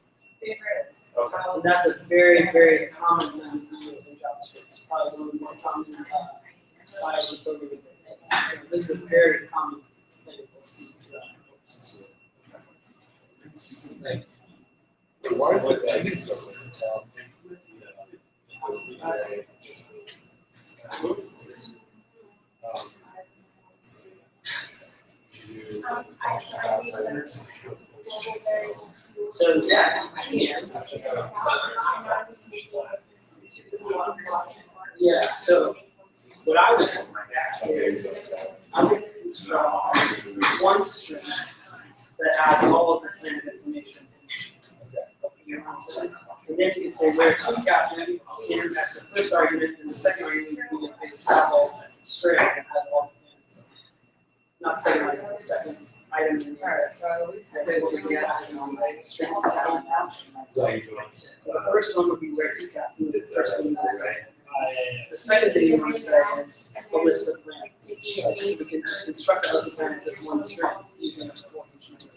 And that's a very, very common thing to do in JavaScript. It's probably one of the more common styles of programming. So this is a very common thing we'll see throughout the course. Why is it I started with So yeah, yeah. So what I would do is I would construct one string that has all of the planet information. And then you can say where to captain, that's the first argument, and the second argument would be a sample string that has all the planets. Not the second argument, the second item in the Alright, so at least I said we get on the strings down. So the first one would be where to captain, is the first thing you say. The second thing you want to say is a list of planets. So we can just construct a list of planets as one string using a for each member.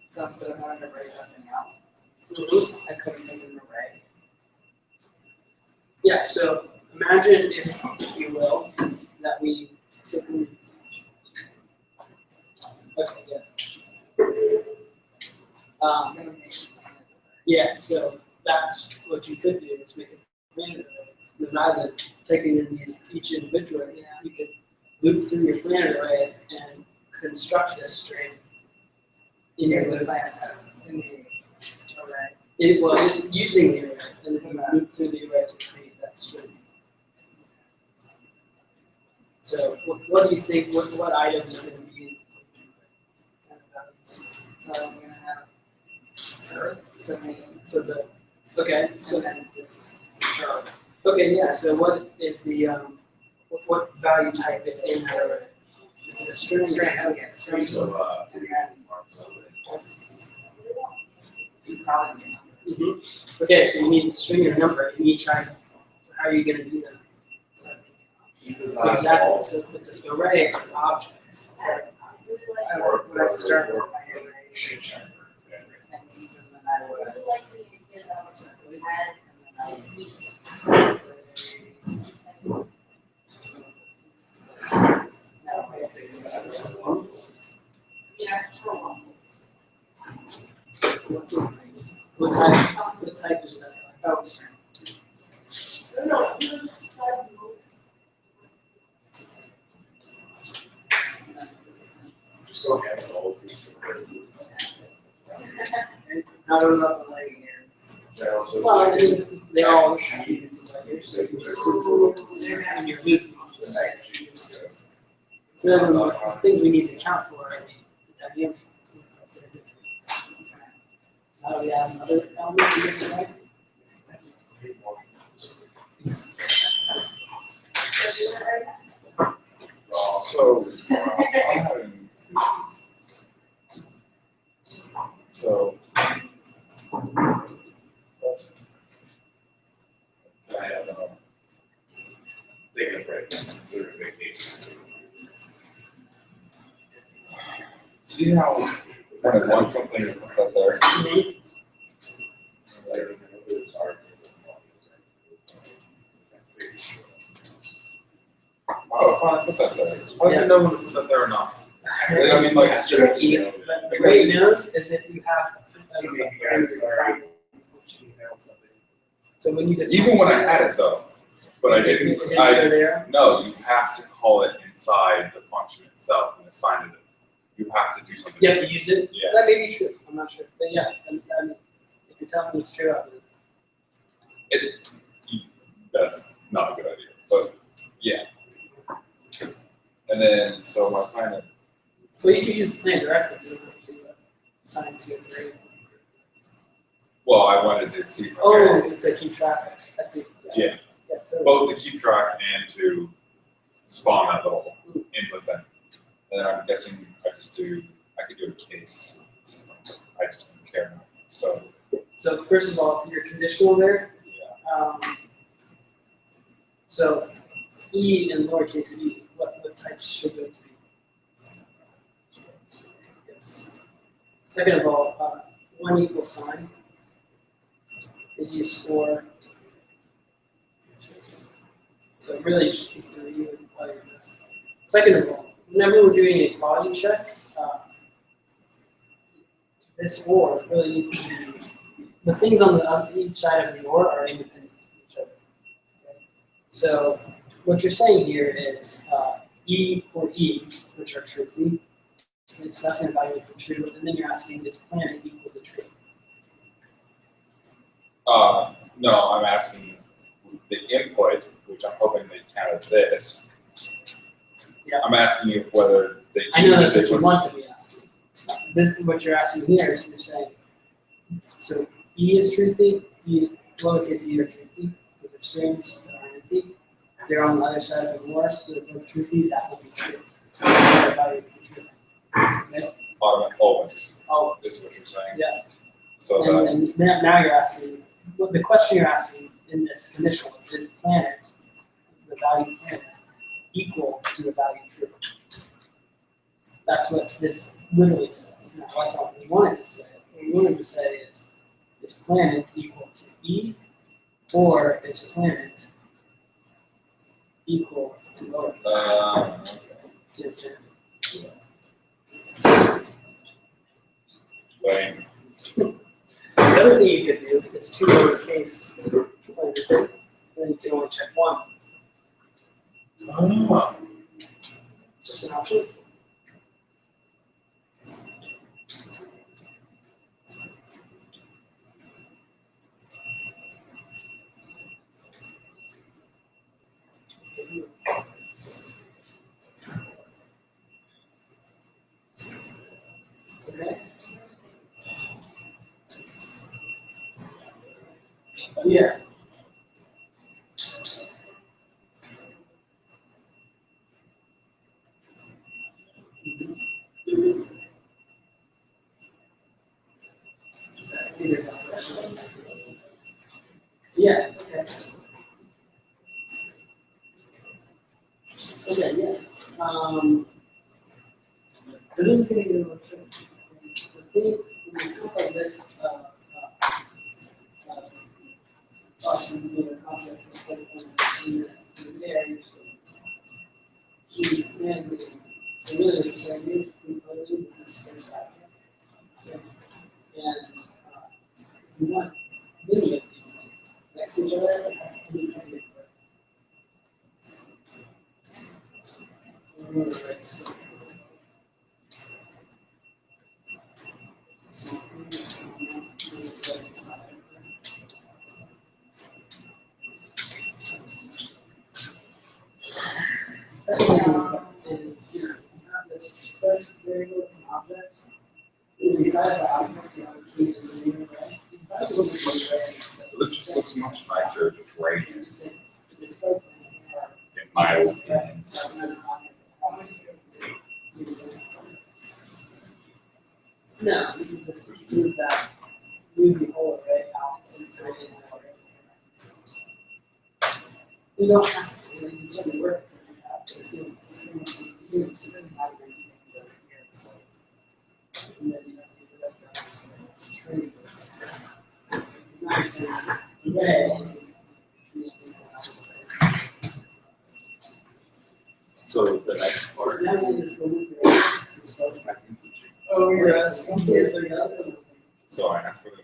So instead of having to write something out, I couldn't make an array. Yeah, so imagine if you will, that we simply. Okay, yeah. Yeah, so that's what you could do is make a planet array. Rather than taking in these each individually, you could loop through your planet array and construct this string in your loop. In the array. It was using the array, and then you loop through the array to create that string. So what do you think, what items are going to be kind of values? So I'm gonna have Earth, Okay, so then just okay, yeah, so what is the, what value type is in that array? Is it a string? string, oh yeah, string, So, and then that's probably. Okay, so you need a string and a number, you need to try, so how are you gonna do that? Exactly, so it's an array of objects. Would I start with my array and use them and I would What type is that? Oh, string. Not about the lighting areas. That also. Well, I mean, they all have units like yours, so you can see and your booth on the site. So then the things we need to account for are the dynamic things that are different. So how do we add another element to this, right? So, I'm having, so, that's, I don't know. Taking a break, doing a vacation. see how when I want something, it puts that there? Oh, fine, put that there. How does it know when to put that there or not? I mean, like, It's tricky, but the way it knows is if you have so when you did. even when I had it though, but I didn't, It didn't show there? no, you have to call it inside the function itself and assign it. You have to do something. You have to use it? Yeah. That may be true, I'm not sure, but yeah, and if you're telling me it's true, I'll do it. That's not a good idea, but yeah. And then, so my plan is, Well, you can use the plan directly, you don't have to assign to it, right? well, I wanted to see. Oh, it's a keep track, I see. Yeah, Yeah, totally. both to keep track and to spawn that little input then. And then I'm guessing I could do a case system. I just don't care enough. So, So first of all, your conditional there, yeah. So E and lowercase e, what types should those be? Yes. Second of all, one equal sign is used for, so really it should be for you and all your this. Second of all, whenever we're doing a quality check, this OR really needs to be, the things on each side of the OR are independent of each other. Okay? So what you're saying here is E or E, which are truthy, so that's going to evaluate the true, and then you're asking is planet equal to true? No, I'm asking the input, which I'm hoping they counted this. Yeah. I'm asking you whether the I know that's what you individual- want to be asking. This is what you're asking here, is you're saying, so E is truthy, E, lowercase e are truthy, because they're strings that are empty. They're on the other side of the OR, they're both truthy, that will be true. So that evaluates the truth. Okay? always, Always. this is what you're saying. Yes. So that, And now you're asking, what the question you're asking in this conditional is planet, the value planet, equal to the value true? That's what this literally says. Now, that's not what we wanted to say. What we wanted to say is planet equal to E, or is planet equal to lowercase? okay. See what I'm saying? Lame. The other thing you could do is two lowercase, and then you can only check one. Oh. Just an option. Okay. Yeah. Yeah, okay. Okay, yeah. So this is gonna get a little tricky. The thing, when you think like this, obviously, the concept is like in there, you keep and so really what you're saying here, component is this first object. And you want many of these things next to each other, it has to be something different. So is, you have this first variable as an object. You decide the object, key to the name, right? That's what it's like, It just looks much nicer just right here, right? in my opinion. No, you can just move that, move the whole array out. You don't have to, you can certainly work with it, but it's gonna matter where you can go here, so. And then you have to do that, that's training. Now you're saying, array is. So the next part. Now you just go with the array, just go back. Oh, yeah, some kids, they're gonna. So I asked for them.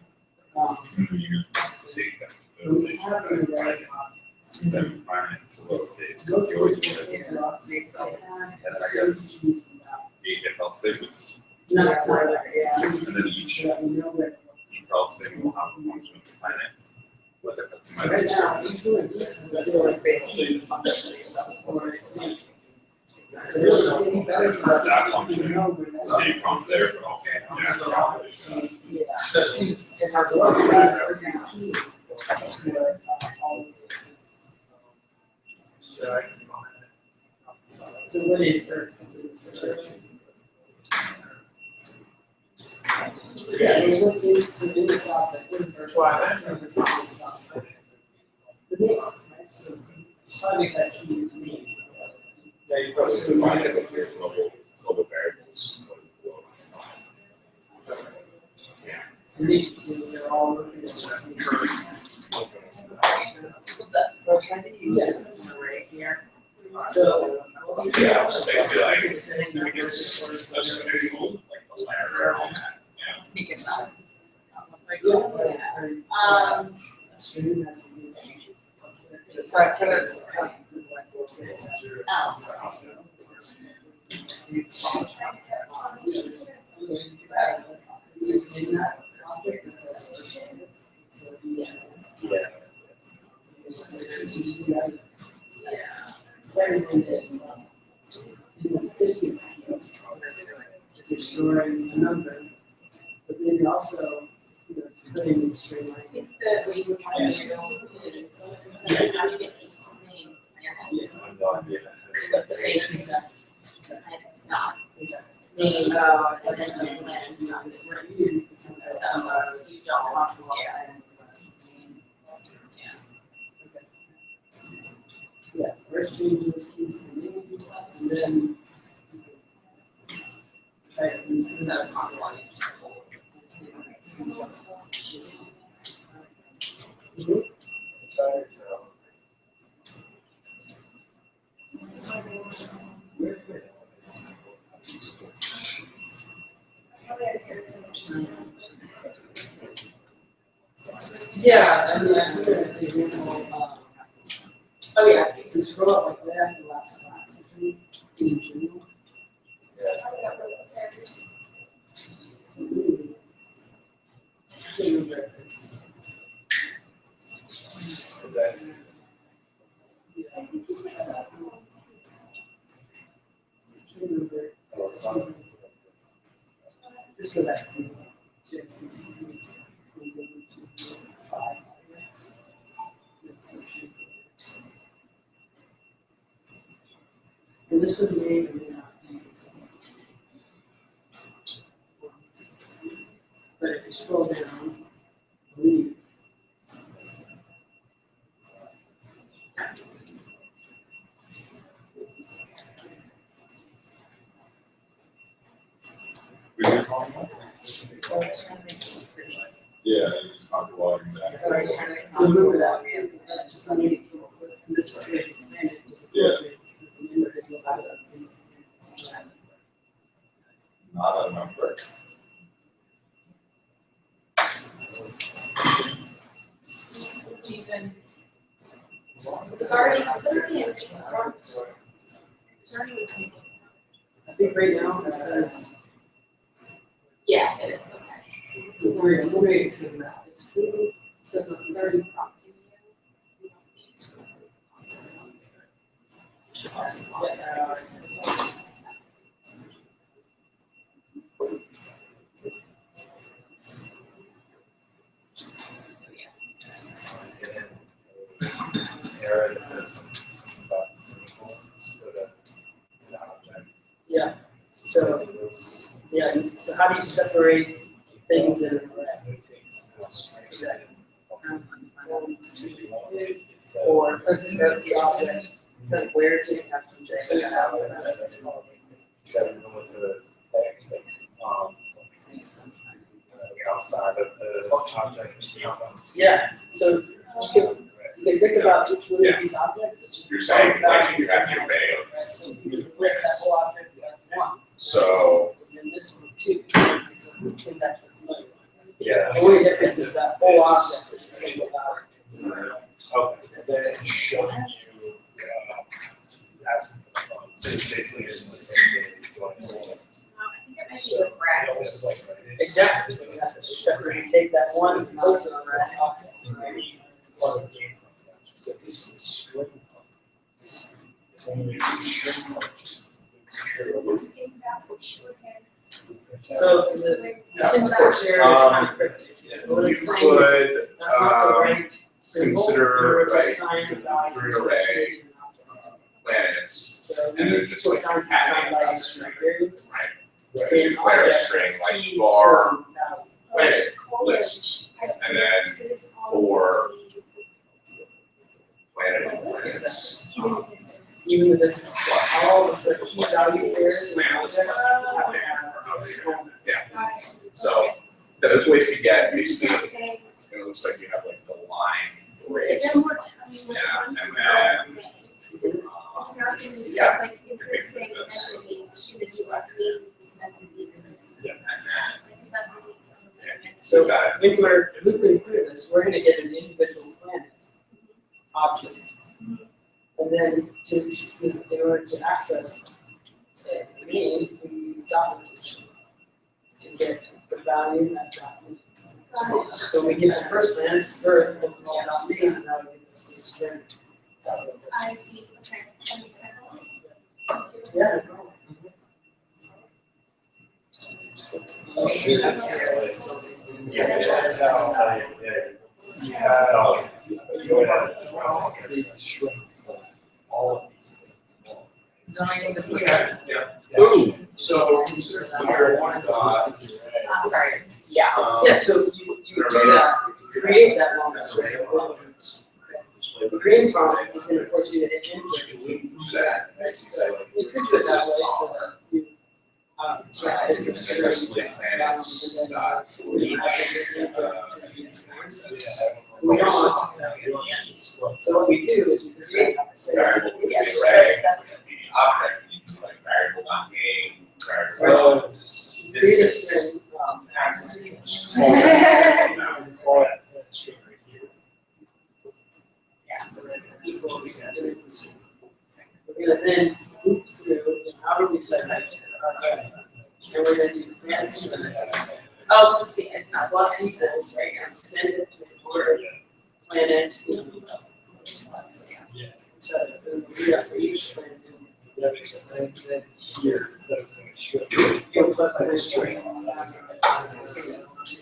You take that. We have an array. Then find it to load states, because you always want it. And then I guess 8 if else statements. No, And then each else statement will have a function of the planet. What the Right customized. now, each one of these is That's like basically the function itself. So really, it's even better for us That to function know where that's. Take from there, but also, yeah, it's not really, Yeah. It has So, a lot of so what is Earth? Yeah, there's one thing, so in this object, what is Earth? The name, right? So, probably make that key to me. Yeah, you probably find it with your global variables. To me, so they're all looking at the same. What's that? So I'm trying to use Yes. this array here. So. Yeah, so basically like, I guess, that's an visual, like the layer on that, yeah. He can not. Stream has to be. So I put it. Storing the number, but then also, putting in straight line. I think the way you want to do is instead of having it just name planets, put the name planets not. Name, and then the planets not this room. So you don't want to, Yeah, first change those keys to name, and then. Try to use Instead of console, you just Yeah, and then I put it as an example, oh yeah. so scroll up like that in the last class, in general. So really, I can't remember if it's. Is that? I can't remember. Just go back to JSD2, 5, I guess. So this would may or may not be extinct. But if you scroll down, leave. Yeah, you just talk about that. So I was trying to So remember console that, just on the, this case, planet is Yeah. appropriate, because it's an individual evidence. Not a number. Even. It's already in. It's already in. I think right now, because Yeah, it is, okay. So this this is is where it motivates to that, it's still, so it's already prompting you. You don't need to. Error that says something about semicolons for the object. Yeah. So yeah. So how do you separate things in an array? Exactly. 1, 2, 3, 4. So the object. So where to have to check it out. So with the outside of the object. Yeah. So you can think about each one of these objects. It's just You're saying like you have your array of, so you replace that whole object with one. so, And then this one too. It's a routine that you're familiar with. Yeah. The only difference is that whole object is a single value. Okay. And then showing you, asking for the phone. So it's basically just the same thing as going forward. I think it might be the graph. Almost like this. Exactly. Except for you take that one and place it on that object. So this is a string. It's only a string just Is in that which would have. So the syntax here is kind of cryptic. What you it's saying is could, that's not the right symbol. consider, You're like, assigning a value through an to array, an object. planets, So and we then use just equal like signs to assign adding values to variables. right? In You declare a objects, string it's like key bar, value. planet, list, I see. and then So this all for needs to be planet and planets. even the distance. Even the distance, Plus- all of the key plus value pairs in the planets. objects have to have components. Yeah. So, there's ways to get This is basically, not saying, it looks like you have like the line arrays. is there more, I mean, Yeah, like, and then, it's not in this, Yeah. like, instead of saying it's messages, as soon as you are creating these messages and this. Yeah. It's not really its own thing. So when we're looping through this, we're gonna get an individual planet object. And then in order to access, say, the name, we use documentation to get the value in that document. So we get the first planet, Earth, and all that name, and now we get this string. I see, okay, that makes sense. Yeah. You have, you have as well. strings, all of these things. Zoning the Ooh, so consider marijuana sorry. Yeah, so you do that, create that long string. The green prompt is gonna force you to hit enter. You could do it that way so that you, yeah, if you're Successfully planets dot for each, we don't want to. So what we do is we create a variable would be Yes, array, that's- would be object, you can like variable dot name, variable. create a string, Access. Call that string right here. so that equals string. We're gonna then loop through, and how do we segment our and we're gonna do plans. Oh, it's not. Plus equals, right, extend it to the border, planet. Yeah. So we have for each planet. That makes sense. And then here, instead of doing a string. You'll put a string. Do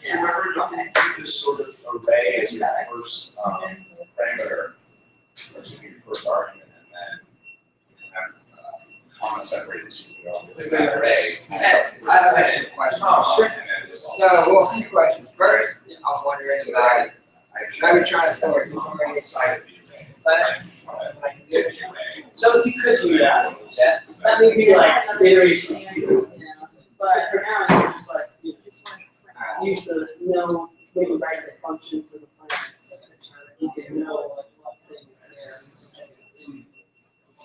you remember you can use this sort of array as your first parameter, or to be your first argument, and then have comma separated, so you go with that array. I have a question. And then this also. So, well, a few questions. First, I'm wondering about, I was trying to store it before I Side decided, of the array. but I can do it. So you could do that. That may be like iteration two. But for now, you're just like, you know, use the no, maybe write the function for the planet. You can know like what things there.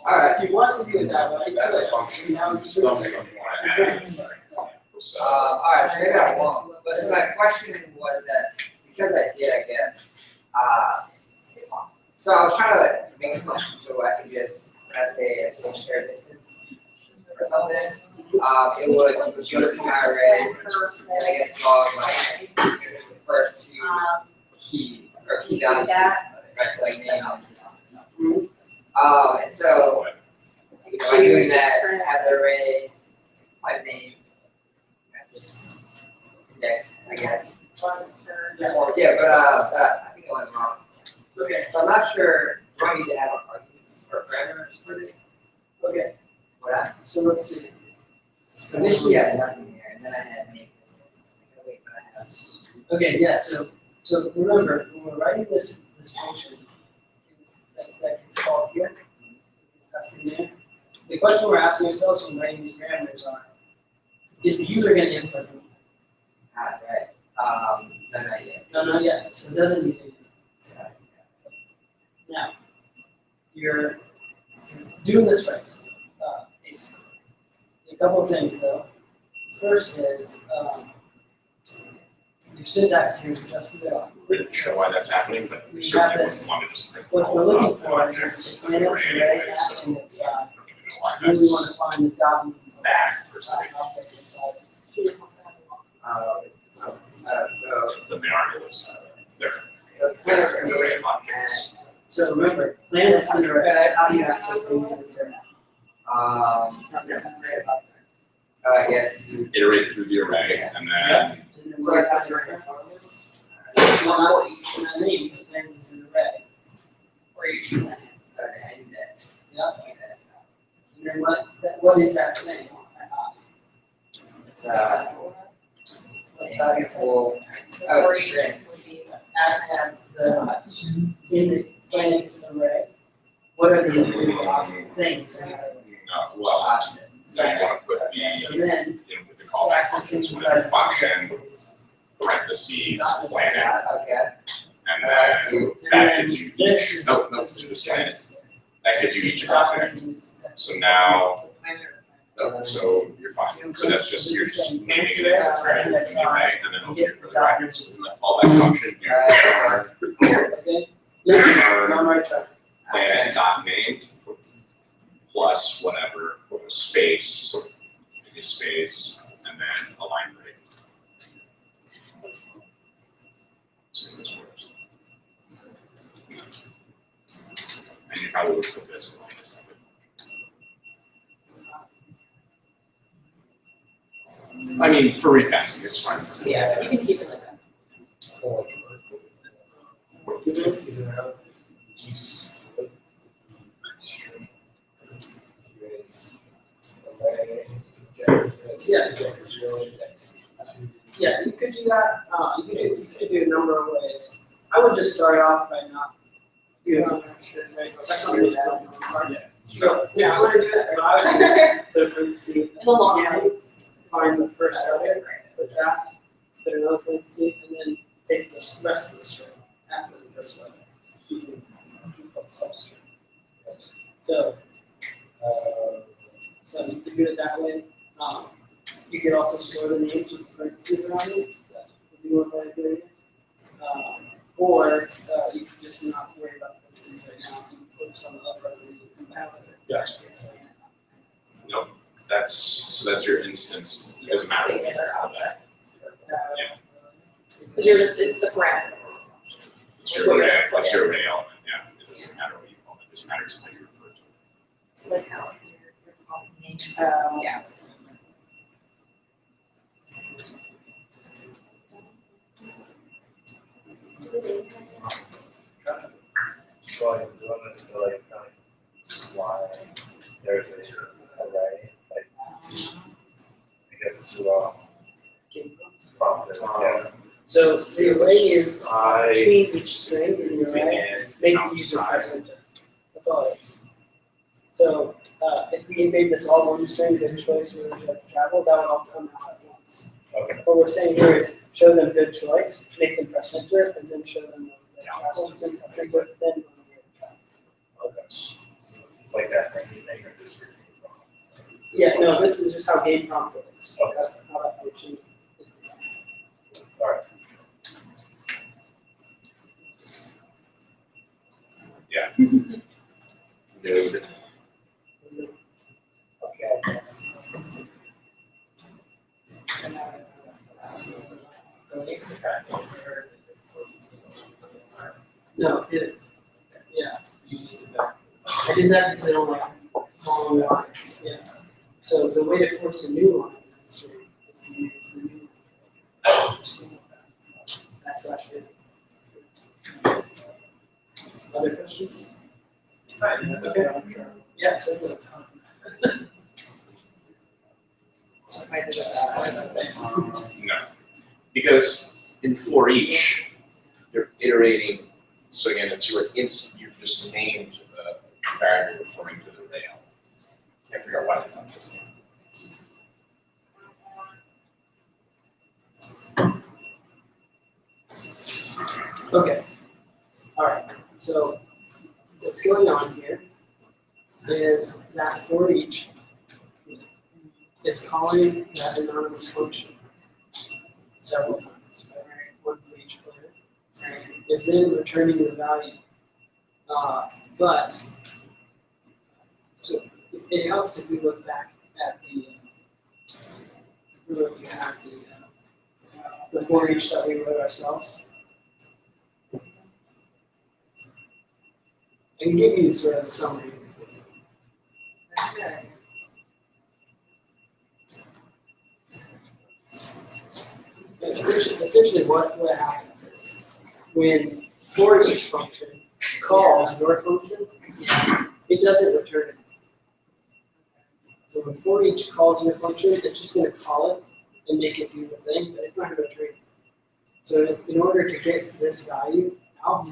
Alright. If you want to do it that way, That's a you function. could. Now you Just don't could. think you want to add it, sorry. So. Alright, so maybe I won't, but so my question was that, because I did, I guess, so I was trying to like make a function so I could just, let's say, share distance or something. It would go to my array, and I guess log like, here's the first two keys, or key values, right, so like name. And so, doing that, have the array by name at this index, I guess. Yeah, but I think I went wrong. Okay, so I'm not sure, do I need to have arguments or parameters for this? Okay, What so let's see. So initially I had nothing there, and then I had make this. Wait, but I have. Okay, yeah, so remember, when we're writing this function that gets called here, that's in there. The question we're asking ourselves when writing these parameters are, is the user gonna input them? Right. No, not yet. No, not yet, so it doesn't need to use it. Now, you're doing this right, basically. A couple of things though. First is, your syntax here is just the We're gonna show why that's happening, but we We certainly have wouldn't this. want to just print What all we're the looking for objects is as the an planets array array anyway, so acting inside. I don't even know why Then we want that's to find the dot that per se, object inside. She just wants to have a walk. So, but they aren't listed. They're so they're planets an array of name objects. So remember, planets is an array, how do you access things in the array? yes. Iterate through the array and then And then So what I happens? have to Not each name, because planets is an array. for each planet. Okay, I need that. Yep. And then what is that thing? It's well, oh, it's string. At the, in the planets array, what are the individual things in the array? well, so you want to put So the then, in with the callback functions within function, parentheses, planet, Okay. and then that gives you each, no, this is the planet. That gives you each object. So now, no, so you're fine. So that's just, you're just naming an instance variable in the array and then open for the brackets. So in the callback function, you return, okay? return I'm right track. planet dot named plus whatever, space, maybe space, and then a line break. See if this works. And you probably would put this in like a separate. I mean, for refactoring, it's fine. Yeah, you can keep it like that. Yeah, you could do that, you could do a number of ways. I would just start off by not doing that's not really fun. So, yeah, I would do that, but I would just parentheses, In the long yeah, run. find the first object, put that, put another parentheses, and then take the rest of the string after the first object. Using this function called substring. So, so you could do it that way. You could also store the names with parentheses around it. That would be one way of doing it. Or you could just not worry about parentheses right now. You can focus on the upwards and you can bounce it. Gotcha. Nope, that's your instance, it doesn't matter. what you call that. Because you're just, it's the parameter. It's your array, that's your array element, yeah, it doesn't matter what you call it, it just matters how you refer to it. It's like how you're calling names. Yeah. So I'm doing this to like kind of why there's a array, like I guess to prompt it, yeah. So the array is I between each string in the array, and make the user press enter. That's all it is. So if we made this all one string, good choice, where we have to travel, that would all come out at once. okay, What we're saying here is show them good choice, make them press enter, and then show them the travel, and then press enter, then when we have travel. okay. So it's like that for anything or just for Yeah, no, this is just how game prompt works. Okay. That's how that function is designed. Alright. Node, Okay, I guess. No, it did. Yeah, you just did that. I did that because I don't like calling long lines, yeah. So the way to force a new line in the string is to use the new line. Backslash new. Other questions? Okay. Yeah, so we'll talk. No, because in for each, you're iterating, so again, it's your you've just named the variable referring to the array element. Can't figure out why it's not just Okay. All right. So what's going on here is that for each is calling that anonymous function several times, right? One for each player, and is then returning the value. But so it helps if we look back at the for each that we wrote ourselves. I can give you sort of a summary. Essentially what happens is when for each function calls your function, it doesn't return it. So when for each calls your function, it's just going to call it and make it do the thing, but it's not going to return it. So in order to get this value out,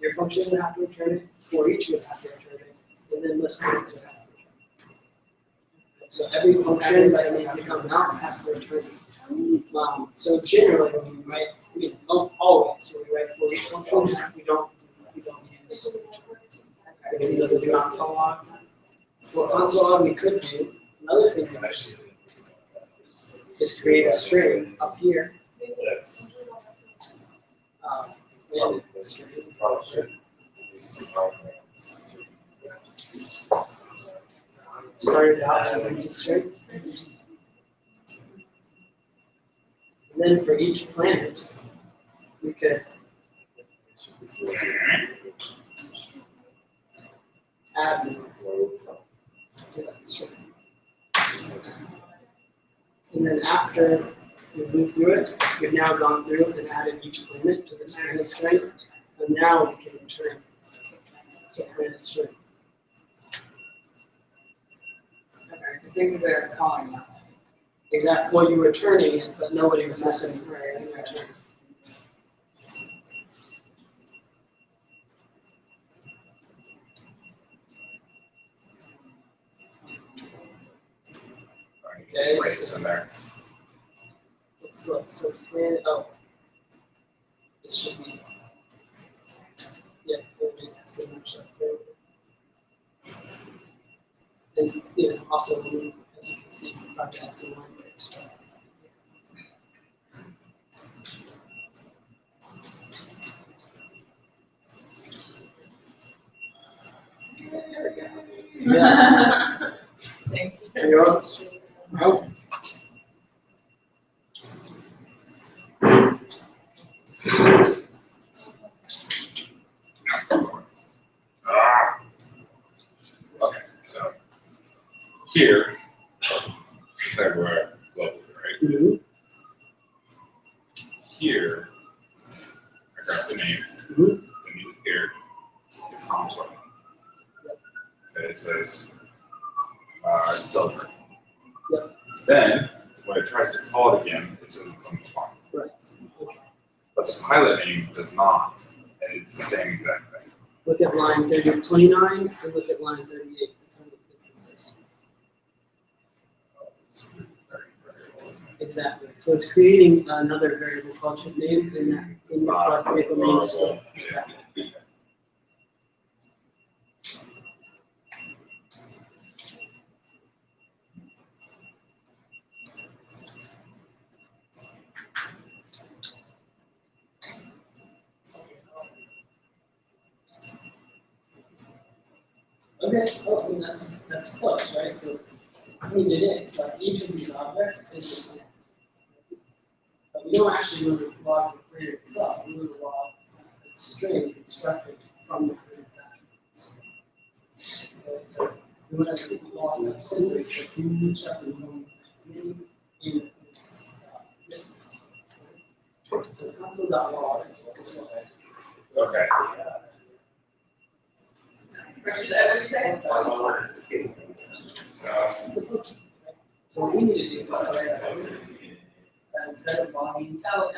your function would have to return it, for each would have to return it, and then list points would have to return it. So every function that needs to come out has to return it. So generally, when we write, always when we write for each functions, we don't use because it doesn't do console log. For console log, we could do another thing we actually is create a string up here. That's And a string. Started out as a string. And then for each planet, we could add more to that string. And then after we've moved through it, we've now gone through and added each planet to this planet string. And now we can return the planet string. Okay, because basically it's calling that. Exactly. Well, you're returning it, but nobody was listening. Right, In return. Okay, breaks in there. Let's look. So planet. Oh, this should be. Yeah, it has to match up there. And also, as you can see, we probably add some line breaks. There we go. Yeah. Thank you. You're on. Nope. Okay, so here, February, lovely, right? Mm-hmm. Here, I got the name. Mm-hmm. And here, it's console. Okay, it says silver. Yep. Then, when it tries to call it again, it says it's on the font. Right. Okay. But the pilot name does not, and it's the same exact thing. Look at line 29 and look at line 38. Tell me the differences. It's very variable, isn't it? Exactly. So it's creating another variable called chip name in that It's in the not collect vehicle name global. scope. Yeah. Exactly. Okay, oh, I mean, that's close, right? So, I mean, it is, like, each of these objects is a planet. But we don't actually want to log the planet itself, we want to log the string constructed from the planet's attributes. Okay, so Okay. So we need to do this. Instead of logging. So, you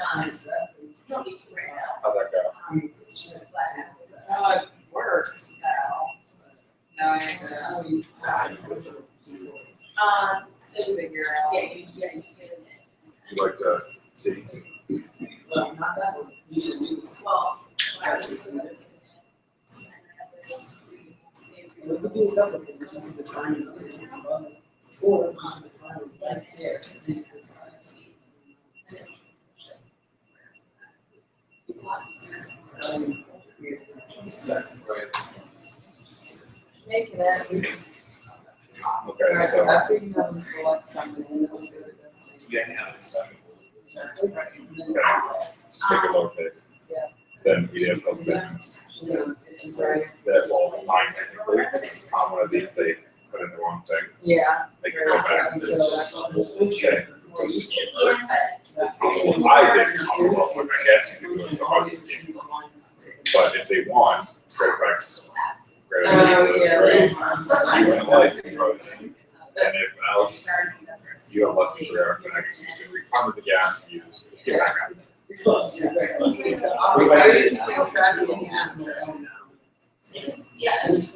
don't need to write it out. How'd that go? It's it works now. Now I have to. Figure out. Yeah, you get it. Would you like to see? Well, not that one. Well, Or make that. Okay, Right, so so after you have them select something, then they'll go to this. Yeah, yeah, it's done. just make it lowercase. Yeah. Then we have those things Right. that will align technically, because on one of these, they put in the wrong thing. Yeah. They can go back and So that's what this okay. yeah, but it's. Well, I didn't, well, I guess you could do it to all these games. But if they want, straight backs, Oh, yeah. right? You went like, you throw it in. And if else, you have less than 3 hours for next, you can refund the gas used, get back out. Yeah. It's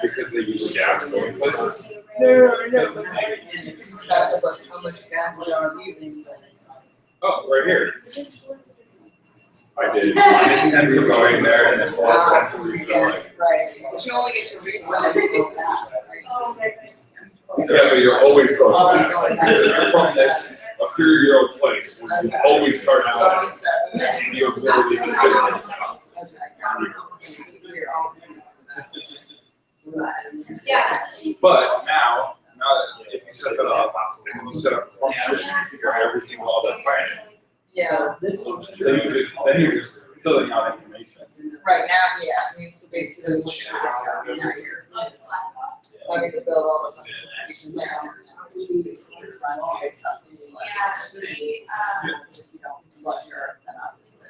because they use gas going places. It's track of us, how much gas they are using. Oh, right here. I did -10 for going there and then +10 for refilling. Right, but you only get to refill if you go back. Yeah, but you're always going back. You're from this a place where you always start out. And you're literally just Yeah. But now that if you set that up, and when you set up a function, you figure out every single other plan, Yeah, then you're just filling out information. right now, yeah, I mean, so basically, what you do is now you're having to build all the functions now. It's basically run all the stuff you select. If you don't select her, then obviously.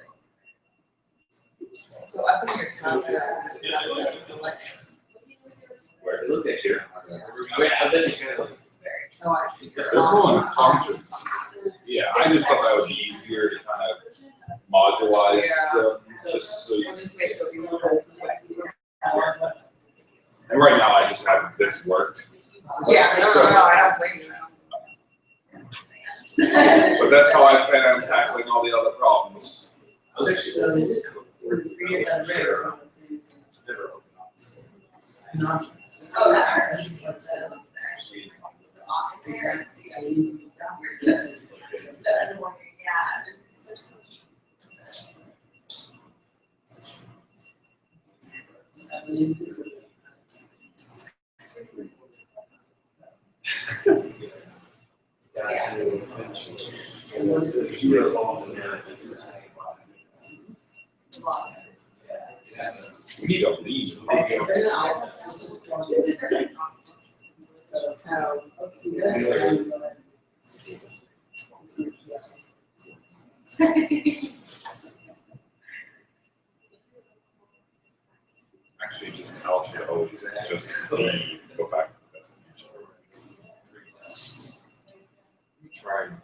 So up in your top there, you have the select. Where to look at here. Oh, I see. They're calling it functions. Yeah, I just thought that would be easier to kind of modularize them, just so you. It just makes it more. And right now, I just have this worked. Yeah, no, I don't blame you. But that's how I plan on tackling all the other problems. Oh, that's. We need a lead. Actually, just tell she always just go back to the definition. Try and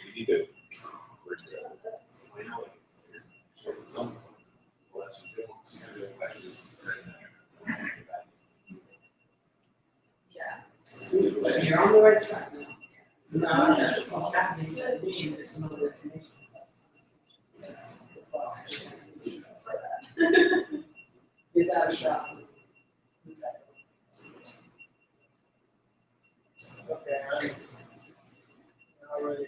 you need to. You're on the right track now. So now, happening to me is some other information. Give that a shot. Okay, I'm ready.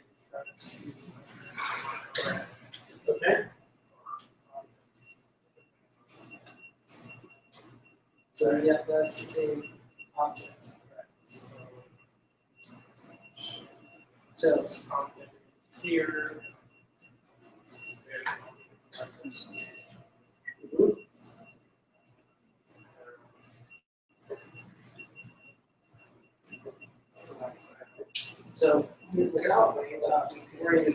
Okay. So yeah, that's a object. So Object here. so without worrying about the array,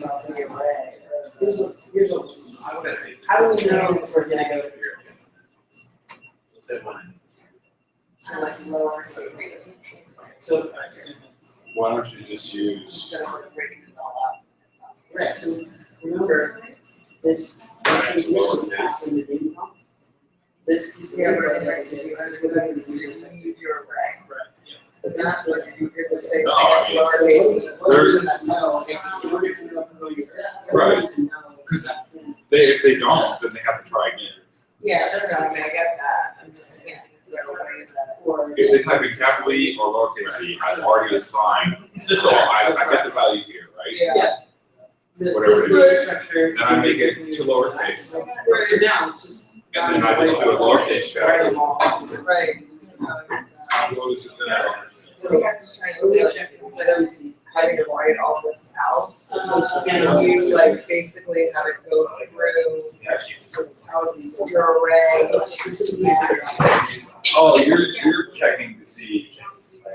here's what how do we know if we're gonna go to like lower case? So Why don't you just use, instead of like breaking it all up. Right, so remember this lowercase? in the data file. This is Yeah, but in order to do that, you use your array. But that's what you just say, No, I I guess mean, lowercase. there's- That's not taking. Right. Because if they don't, then they have to try again. Yeah, no, I mean, I get that, I'm just thinking, is there a way that? If they type in capital E or lowercase e, I've already assigned, so I get the value here, right? Yeah. Whatever This it data is. structure. Then I make it to lowercase, But for now, it's just. and then I just do a lowercase check. Right. Close it down. So I'm just trying to say, like, instead of having to write all this out, can you like basically have it go through your array? Oh, you're checking to see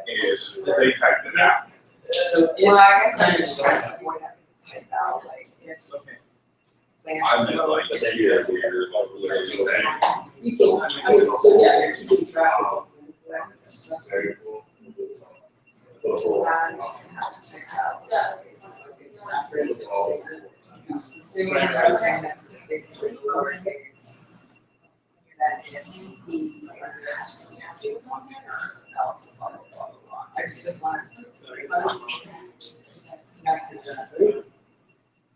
if they typed it out. So Well, I guess I'm just trying to avoid having to type out, like, if. I meant like here, where you're like literally saying. you can, so yeah, you're keeping track of. I'm just gonna have to type out. Assuming that's basically lowercase. That if the, this, function or else, blah, blah, blah, blah. I just didn't want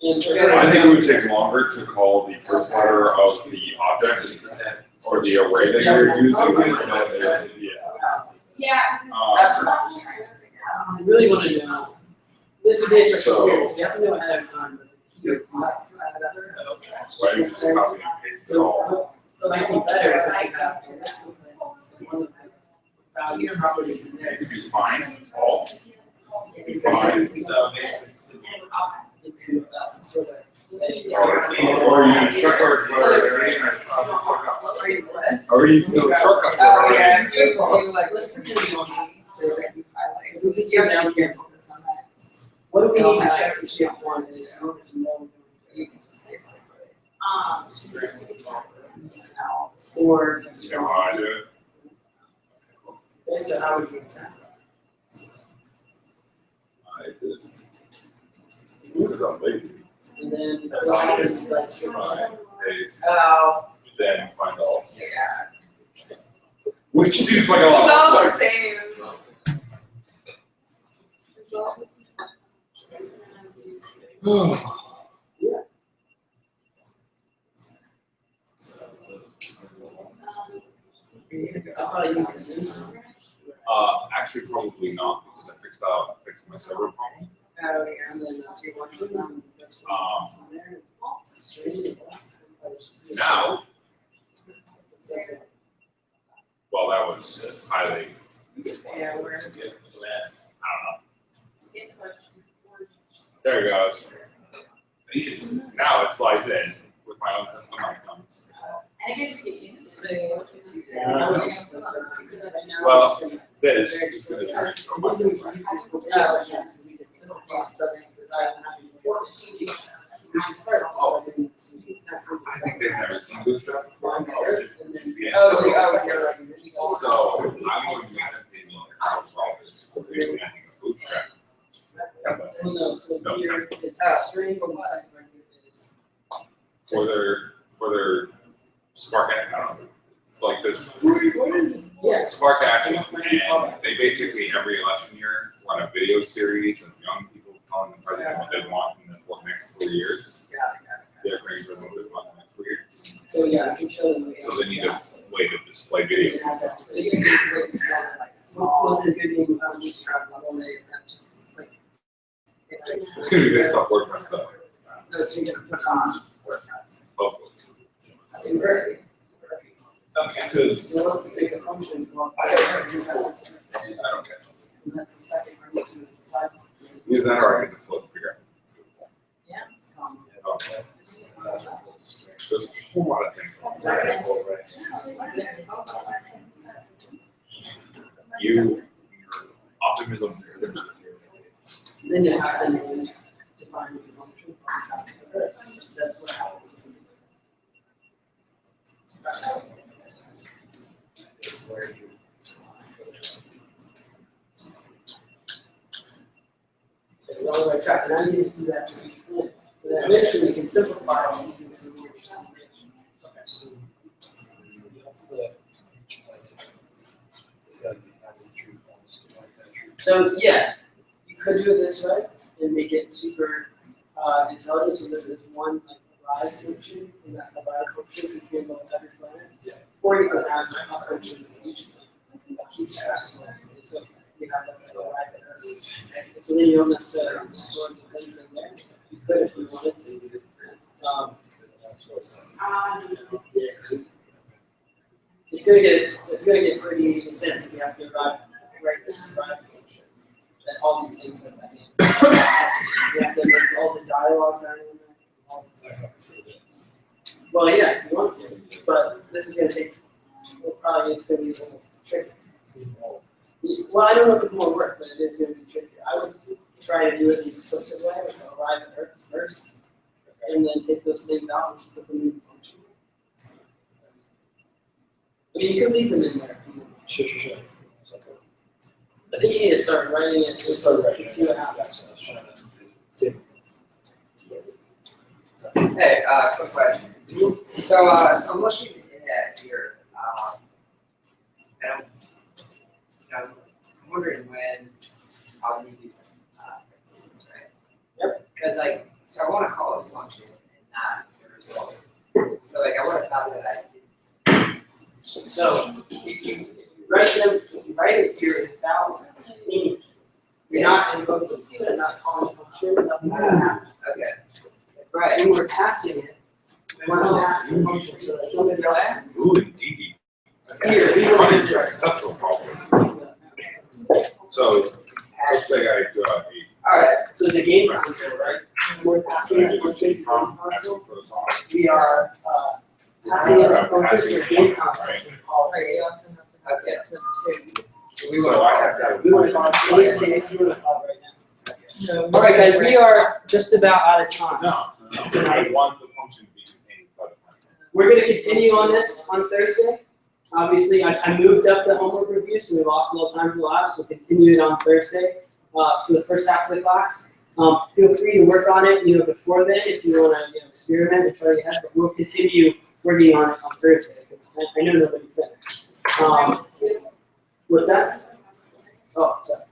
I think it would take longer to call the first letter of the object or the array that you're using than it is, Yeah, Um, that's what I'm just trying to figure out. I really want to know, this is data structure So- here, so you have to know ahead of time, but the key is not. That's so Why don't you just copy and paste it all? So it might be better is if you have the rest of the one of the value properties in there. You could just find all, It's fine. into sort of. or you shortcut for Are you what? or you do a shortcut Oh, for yeah, it. you just do like, let's pretend you don't need, so that you highlight, so you have to be careful with some of that. What do we need to check to see if one is in order to know? You can just basically. Or. You know how I do it? Okay, so how would you do that? I just, because I'm lazy, And then let's try. paste, Oh, then find all. yeah. Which seems like a It's lot all more the flex. same. It's all the same. I'll probably use this. Actually, probably not, because I fixed my server problem. Oh, yeah, and then that's your one. Now, well, that was highly, Yeah, where is it? I don't know. There it goes. Now it slides in with my own custom icons. Well, this is going to turn into a microservice. Oh, I think they've never seen Bootstrap before. oh, you're right. So I'm going to make them pay me how it's for doing Bootstrap. Well, no, so No. here is string from the second right here is. For their Spark action, I don't know, it's like this Yeah. Spark action, and they basically every election year run a video series of young people telling the president what they want in the next 4 years. They're creating for what they want in the next 4 years. So yeah, I can show them. So they need a way to display videos and stuff. So you can basically just go to like a small. Was it a good name? Bootstrap website that just like. It's gonna be based off WordPress though, No, so you're gonna put on WordPress. hopefully. That's great. Okay. Because So let's take a function. I don't care. And that's the second argument to the side. Either that or I get the flip figure. Yeah. Okay. There's a whole lot of things. Your optimism. Then you have to define the function. It says what happens. So you're all the way track, now you just do that for each point. But then eventually we can simplify it using some more percentage. Okay, so you have to this gotta be kind of true forms to like that true. So yeah, you could do it this way and make it super intelligent so that there's one like arrive function and that arrive function can handle every planet. Yeah. Or you could have a function for each planet that keeps track of it. So you have like an arrive at Earth. And so then you don't necessarily have to store the things in there. You could if you wanted to. Yeah, 'cause it's gonna get pretty extensive. You have to write this arrive function. And all these things are in that name. You have to make all the dialogue down in there. All this. Well, yeah, if you want to, but this is gonna take, probably it's gonna be a little tricky. Well, I don't know if it's more work, but it is gonna be tricky. I would try to do it the explicit way, like arrive at Earth first, and then take those things out and put them in the function. I mean, you could leave them in there if you want. Sure. I think you need to start writing it, just Start writing and it. see what happens. I was trying to see. Hey, quick question. So I'm looking at here, and I'm wondering when I'll need these things, right? Yep. Because like, so I want to call it a function and not a result. So like, I would have thought that I did. So if you write it here without anything, you're not invoking it, you're not calling a function, nothing's gonna happen. Okay. Right, and we're passing it. We're not passing the function, so that somebody else. Ooh, indeed. Here, we What don't is your conceptual problem? So, let's say I do a Alright, So the game console, right? We're passing that function to the game console. We are, passing it that function to the game console. We call it. Right, you also have okay. So I have that. We want to call it JSD2 right now. So. All right, guys, we are just about out of time. No. I want the function to be contained inside the function. We're gonna continue on this on Thursday. Obviously, I moved up the homework review, so we lost a little time for labs, so we'll continue it on Thursday, for the first half of the class. Feel free to work on it, before then, if you wanna, experiment and try to get ahead, but we'll continue working on it on Thursday, because I know nobody finished. What's that? Oh, sorry.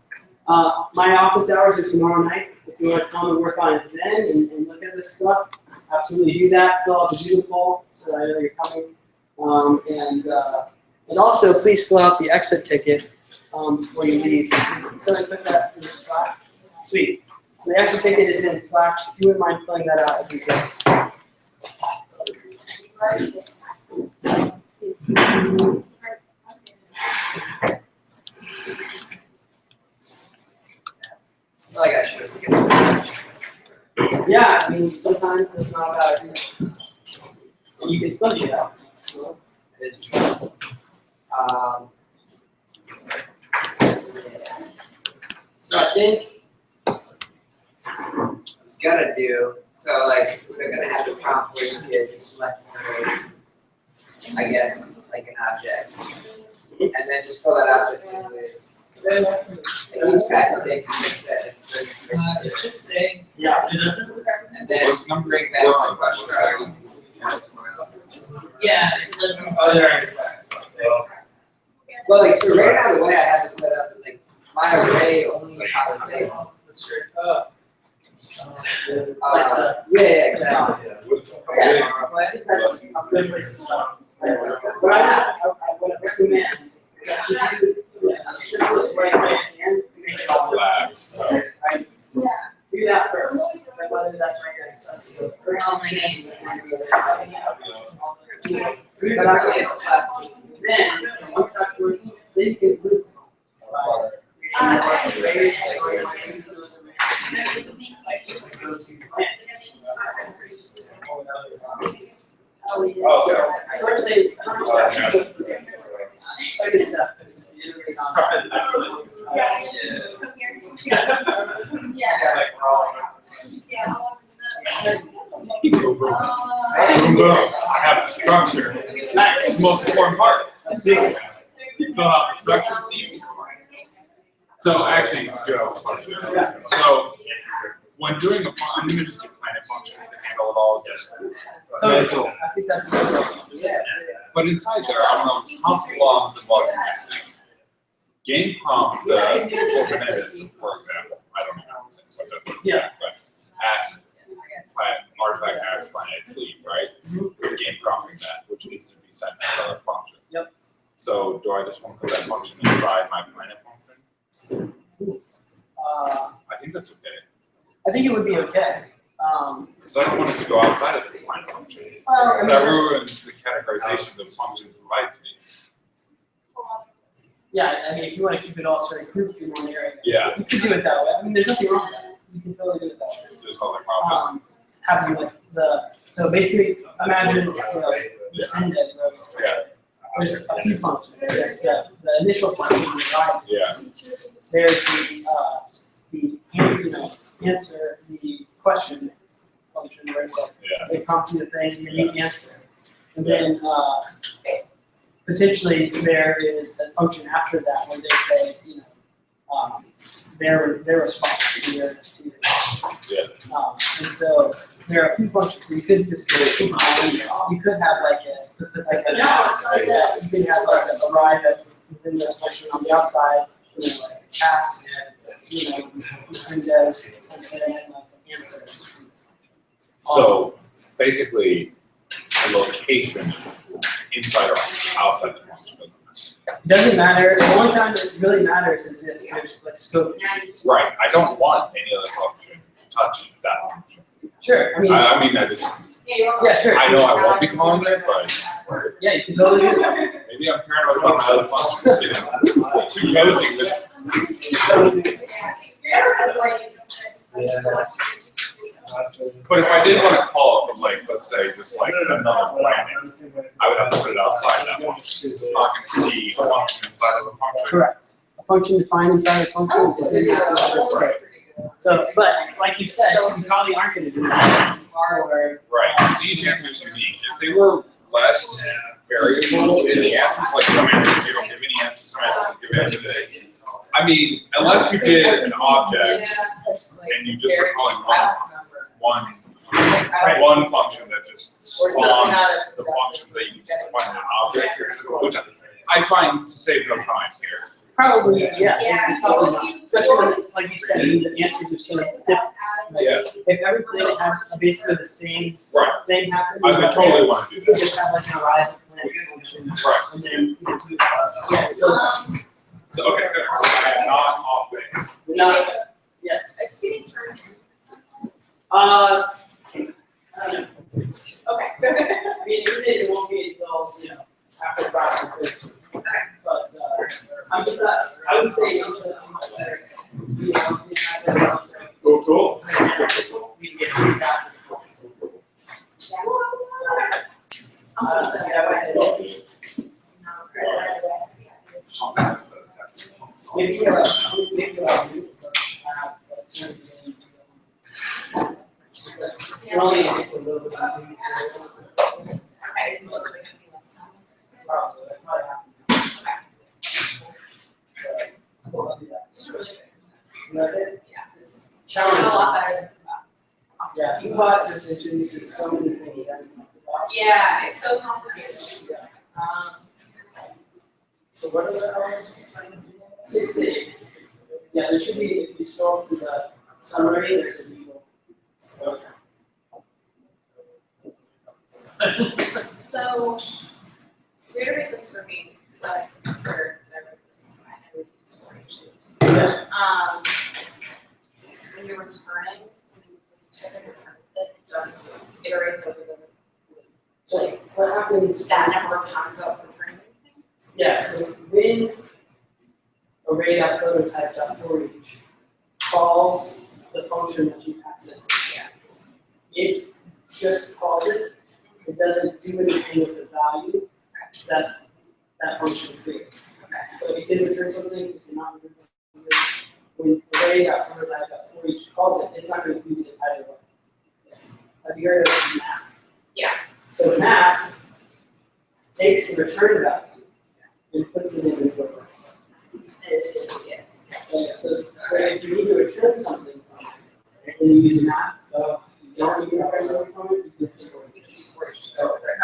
My office hours are tomorrow night. If you want to come and work on it then and look at this stuff, absolutely do that. Fill out the Google poll so that I know you're coming. And also, please fill out the exit ticket before you leave. Somebody put that in the Slack. Sweet. So the exit ticket is in Slack. If you wouldn't mind filling that out, it'd be great. Like I should have skipped that. Yeah, I mean, sometimes it's not a bad idea. And you can study it out. It's true. So I think it's gonna do, so like, we're gonna have a prompt where you could select one of those, I guess, like an object. And then just fill that object in with, and each packet take and mix that, so you can It should say. Yeah. and then What's number bring that four on one the question. Yeah, it listens. Oh, there. Well, like, so right now, the way I have it set up is like, my array only contains, yeah, exactly. I think that's a good place to start. What I would recommend is that you do this the simplest way you can to make it all Labs. right? Do that first, like whether that's right next to All my names. But I really, it's class. once that's working, so you can move. Oh, sorry. First thing, second step is I have the structure. That's the most important part. See, you fill out the structure, it's the easiest part. So actually, Joe, so when doing a I'm gonna just do planet functions to handle it all, just mental. I think that's But inside there, I don't know, constant laws involved in this. Game prompt, the Hernandez, for example, I don't know how to say it, Yeah. but ask planet, artifact ask planet sleep, right? The game prompting that, which needs to be set to another function. Yep. So do I just want to put that function inside my planet function? I think that's okay. I think it would be okay. Because I don't want it to go outside of the planet function. Well, I mean, That ruins the categorization the function provides me. yeah, I mean, if you want to keep it all sort of grouped in one area, Yeah, you can do it that way. I mean, there's nothing wrong with that. You can totally do it that way. there's nothing wrong with Having like so basically, imagine the send it, Yeah. There's a few functions. There's the initial function, right? Yeah. There's the answer the question function where it's like Yeah. they prompt you the thing, you need the answer, and then potentially there is a function after that where they say their response to your Yeah. and so there are a few functions. So you could just you could have like an ask, you could have like a arrive at within the function on the outside, like a task, and does and then like an answer. So basically, a location inside or outside the function doesn't matter. It doesn't matter. The only time it really matters is if there's like scope. Right. I don't want any other function to touch that function. Sure. I mean, I just, yeah, sure. I know I won't be calling it, but Yeah, you can totally do that. maybe I'm paranoid about my other functions. You know, too nosy. But if I did want to call it from like, let's say, just like another planet, I would have to put it outside that function. It's not going to see a function inside of a function. Correct. A function defined inside a function is in that scope. So, but like you said, you probably aren't going to do that. Or, Right. So each answer is unique. If they were less variable in the answers, like some answers you don't give any answers, some answers you give answers. I mean, unless you did an object and you just are calling one function that just spawns the functions that you just define an object, which I find to save no time here. probably, yeah. Probably not. Especially when, like you said, the answers are so different. Like, Yeah. if every planet had basically the same Right. thing happen, I would totally want to do you could that. just have like an arrival planet function. Right. And then, So, okay, good. Not off base. not, yes. It's getting turned in. I don't know. Okay. I mean, usually it won't be until, after the process. But, I'm just, I would say, Cool. we can get feedback. Maybe, only a little bit. Okay, so most of it gonna be left on. Probably, that might happen. So, we'll do that. It's really good. You like it? Yeah, it's a Challenging. lot better than Yeah, Peapod just introduces so many things we haven't talked about. Yeah, it's so complicated. So what are the hours? 6 to 8. Yeah, there should be, if you scroll to the summary, there's a video. So, reiterate this for me, so I can compare whatever this is, I would use for each loops. Yeah. When you're returning, when you type in return, it just iterates over the, So what happens? that number of times of returning anything. Yeah, so when array.prototype.forEach calls the function that you pass it, it just calls it. It doesn't do anything with the value that that function creates. So it can return something, it cannot return something. When array.prototype.forEach calls it, it's not going to use it either way. Have you heard of map? Yeah. So map takes the return value and puts it in the program. Yes. So if you need to return something from it, and you use map, you don't need to return something from it, you can just store it.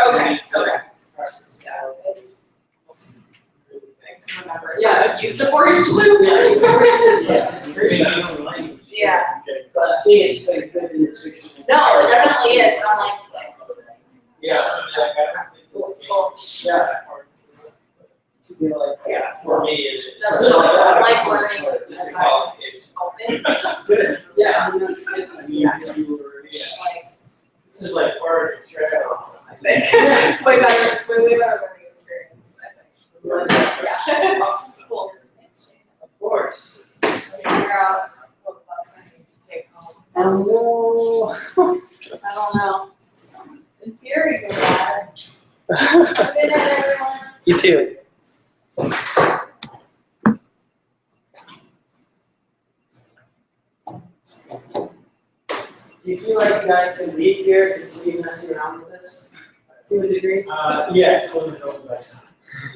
Okay, okay. Yeah, I've used a for each loop. It's pretty common language. Yeah. But I think it's just like a good demonstration. No, it definitely is, but I'm like, Yeah. Yeah. You know, like, Yeah, for me, it's. That's I like learning. It's a qualification. Open, That's good. Yeah, I mean, that's good. I mean, you were, like, This is like part of your trail. I think. It's way better, it's way better learning experience, I think. Yeah. Cool. of course. Figure out what lesson I need to take home. I don't know. I don't know. In theory, good bad. Good night, everyone. You too. Do you feel like you guys can leave here, continue messing around with this to a degree? Yes, let me know next time.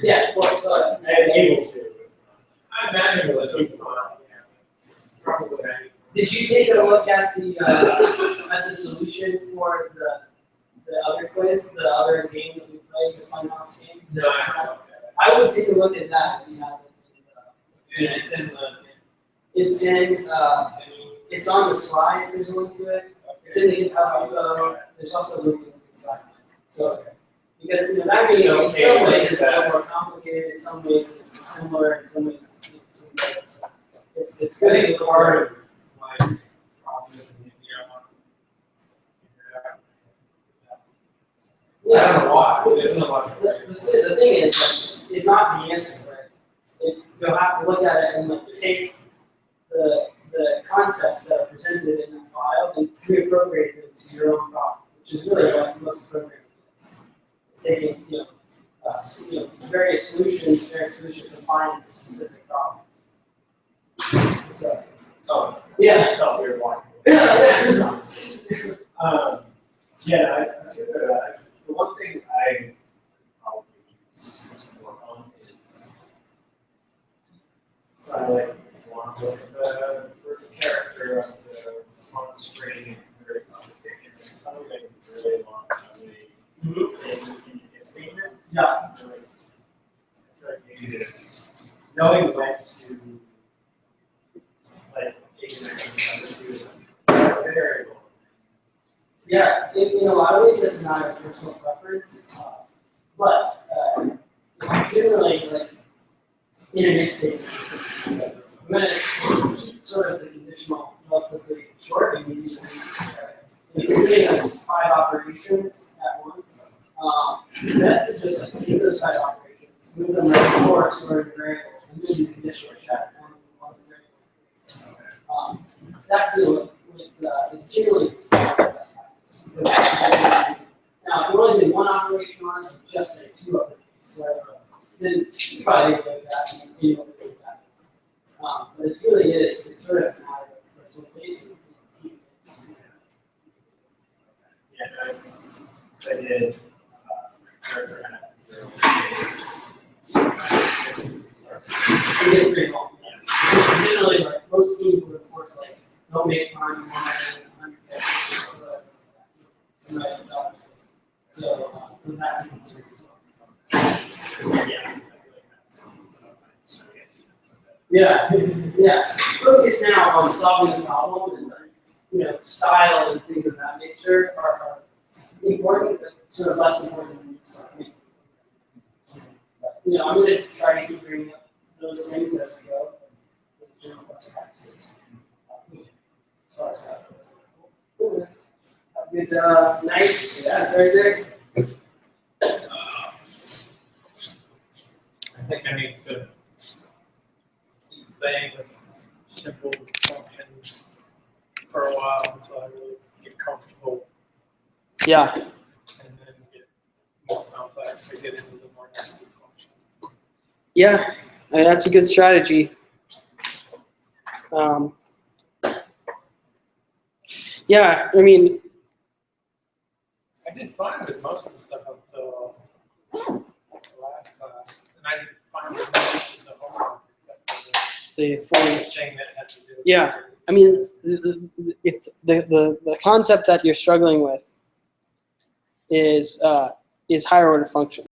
Yeah, of course. I'm able to. I'm manual at least. Probably. Did you take a look at the solution for the other quiz, the other game that we played, the Funhouse game? No, I haven't. I would take a look at that if you have it. Yeah, it's in the. It's on the slides. There's a link to it. It's in the GitHub repo. There's also a link inside. So, because that game, in some ways, is a little more complicated. In some ways, it's similar. In some ways, it's similar. So it's good. I think part of my problem is I don't know why. There's no logic. The thing is, it's not the answer, right? It's you'll have to look at it and like take the concepts that are presented in that file and reappropriate them to your own problem, which is really what most programming is. It's taking various solutions to find specific problems. So, yeah. Oh, weird one. Yeah, I feel that the one thing I probably use more on is so I like want to look at the first character of the response string very complicated. And some of it is really long, in statement. Yeah. I feel like maybe it's knowing when to like very long. Yeah, in a lot of ways, it's not a personal preference, but generally, like in an if statement, I'm going to keep sort of the conditional relatively short and easy to read. If you're doing like 5 operations at once, best to just like take those 5 operations, move them right forward sort of variable, and then do conditional check on the variable. That's it's generally best practice. Now, if you only do 1 operation on it, just say 2 other things, then you probably do that and you don't do that. But it really is, it's sort of a matter of personalization. Yeah, that's I did character at 0 space. It gets pretty long. Yeah. Generally, like most teams would, of course, like don't make lines longer than 100 characters. So that's a concern as well. Yeah, yeah. Focus now on solving the problem and style and things of that nature are important, but sort of less important than something. I'm going to try to keep bringing up those things as we go. With general best practices. As far as that goes. Cool. Have a good night. See you Thursday. think I need to keep playing with simple functions for a while until I really get comfortable, Yeah. and then get more complex to get into the more nested function. Yeah, I mean, that's a good strategy. Yeah, I mean, I did fine with most of the stuff up until the last class, and I did fine with most of the homework except for the the 40. thing that had to do with. Yeah. I mean, it's the concept that you're struggling with is higher order functions.